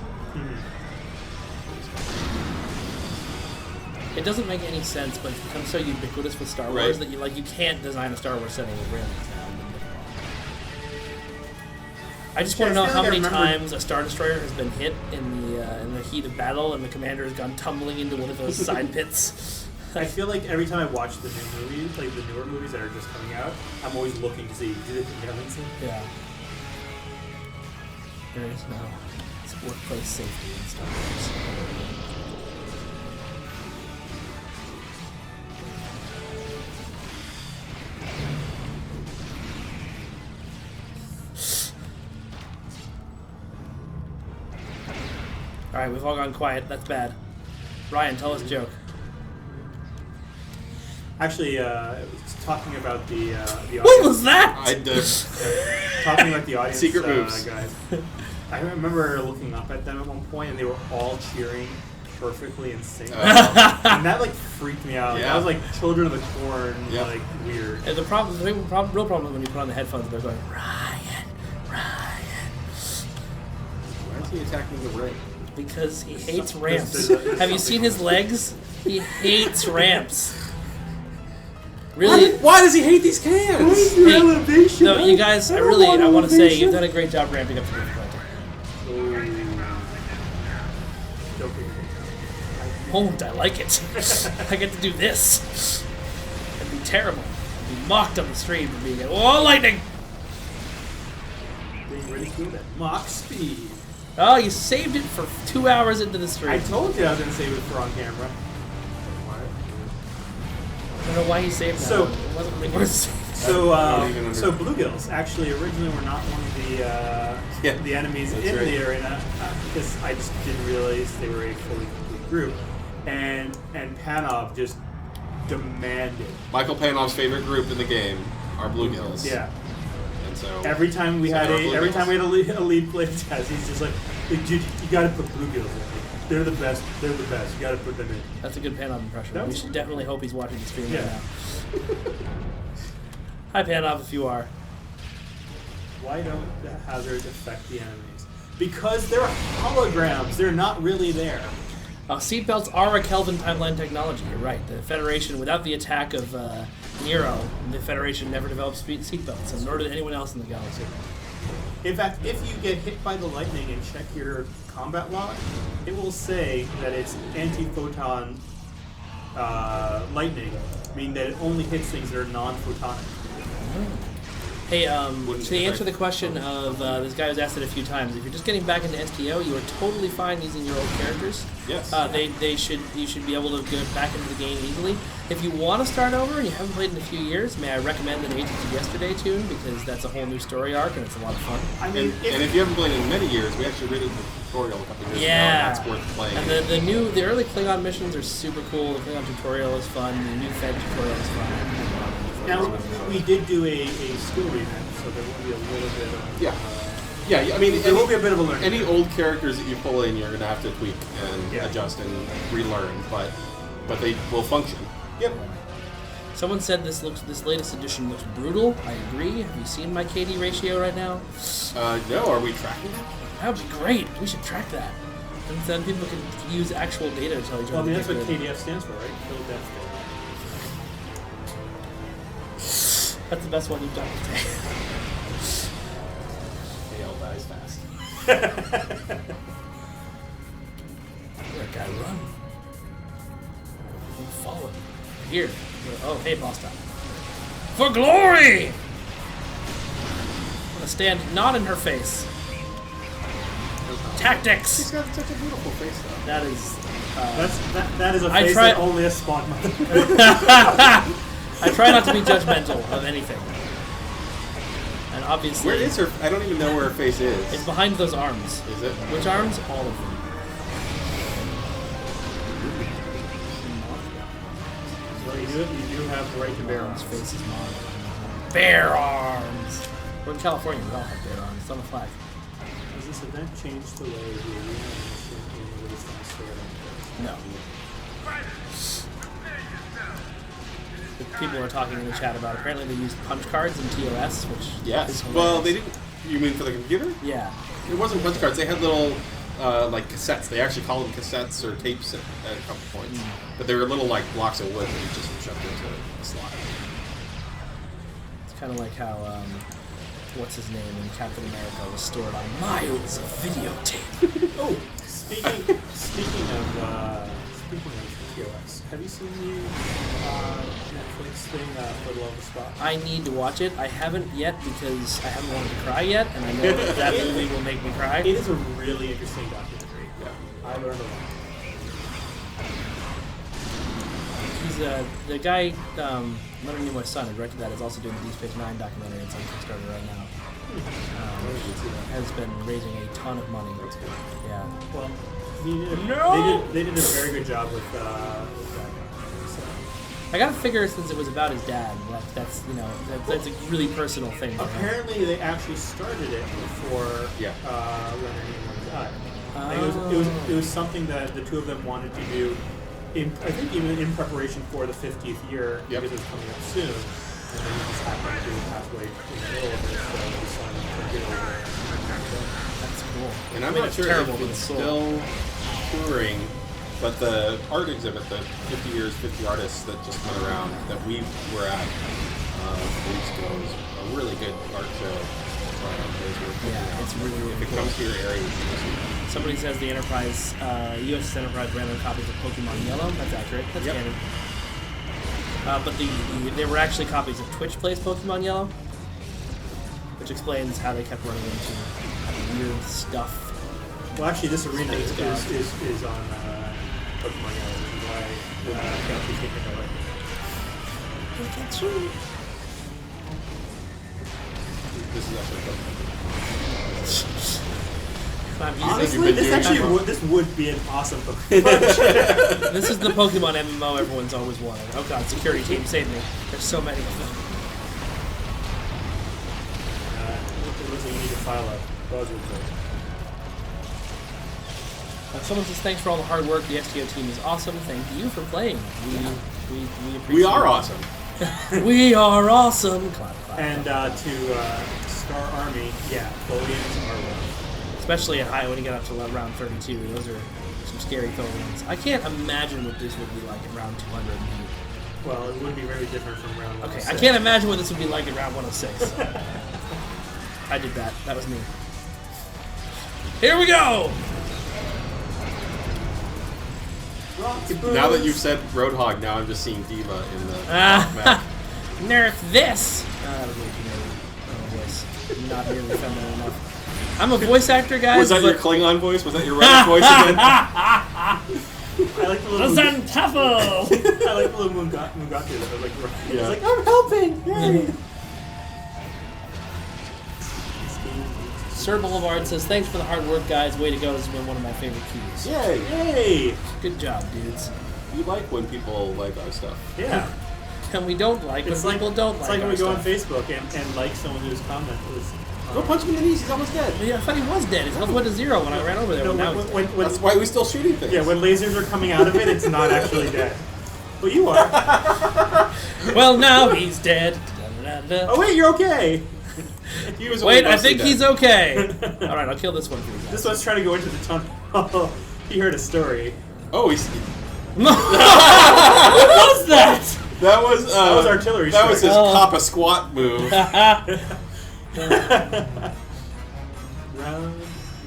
It doesn't make any sense, but it's become so ubiquitous with Star Wars that you can't design a Star Wars setting with railings now. I just want to know how many times a Star Destroyer has been hit in the heat of battle, and the commander has gone tumbling into one of those side pits. I feel like every time I watch the new movies, like the newer movies that are just coming out, I'm always looking to see, do they think railings in? Yeah. There is no workplace safety in Star Wars. Alright, we've all gone quiet. That's bad. Ryan, tell us a joke. Actually, it's talking about the audience. What was that? Talking about the audience Secret moves. guys. I remember looking up at them at one point, and they were all cheering perfectly in sync. And that, like, freaked me out. Yeah. That was, like, Children of the Corn, Yep. like, weird. And the real problem is when you put on the headphones, they're going, Ryan. Why is he attacking the ring? Because he hates ramps. there's Have you seen his legs? He hates ramps. Really? Why does he hate these cans? Hey, elevation? no, you guys, I want to say you've done a great job ramping up the difficulty. Won't I like it? I get to do this. It'd be terrible. I'd be mocked on the street for being oh, lightning! Being really good at Mach speed. Oh, you saved it for 2 hours into the stream. I told you I was going to save it for on camera. I don't know why you saved that. So- It wasn't really worth saving. So bluegills actually originally were not one of the enemies in right. the arena because I just didn't realize they were a fully complete group, and Panov just demanded. Michael Panov's favorite group in the game are Bluegills. Yeah. And so Every time we had there a are lead play test, he's just like, dude, you got to put bluegills in. They're the best. They're the best. You got to put them in. That's a good Panov impression. That We was- should definitely hope he's watching the stream Yeah. right now. Hi, Panov, if you are. Why don't the hazards affect the enemies? Because they're holograms. They're not really there. Seatbelts are a Kelvin timeline technology. You're right. The Federation, without the attack of Nero, the Federation never developed seatbelts, and nor did anyone else in the galaxy. In fact, if you get hit by the lightning and check your combat log, it will say that it's anti-photon lightning, meaning that it only hits things that are non-photonic. Hey, to answer the question of this guy who's asked it a few times, if you're just getting back into STO, you are totally fine using your old characters. Yes. You should be able to get back into the game easily. If you want to start over and you haven't played in a few years, may I recommend an Agents of Yesterday tune, because that's a whole new story arc and it's a lot of fun. I mean, and if you haven't played in many years, we actually rated the tutorial a couple years ago. Yeah, And that's worth playing. and the early Klingon missions are super cool. The Klingon tutorial is fun. The new Fed tutorial is fun. now we did do a skill revamp, so there will be a little bit of Yeah, I mean, there will be a bit of a learning. any old characters that you pull in, you're going to have to tweak and Yeah. adjust and relearn, but they will function. Yep. Someone said this latest edition looks brutal. I agree. Have you seen my KD ratio right now? No, are we tracking it? That would be great. We should track that. And then people can use actual data to tell each other. Well, I mean, that's what they're good. KDF stands for, right? Kill Death That's the best one you've done today. AL dies fast. That guy run. I'm falling. Here. Oh, hey, boss time. For glory! I'm gonna stand not in her face. She's Tactics! got such a beautiful face, though. That is. that is a I face try- that only a spawn mother. I try not to be judgmental of anything. And obviously. Where is her? I don't even know where her face is. It's behind those arms. Is it? Which arms? All of them. So you do have the right to bear His arms. face is mine. Bear arms! We're in California, we all have bear arms. It's on the flag. Does this event change the way the arena mission in the wasteland story? No. The people are talking in the chat about apparently they used punch cards in TOS, which Yes. is Well, they hilarious. didn't. You mean for the computer? Yeah. It wasn't punch cards. They had little, like cassettes. They actually called them cassettes or tapes at a couple points. But they were little like blocks of wood that you just shoved into a slot. It's kind of like how, what's his name in Captain America was stored on miles of videotape. Oh, speaking of TOS, have you seen the Netflix thing for the Love of Spot? I need to watch it. I haven't yet because I haven't wanted to cry yet, and I know that movie will make me cry. It is a really interesting documentary. Yeah. I learned a lot. He's the guy, Leonard Nimoy's son, who directed that, is also doing the Deep Space Nine documentary. It's on Kickstarter right now. Has been raising a ton of money. Yeah. Well, they did a very good job with that. So. I gotta figure since it was about his dad, like that's that's a really personal thing. For him. Apparently, they actually started it before Yeah. Leonard Nimoy died. I think it was something that the two of them wanted to do. I think even in preparation for the 50th year, Yep. because it was coming up soon, and then he just happened to pass away in the middle of it, so his son took it over. That's cool. And I'm I mean, not it's sure terrible if for the it's soul. still touring, but the art exhibit, the 50 years, 50 artists that just went around that we were at weeks ago is a really good art show. Yeah, it's really, really If it cool. comes to your area, you should go see it. Somebody says the Enterprise, USS Enterprise ran out of copies of Pokemon Yellow. That's accurate. That's Yep. canon. But there were actually copies of Twitch Plays Pokemon Yellow, which explains how they kept running into weird stuff. Well, actually, this arena is Space God. on Pokemon Yellow, which is why I can't keep thinking of it. This is actually Pokemon. I'm using- Honestly, been this doing actually that? this would be an awesome Pokemon. This is the Pokemon MMO everyone's always wanted. Oh god, security team, save me. There's so many of them. It looks like you need to file a buzz report. Someone says, thanks for all the hard work. The STO team is awesome. Thank you for playing. We appreciate We are it. awesome. We are awesome. Clap, clap. And to Star Army, yeah, Folians are one. Especially at high when you get up to round 32. Those are some scary Tholians. I can't imagine what this would be like at round 200. Well, it would be very different from round one. Okay, I can't imagine what this would be like at round 106. I did that. That was me. Here we go! Now that you've said Roadhog, now I'm just seeing Diva in the map. Nerf this! That was way too nerdy. Voice. Not nearly feminine enough. I'm a voice actor, guys. Was that your Klingon voice? Was that your Reddit voice again? I like the little Zantafo! I like the little Mugatu that was like, Yeah. it's like, I'm helping! Yay! Sir Boulevard says, thanks for the hard work, guys. Way to go. This has been one of my favorite keys. Yay! Yay! Good job, dudes. We like when people like our stuff. Yeah. And we don't like when people don't It's like like when our we go on stuff. Facebook and like someone whose comment was... Go punch him in the knees, he's almost dead. Yeah, I thought he was dead. His health went to 0 when I ran over there. No, but now he's dead. when, That's why we're still shooting things. yeah, when lasers are coming out of it, it's not actually dead. Well, you are. Well, now he's dead. Da-da-da-da. Oh, wait, you're okay. He was only Wait, I mostly think dead. he's okay. Alright, I'll kill this one for you guys. This one's trying to go into the tunnel. You heard a story. Oh, he's. What was that? That was artillery That was his strike. Papa Squat move. Round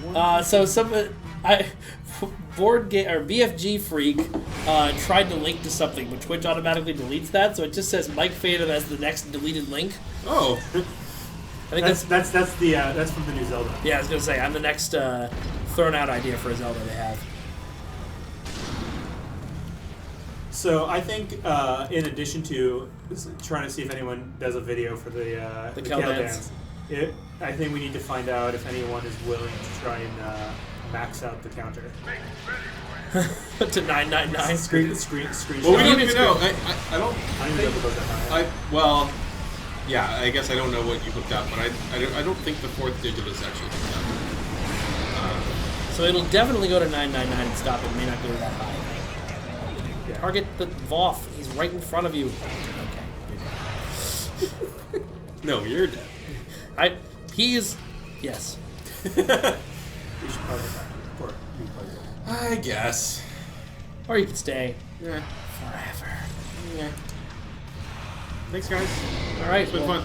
one. So board game or BFG Freak tried to link to something, but Twitch automatically deletes that, so it just says Mike Faden as the next deleted link. Oh. I think that's from the new Zelda. yeah. I was gonna say I'm the next thrown out idea for a Zelda they have. So I think, in addition to trying to see if anyone does a video for the Kel Kel dance. I think we need to find out if anyone is willing to try and max out the counter. To 999. Screen. Well, we don't don't even know. I don't I don't even know if it goes that high. well, yeah. I guess I don't know what you hooked up, but I don't think the 4th digit is actually hooked up. So it'll definitely go to 999 and stop. It may not go that high. Yeah. Target the Voth. He's right in front of you. Okay. No, you're dead. He is. Yes. We should probably back. Or you probably. I guess. Or you can stay Yeah. forever. Yeah. Thanks, guys. All right. It's been fun.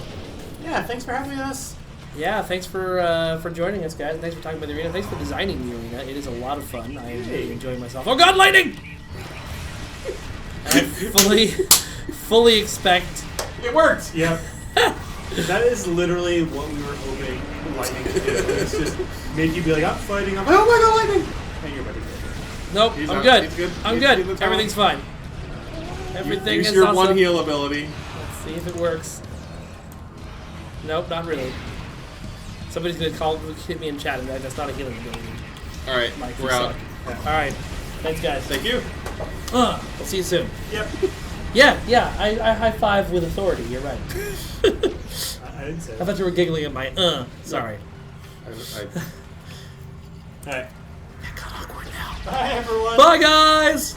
Yeah, thanks for having us. Yeah, thanks for joining us, guys. Thanks for talking about the arena. Thanks for designing the arena. It is a lot of fun. I am really enjoying myself. Oh God, lightning! I fully expect. It worked. Yeah. That is literally what we were hoping lightning to do. It's just make you be like, I'm fighting. I'm like, oh my God, lightning! And you're about to get it. Nope, He's I'm out. good. He's good. I'm He's good. good with Everything's fine. Everything Use is your awesome. one heal ability. Let's see if it works. Nope, not really. Somebody's gonna hit me in chat, and that's not a healing ability. All right, Mike, we're you out. suck. All right, thanks, guys. Thank you. We'll see you soon. Yep. Yeah. I high five with authority. You're right. I didn't say I that. thought you were giggling at my Sorry. Alright. That got awkward now. Bye, everyone. Bye, guys.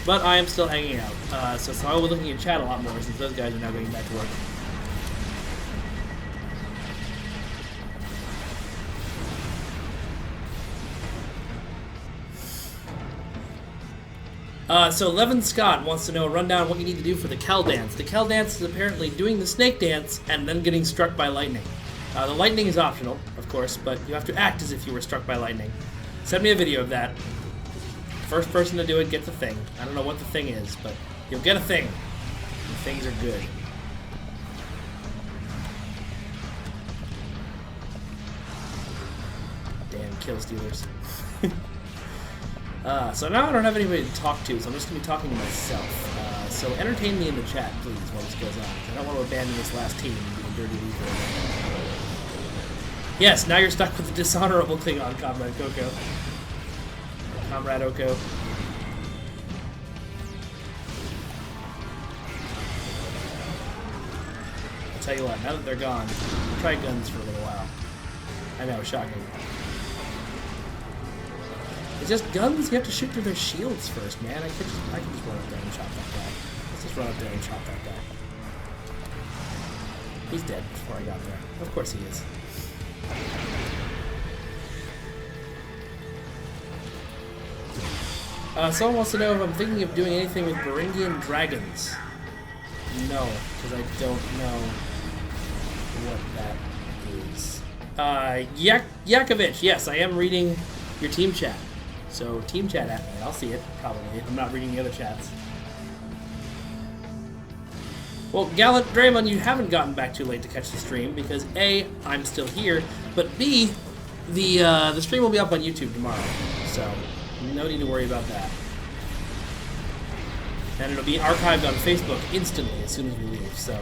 But I am still hanging out, so I will be looking at chat a lot more since those guys are now getting back to work. So Levin Scott wants to know a rundown of what you need to do for the Kel dance. The Kel dance is apparently doing the snake dance and then getting struck by lightning. The lightning is optional, of course, but you have to act as if you were struck by lightning. Send me a video of that. First person to do it gets a thing. I don't know what the thing is, but you'll get a thing. And things are good. Damn kill stealers. So now I don't have anybody to talk to, so I'm just going to be talking to myself. So entertain me in the chat, please, while this goes on. I don't want to abandon this last team and be a dirty loser. Yes, now you're stuck with the dishonorable Klingon, Comrade Coco. Comrade Oko. I'll tell you what, now that they're gone, try guns for a little while. I know, shocking. It's just guns, you have to shoot through their shields first, man. I can just run up there and chop that guy. Let's just run up there and chop that guy. He's dead before I got there. Of course he is. Someone wants to know if I'm thinking of doing anything with Beringian dragons. No, because I don't know what that is. Yakovich, yes, I am reading your team chat. So team chat at me. I'll see it, probably. I'm not reading the other chats. Well, Gallant Draymond, you haven't gotten back too late to catch the stream because A, I'm still here, but B, the stream will be up on YouTube tomorrow. So no need to worry about that. And it'll be archived on Facebook instantly as soon as we leave, so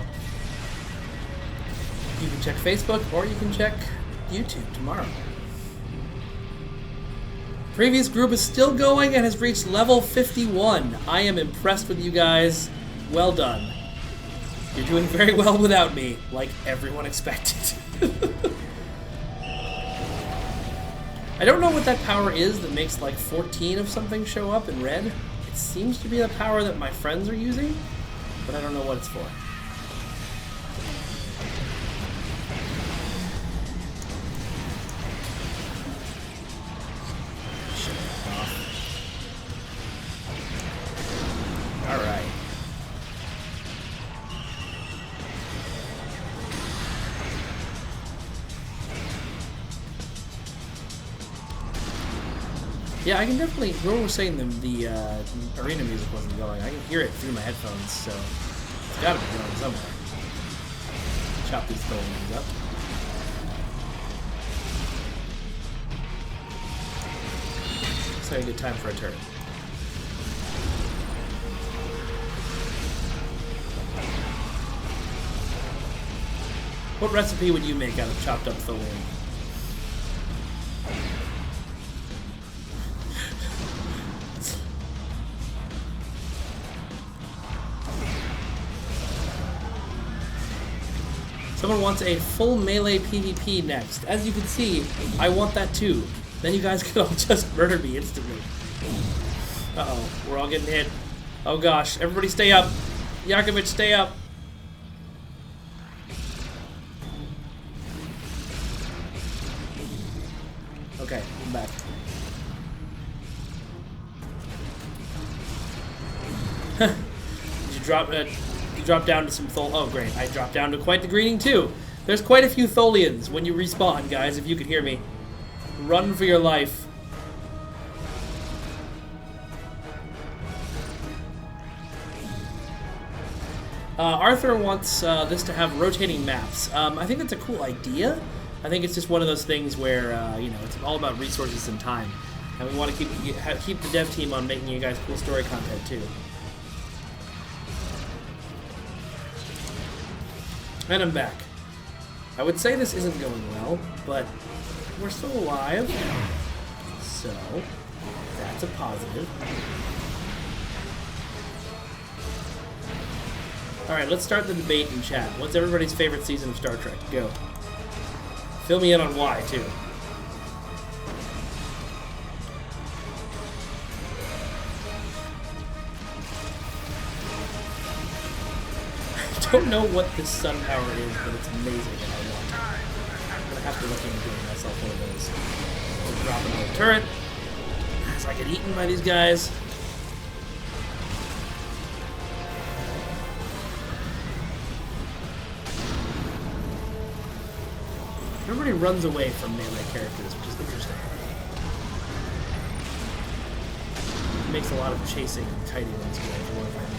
you can check Facebook or you can check YouTube tomorrow. Previous group is still going and has reached level 51. I am impressed with you guys. Well done. You're doing very well without me, like everyone expected. I don't know what that power is that makes like 14 of something show up in red. It seems to be the power that my friends are using, but I don't know what it's for. Yeah, I can definitely. Whoever was saying the arena music wasn't going. I can hear it through my headphones, so it's got to be going somewhere. Chop these buildings up. Looks like a good time for a turn. What recipe would you make out of chopped up Tholian? Someone wants a full melee PvP next. As you can see, I want that too. Then you guys can all just murder me instantly. Uh-oh, we're all getting hit. Oh gosh, everybody stay up. Yakovich, stay up. Okay, I'm back. Did you drop down to some oh great, I dropped down to quite the greening too. There's quite a few Tholians when you respawn, guys, if you can hear me. Run for your life. Arthur wants this to have rotating maps. I think that's a cool idea. I think it's just one of those things where, you know, it's all about resources and time. And we want to keep the dev team on making you guys cool story content too. And I'm back. I would say this isn't going well, but we're still alive. So, that's a positive. Alright, let's start the debate in chat. What's everybody's favorite season of Star Trek? Go. Fill me in on why, too. I don't know what this sun power is, but it's amazing and I want it. I'm gonna have to look into getting myself one of those. We'll drop another turret. So I get eaten by these guys. Everybody runs away from melee characters, which is interesting. It makes a lot of chasing and kiting ones good if you want to find more.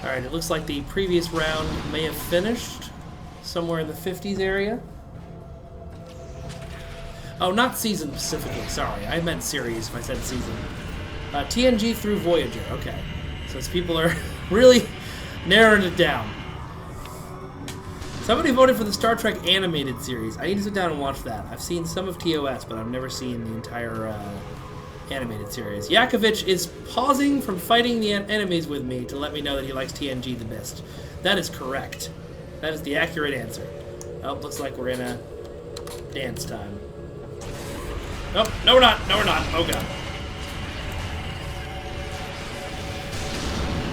Alright, it looks like the previous round may have finished somewhere in the 50s area. Oh, not season specifically, sorry. I meant series if I said season. TNG through Voyager, okay. So these people are really narrowing it down. Somebody voted for the Star Trek animated series. I need to sit down and watch that. I've seen some of TOS, but I've never seen the entire animated series. Yakovich is pausing from fighting the enemies with me to let me know that he likes TNG the best. That is correct. That is the accurate answer. Oh, looks like we're in a dance time. Nope, no we're not, no we're not. Oh god.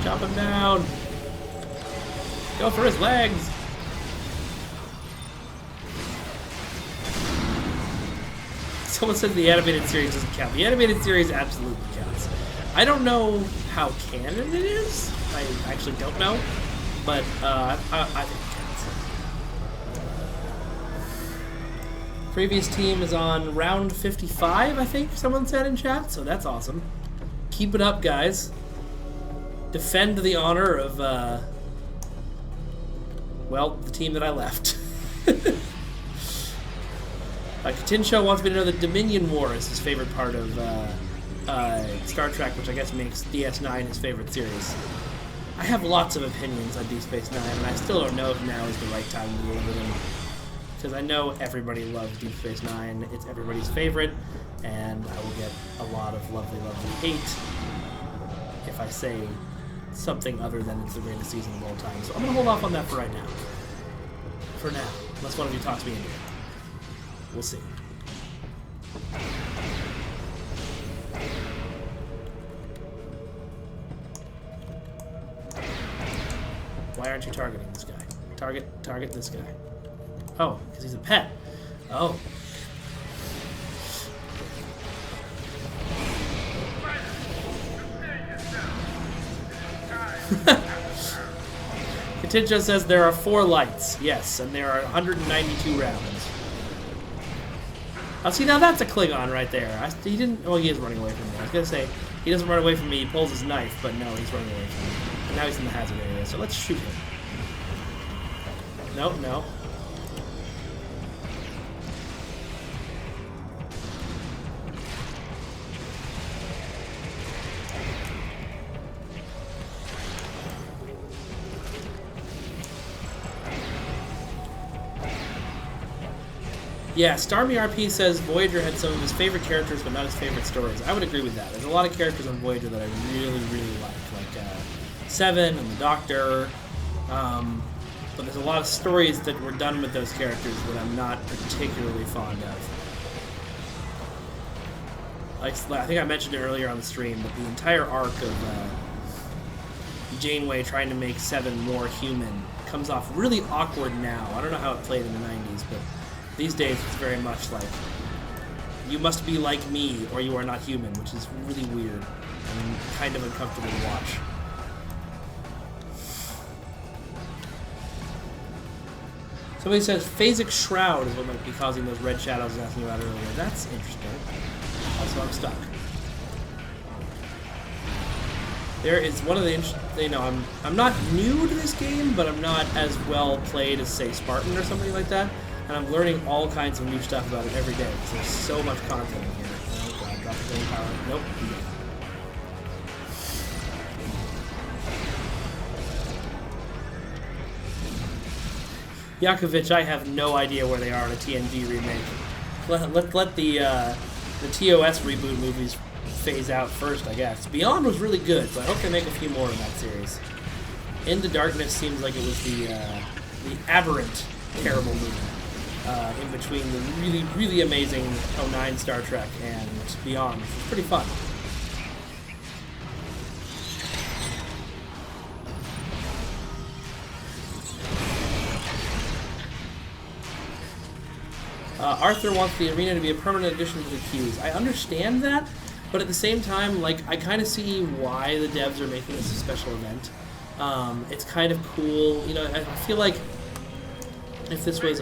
Chop him down. Go for his legs. Someone said the animated series doesn't count. The animated series absolutely counts. I don't know how canon it is. I actually don't know. But I think it counts. Previous team is on round 55, I think someone said in chat, so that's awesome. Keep it up, guys. Defend the honor of, well, the team that I left. Katinsho wants me to know that Dominion War is his favorite part of Star Trek, which I guess makes DS9 his favorite series. I have lots of opinions on Deep Space Nine, and I still don't know if now is the right time to deliver them. Because I know everybody loves Deep Space Nine, it's everybody's favorite, and I will get a lot of lovely, lovely hate if I say something other than it's the greatest season of all time. So I'm going to hold off on that for right now. For now. Unless one of you talks me into it. We'll see. Why aren't you targeting this guy? Target this guy. Oh, because he's a pet. Oh. Katinja says there are 4 lights. Yes, and there are 192 rounds. Oh, see, now that's a Klingon right there. He didn't... Well, he is running away from me. I was going to say, he doesn't run away from me. He pulls his knife, but no, he's running away from me. And now he's in the hazard area, so let's shoot him. No, no. Yeah, Starmy RP says Voyager had some of his favorite characters, but not his favorite stories. I would agree with that. There's a lot of characters on Voyager that I really, really like Seven and the Doctor. But there's a lot of stories that were done with those characters that I'm not particularly fond of. Like, I think I mentioned it earlier on the stream, but the entire arc of Janeway trying to make Seven more human comes off really awkward now. I don't know how it played in the 90s, but these days it's very much like, you must be like me or you are not human, which is really weird and kind of uncomfortable to watch. Somebody says phasic shroud is what might be causing those red shadows I was asking about earlier. That's interesting. Also, I'm stuck. There is one of the I'm not new to this game, but I'm not as well played as, say, Spartan or something like that. And I'm learning all kinds of new stuff about it every day because there's so much content in here. Oh god, drop the power. Nope. Yakovich, I have no idea where they are in a TNG remake. Let the TOS reboot movies phase out first, I guess. Beyond was really good, so I hope they make a few more in that series. Into Darkness seems like it was the aberrant, terrible movie. In between the really, really amazing 09 Star Trek and Beyond, which was pretty fun. Arthur wants the arena to be a permanent addition to the queues. I understand that, but at the same time, like, I kind of see why the devs are making this a special event. It's kind of cool, you know. I feel like if this was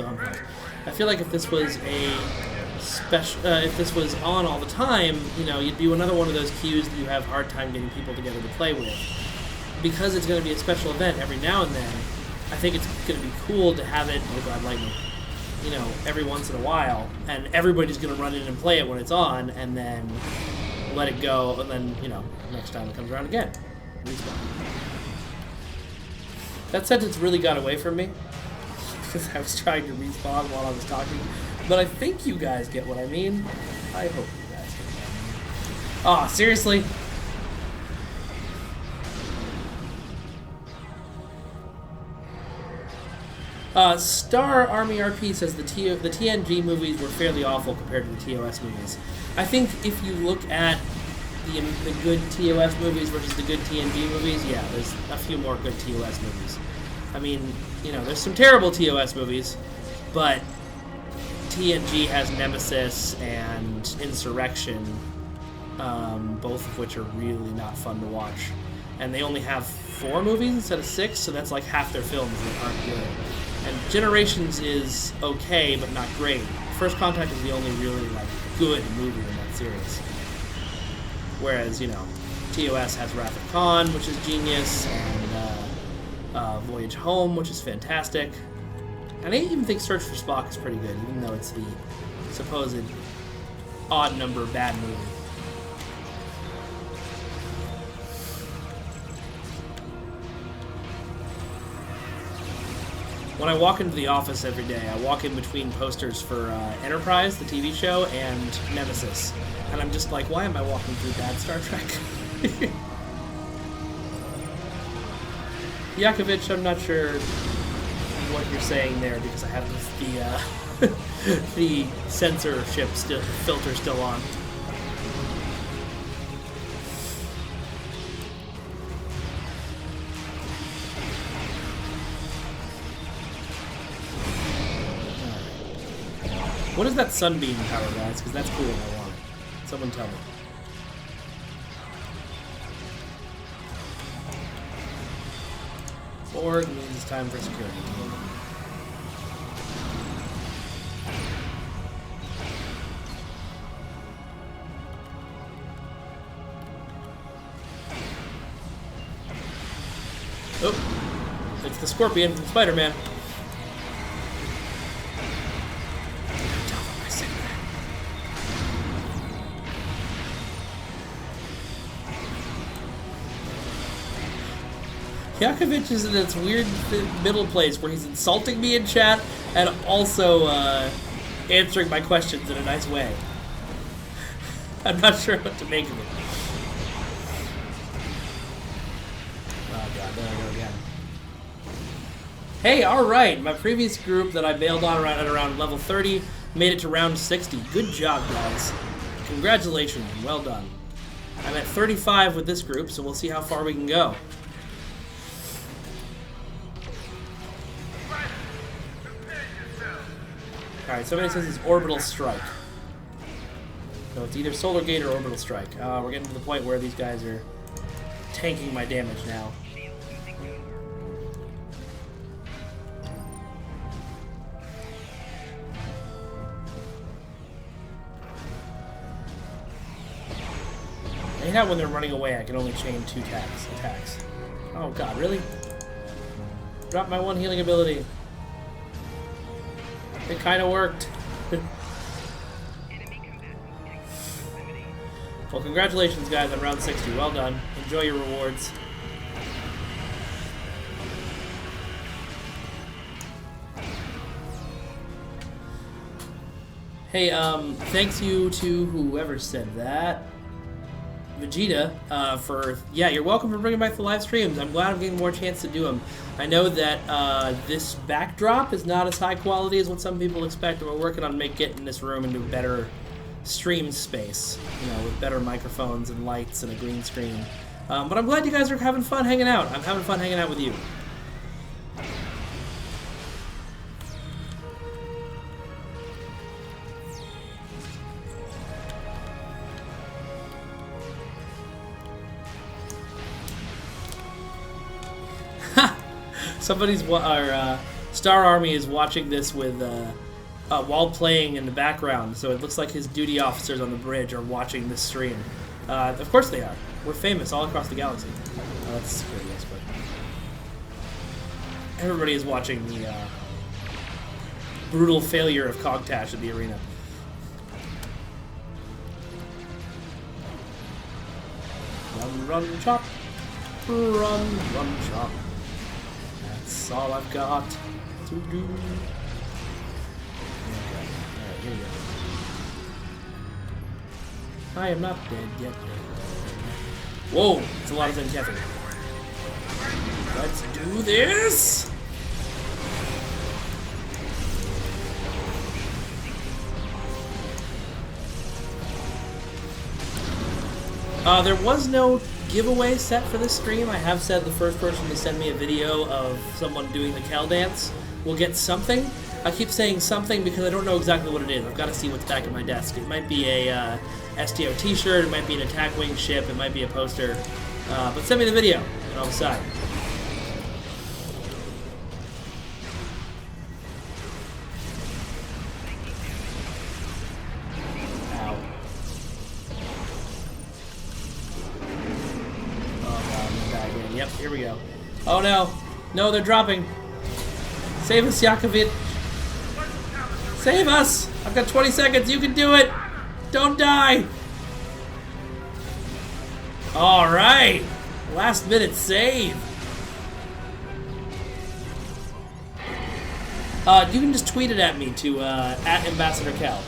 if this was a special, if this was on all the time, you know, you'd be another one of those queues that you have a hard time getting people together to play with. Because it's going to be a special event every now and then, I think it's going to be cool to have it. Oh God, lightning. You know, every once in a while, and everybody's going to run in and play it when it's on, and then let it go, and then, you know, next time it comes around again. Respawn. That sentence really got away from me, because I was trying to respawn while I was talking, but I think you guys get what I mean. I hope you guys get what I mean. Aw, seriously? Star Army RP says the TNG movies were fairly awful compared to the TOS movies. I think if you look at the good TOS movies versus the good TNG movies, yeah, there's a few more good TOS movies. I mean, you know, there's some terrible TOS movies, but TNG has Nemesis and Insurrection, both of which are really not fun to watch. And they only have 4 movies instead of 6, so that's like half their films that aren't good. And Generations is okay, but not great. First Contact is the only really, like, good movie in that series. Whereas, you know, TOS has Wrath of Khan, which is genius, and Voyage Home, which is fantastic. And I even think Search for Spock is pretty good, even though it's the supposed odd number bad movie. When I walk into the office every day, I walk in between posters for Enterprise, the TV show, and Nemesis. And I'm just like, why am I walking through bad Star Trek? Yakovich, I'm not sure what you're saying there because I have the censorship filter still on. What is that sunbeam power, guys? Because that's cool and I want it. Someone tell me. Or it means it's time for security. Oh, it's the Scorpion from Spider-Man. Yakovich is in this weird middle place where he's insulting me in chat and also answering my questions in a nice way. I'm not sure what to make of it. Oh god, there I go again. Hey, alright, my previous group that I bailed on at around level 30 made it to round 60. Good job, guys. Congratulations, well done. I'm at 35 with this group, so we'll see how far we can go. Alright, somebody says it's Orbital Strike. So it's either Solar Gate or Orbital Strike. We're getting to the point where these guys are tanking my damage now. I hate how when they're running away I can only chain 2 attacks. Oh god, really? Drop my 1 healing ability. It kind of worked. Well, congratulations, guys, on round 60. Well done. Enjoy your rewards. Hey, thanks you to whoever said that. Vegeta, for, yeah, you're welcome for bringing back the live streams. I'm glad I'm getting more chance to do them. I know that this backdrop is not as high quality as what some people expect, and we're working on getting this room into a better stream space, you know, with better microphones and lights and a green screen. But I'm glad you guys are having fun hanging out. I'm having fun hanging out with you. Our Star Army is watching this with while playing in the background, so it looks like his duty officers on the bridge are watching this stream. Of course they are. We're famous all across the galaxy. That's security, I suppose. Everybody is watching the brutal failure of Cogtash at the arena. Run, run, chop. Run, run, chop. That's all I've got to do. Okay. Alright, here we go. I am not dead yet. Whoa! It's a lot of Zenkether. Let's do this! There was no giveaway set for this stream. I have said the first person to send me a video of someone doing the Cal dance will get something. I keep saying something because I don't know exactly what it is. I've got to see what's back at my desk. It might be a STO t-shirt, it might be an attack wing ship, it might be a poster. But send me the video and I'll decide. Yep, here we go. Oh no. No, they're dropping. Save us, Yakovit. Save us! I've got 20 seconds. You can do it. Don't die. Alright. Last minute save. You can just tweet it at me to at Ambassador Cal.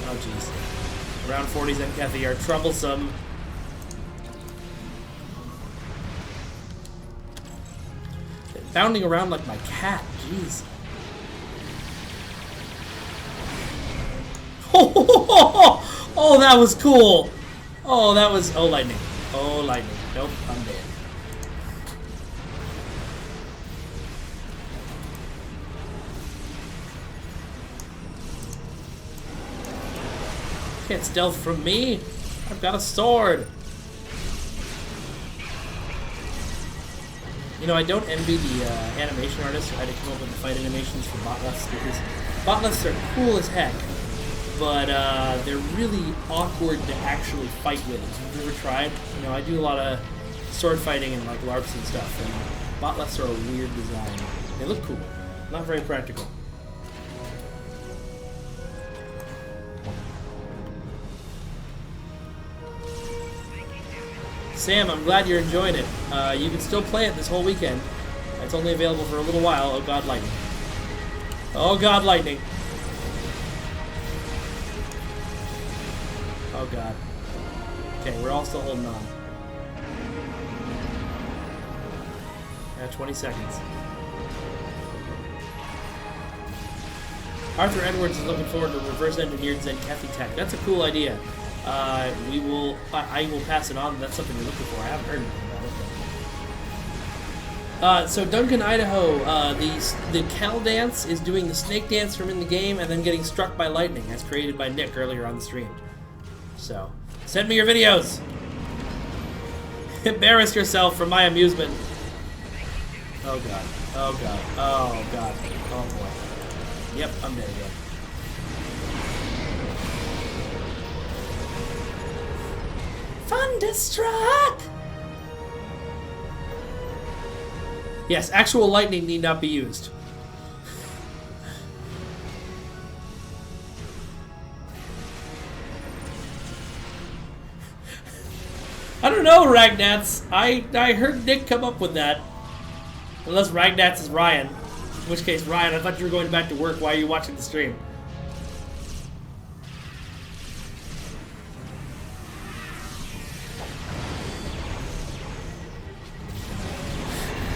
Oh jeez. Round 40s and Kathy are troublesome. Bounding around like my cat, jeez. Oh, that was cool. Oh, that was, oh, lightning. Oh, lightning. Nope, I'm dead. Can't stealth from me. I've got a sword. You know, I don't envy the animation artists who had to come up with the fight animations for botleths, because botleths are cool as heck, but they're really awkward to actually fight with. Have you ever tried? You know, I do a lot of sword fighting and like LARPs and stuff, and botleths are a weird design. They look cool, not very practical. Sam, I'm glad you're enjoying it. You can still play it this whole weekend. It's only available for a little while. Oh god, lightning. Oh god, lightning. Oh god. Okay, we're all still holding on. 20 seconds. Arthur Edwards is looking forward to reverse engineered Zenkethi tech. That's a cool idea. I will pass it on. That's something you're looking for. I haven't heard anything about it. So Duncan, Idaho, the Cal dance is doing the snake dance from in the game and then getting struck by lightning, as created by Nick earlier on the stream. So send me your videos. Embarrass yourself for my amusement. Oh god. Oh god. Oh god. Oh boy. Yep, I'm dead again. Thunderstruck! Yes, actual lightning need not be used. I don't know, Ragnats. I heard Nick come up with that. Unless Ragnats is Ryan. In which case, Ryan, I thought you were going back to work. Why are you watching the stream?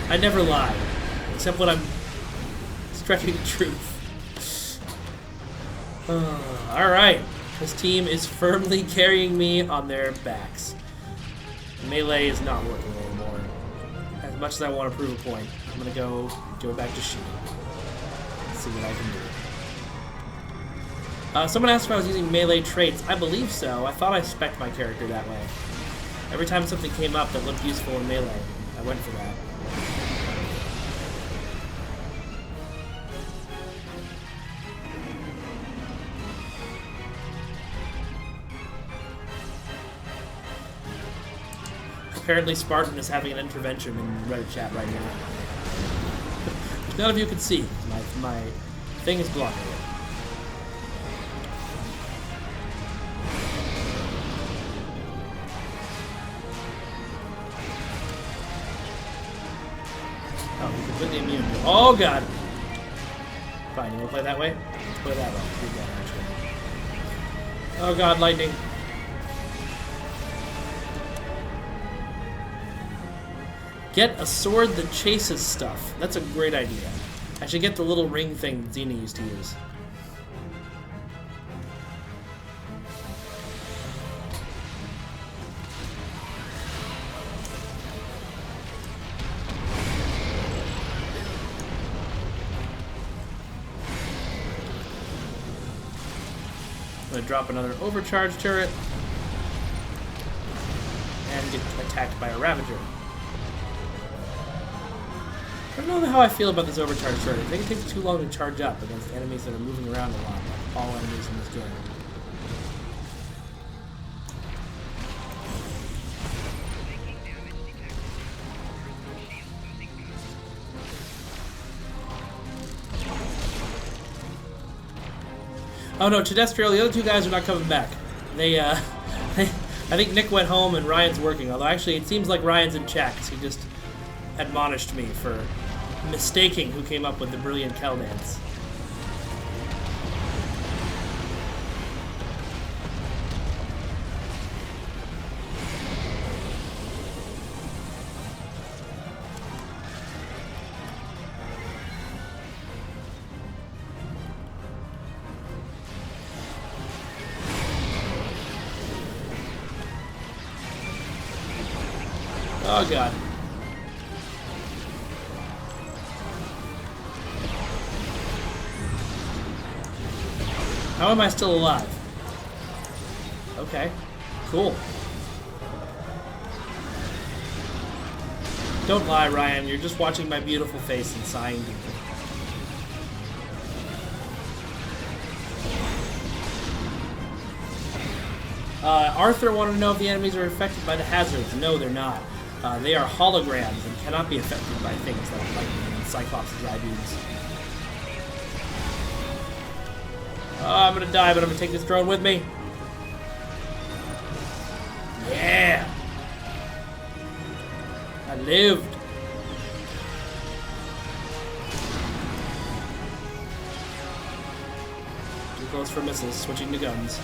I never lie, except when I'm stretching the truth. Alright, this team is firmly carrying me on their backs. Melee is not working anymore. As much as I want to prove a point, I'm gonna go back to shooting. Let's see what I can do. Someone asked if I was using melee traits. I believe so. I thought I spec'd my character that way. Every time something came up that looked useful in melee, I went for that. Apparently Spartan is having an intervention in Reddit chat right now. None of you can see. My thing is blocking it. Oh, he's completely immune. Oh god! Fine, you wanna play that way? Let's play that way. Oh god, lightning. Get a sword that chases stuff. That's a great idea. I should get the little ring thing that Xena used to use. I'm gonna drop another overcharge turret and get attacked by a Ravager. I don't know how I feel about this overcharge turret. I think it takes too long to charge up against enemies that are moving around a lot, like all enemies in this game. Oh no, Chedestriel, the other two guys are not coming back. They, I think Nick went home and Ryan's working, although actually it seems like Ryan's in chat, because he just admonished me for mistaking who came up with the brilliant Kel dance. Oh god. How am I still alive? Okay. Cool. Don't lie, Ryan. You're just watching my beautiful face and sighing deeply. Arthur wanted to know if the enemies are affected by the hazards. No, they're not. They are holograms and cannot be affected by things like lightning and Cyclops' eye beams. I'm gonna die, but I'm gonna take this drone with me. Yeah! I lived. Too close for missiles, switching to guns.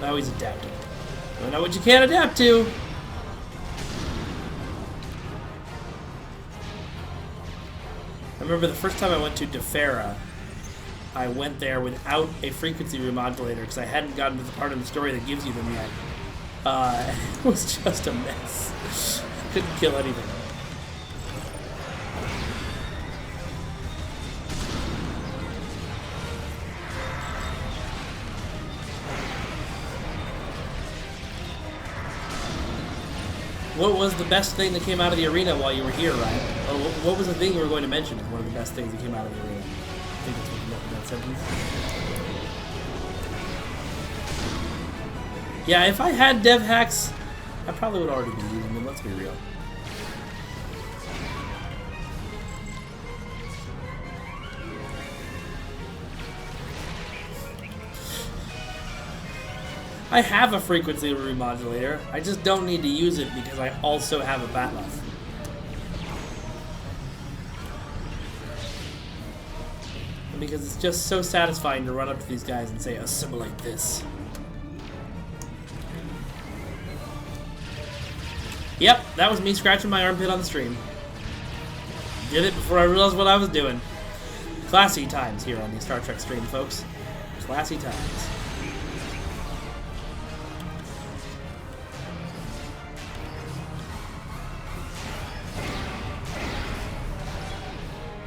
Now he's adapting. I know what you can't adapt to. I remember the first time I went to Defera, I went there without a frequency remodulator because I hadn't gotten to the part of the story that gives you them yet. It was just a mess. Couldn't kill anything. What was the best thing that came out of the arena while you were here, Ryan? Or what was the thing you were going to mention as one of the best things that came out of the arena? I think that's what you meant in that sentence. Yeah, if I had dev hacks, I probably would already be using them, let's be real. I have a frequency remodulator. I just don't need to use it because I also have a Batleth. Because it's just so satisfying to run up to these guys and say, assimilate this. Yep, that was me scratching my armpit on the stream. Did it before I realized what I was doing. Classy times here on the Star Trek stream, folks. Classy times.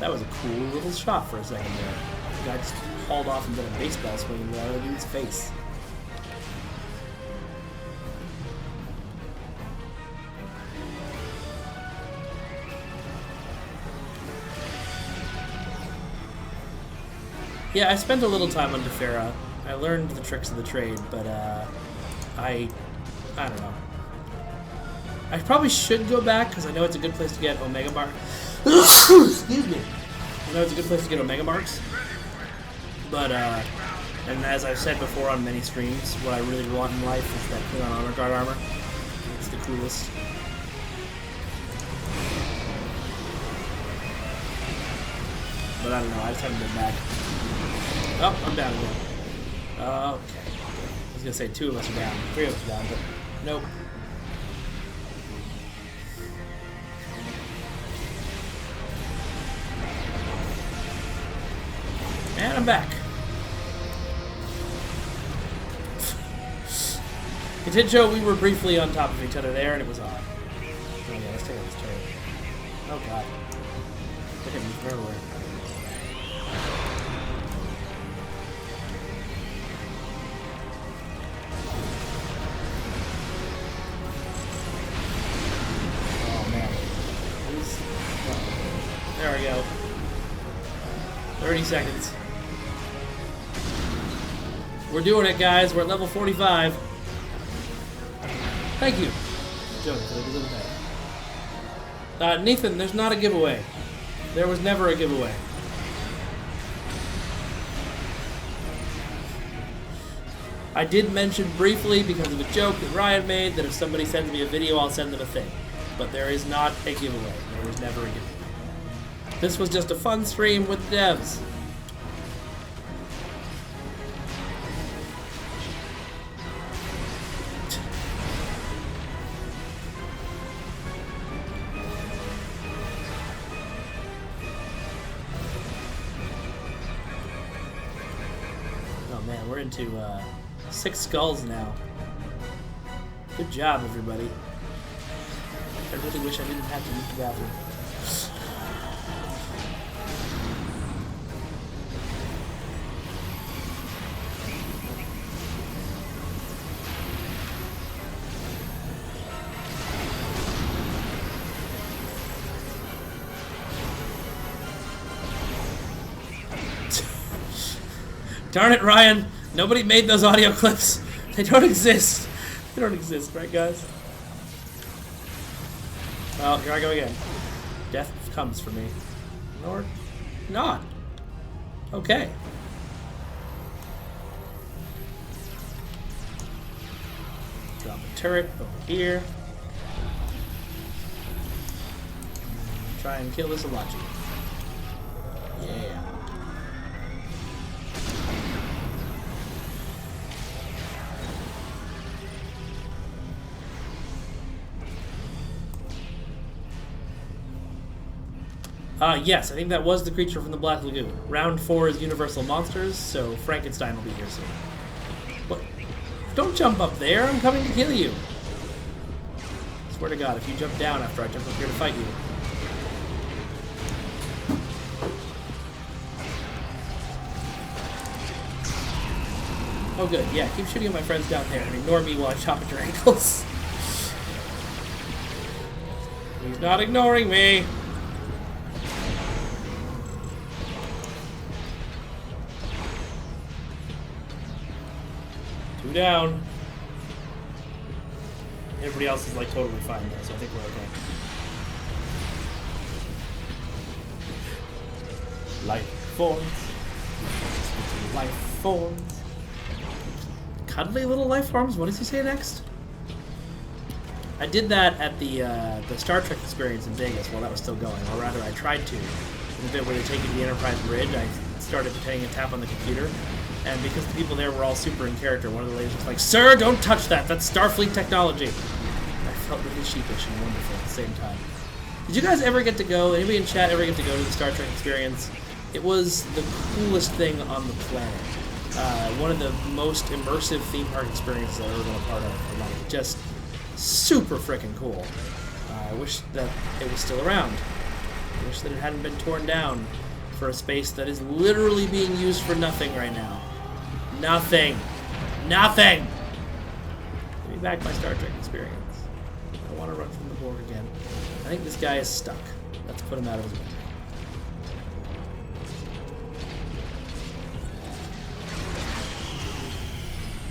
That was a cool little shot for a second there. The guy just hauled off and did a baseball swing right over dude's face. Yeah, I spent a little time on Defera. I learned the tricks of the trade, but I don't know. I probably should go back because I know it's a good place to get Omega Bar. Excuse me. I know it's a good place to get Omega Marks, but and as I've said before on many streams, what I really want in life is that Klingon Honor Guard armor. It's the coolest. But I don't know. I just haven't been back. Oh, I'm down again. Okay. I was gonna say 2 of us are down, 3 of us are down, but nope. And I'm back. It did show we were briefly on top of each other there, and it was odd. Oh yeah, let's take out this turret. Oh god. Look at me from everywhere. Oh man. There we go. 30 seconds. We're doing it, guys. We're at level 45. Thank you. Nathan, there's not a giveaway. There was never a giveaway. I did mention briefly, because of a joke that Ryan made, that if somebody sends me a video, I'll send them a thing. But there is not a giveaway. There was never a giveaway. This was just a fun stream with devs. Oh man, we're into 6 skulls now. Good job, everybody. I really wish I didn't have to use the bathroom. Darn it, Ryan. Nobody made those audio clips. They don't exist. They don't exist, right, guys? Well, here I go again. Death comes for me. Or not. Okay. Drop a turret over here. Try and kill this Alachi. Yeah. Yes, I think that was the creature from the Black Lagoon. Round 4 is Universal Monsters, so Frankenstein will be here soon. What? Don't jump up there, I'm coming to kill you. Swear to God, if you jump down after I jump up here to fight you. Oh good, yeah, keep shooting at my friends down there and ignore me while I chop at your ankles. He's not ignoring me. Two down. Everybody else is like totally fine though, so I think we're okay. Life forms. Life forms. Cuddly little life forms? What does he say next? I did that at the Star Trek experience in Vegas while that was still going, or rather I tried to. In the bit where they take you to the Enterprise bridge, I started pretending to tap on the computer. And because the people there were all super in character, one of the ladies was like, "Sir, don't touch that! That's Starfleet technology!" And I felt really sheepish and wonderful at the same time. Did you guys ever get to go, anybody in chat ever get to go to the Star Trek experience? It was the coolest thing on the planet. One of the most immersive theme park experiences I've ever been a part of. Like, just super freaking cool. I wish that it was still around. I wish that it hadn't been torn down for a space that is literally being used for nothing right now. Nothing. Nothing! Give me back my Star Trek experience. I want to run from the Borg again. I think this guy is stuck. Let's put him out of his way.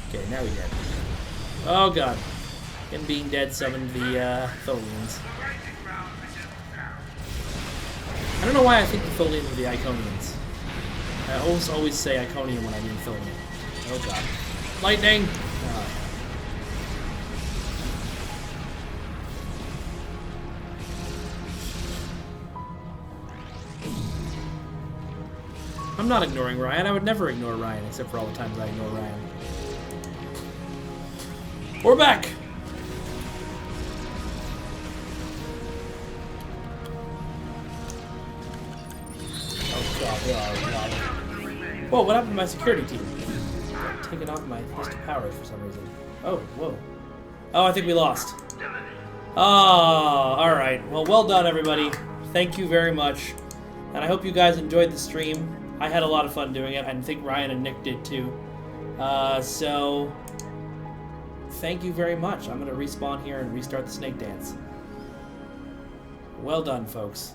Okay, now he's dead. Oh god. Him being dead summoned the Tholians. I don't know why I think the Tholians are the Iconians. I always say Iconian when I mean Tholian. Oh god. Lightning! I'm not ignoring Ryan. I would never ignore Ryan, except for all the times I ignore Ryan. We're back! Oh god, where are we? Whoa, what happened to my security team? Got taken off my list of powers for some reason. Oh, whoa. Oh, I think we lost. Oh, alright. Well done, everybody. Thank you very much. And I hope you guys enjoyed the stream. I had a lot of fun doing it. I think Ryan and Nick did too. So thank you very much. I'm going to respawn here and restart the snake dance. Well done, folks.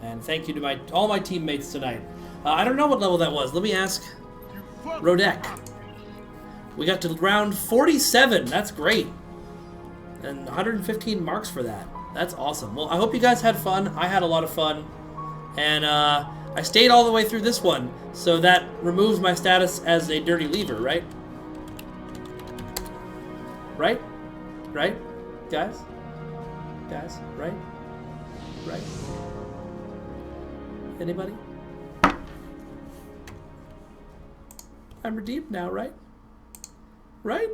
And thank you to all my teammates tonight. I don't know what level that was. Let me ask Rodek. We got to round 47. That's great. And 115 marks for that. That's awesome. Well, I hope you guys had fun. I had a lot of fun. And I stayed all the way through this one, so that removes my status as a dirty leaver, right? Right? Right? Guys? Guys? Right? Right? Anybody? I'm redeemed now, right? Right?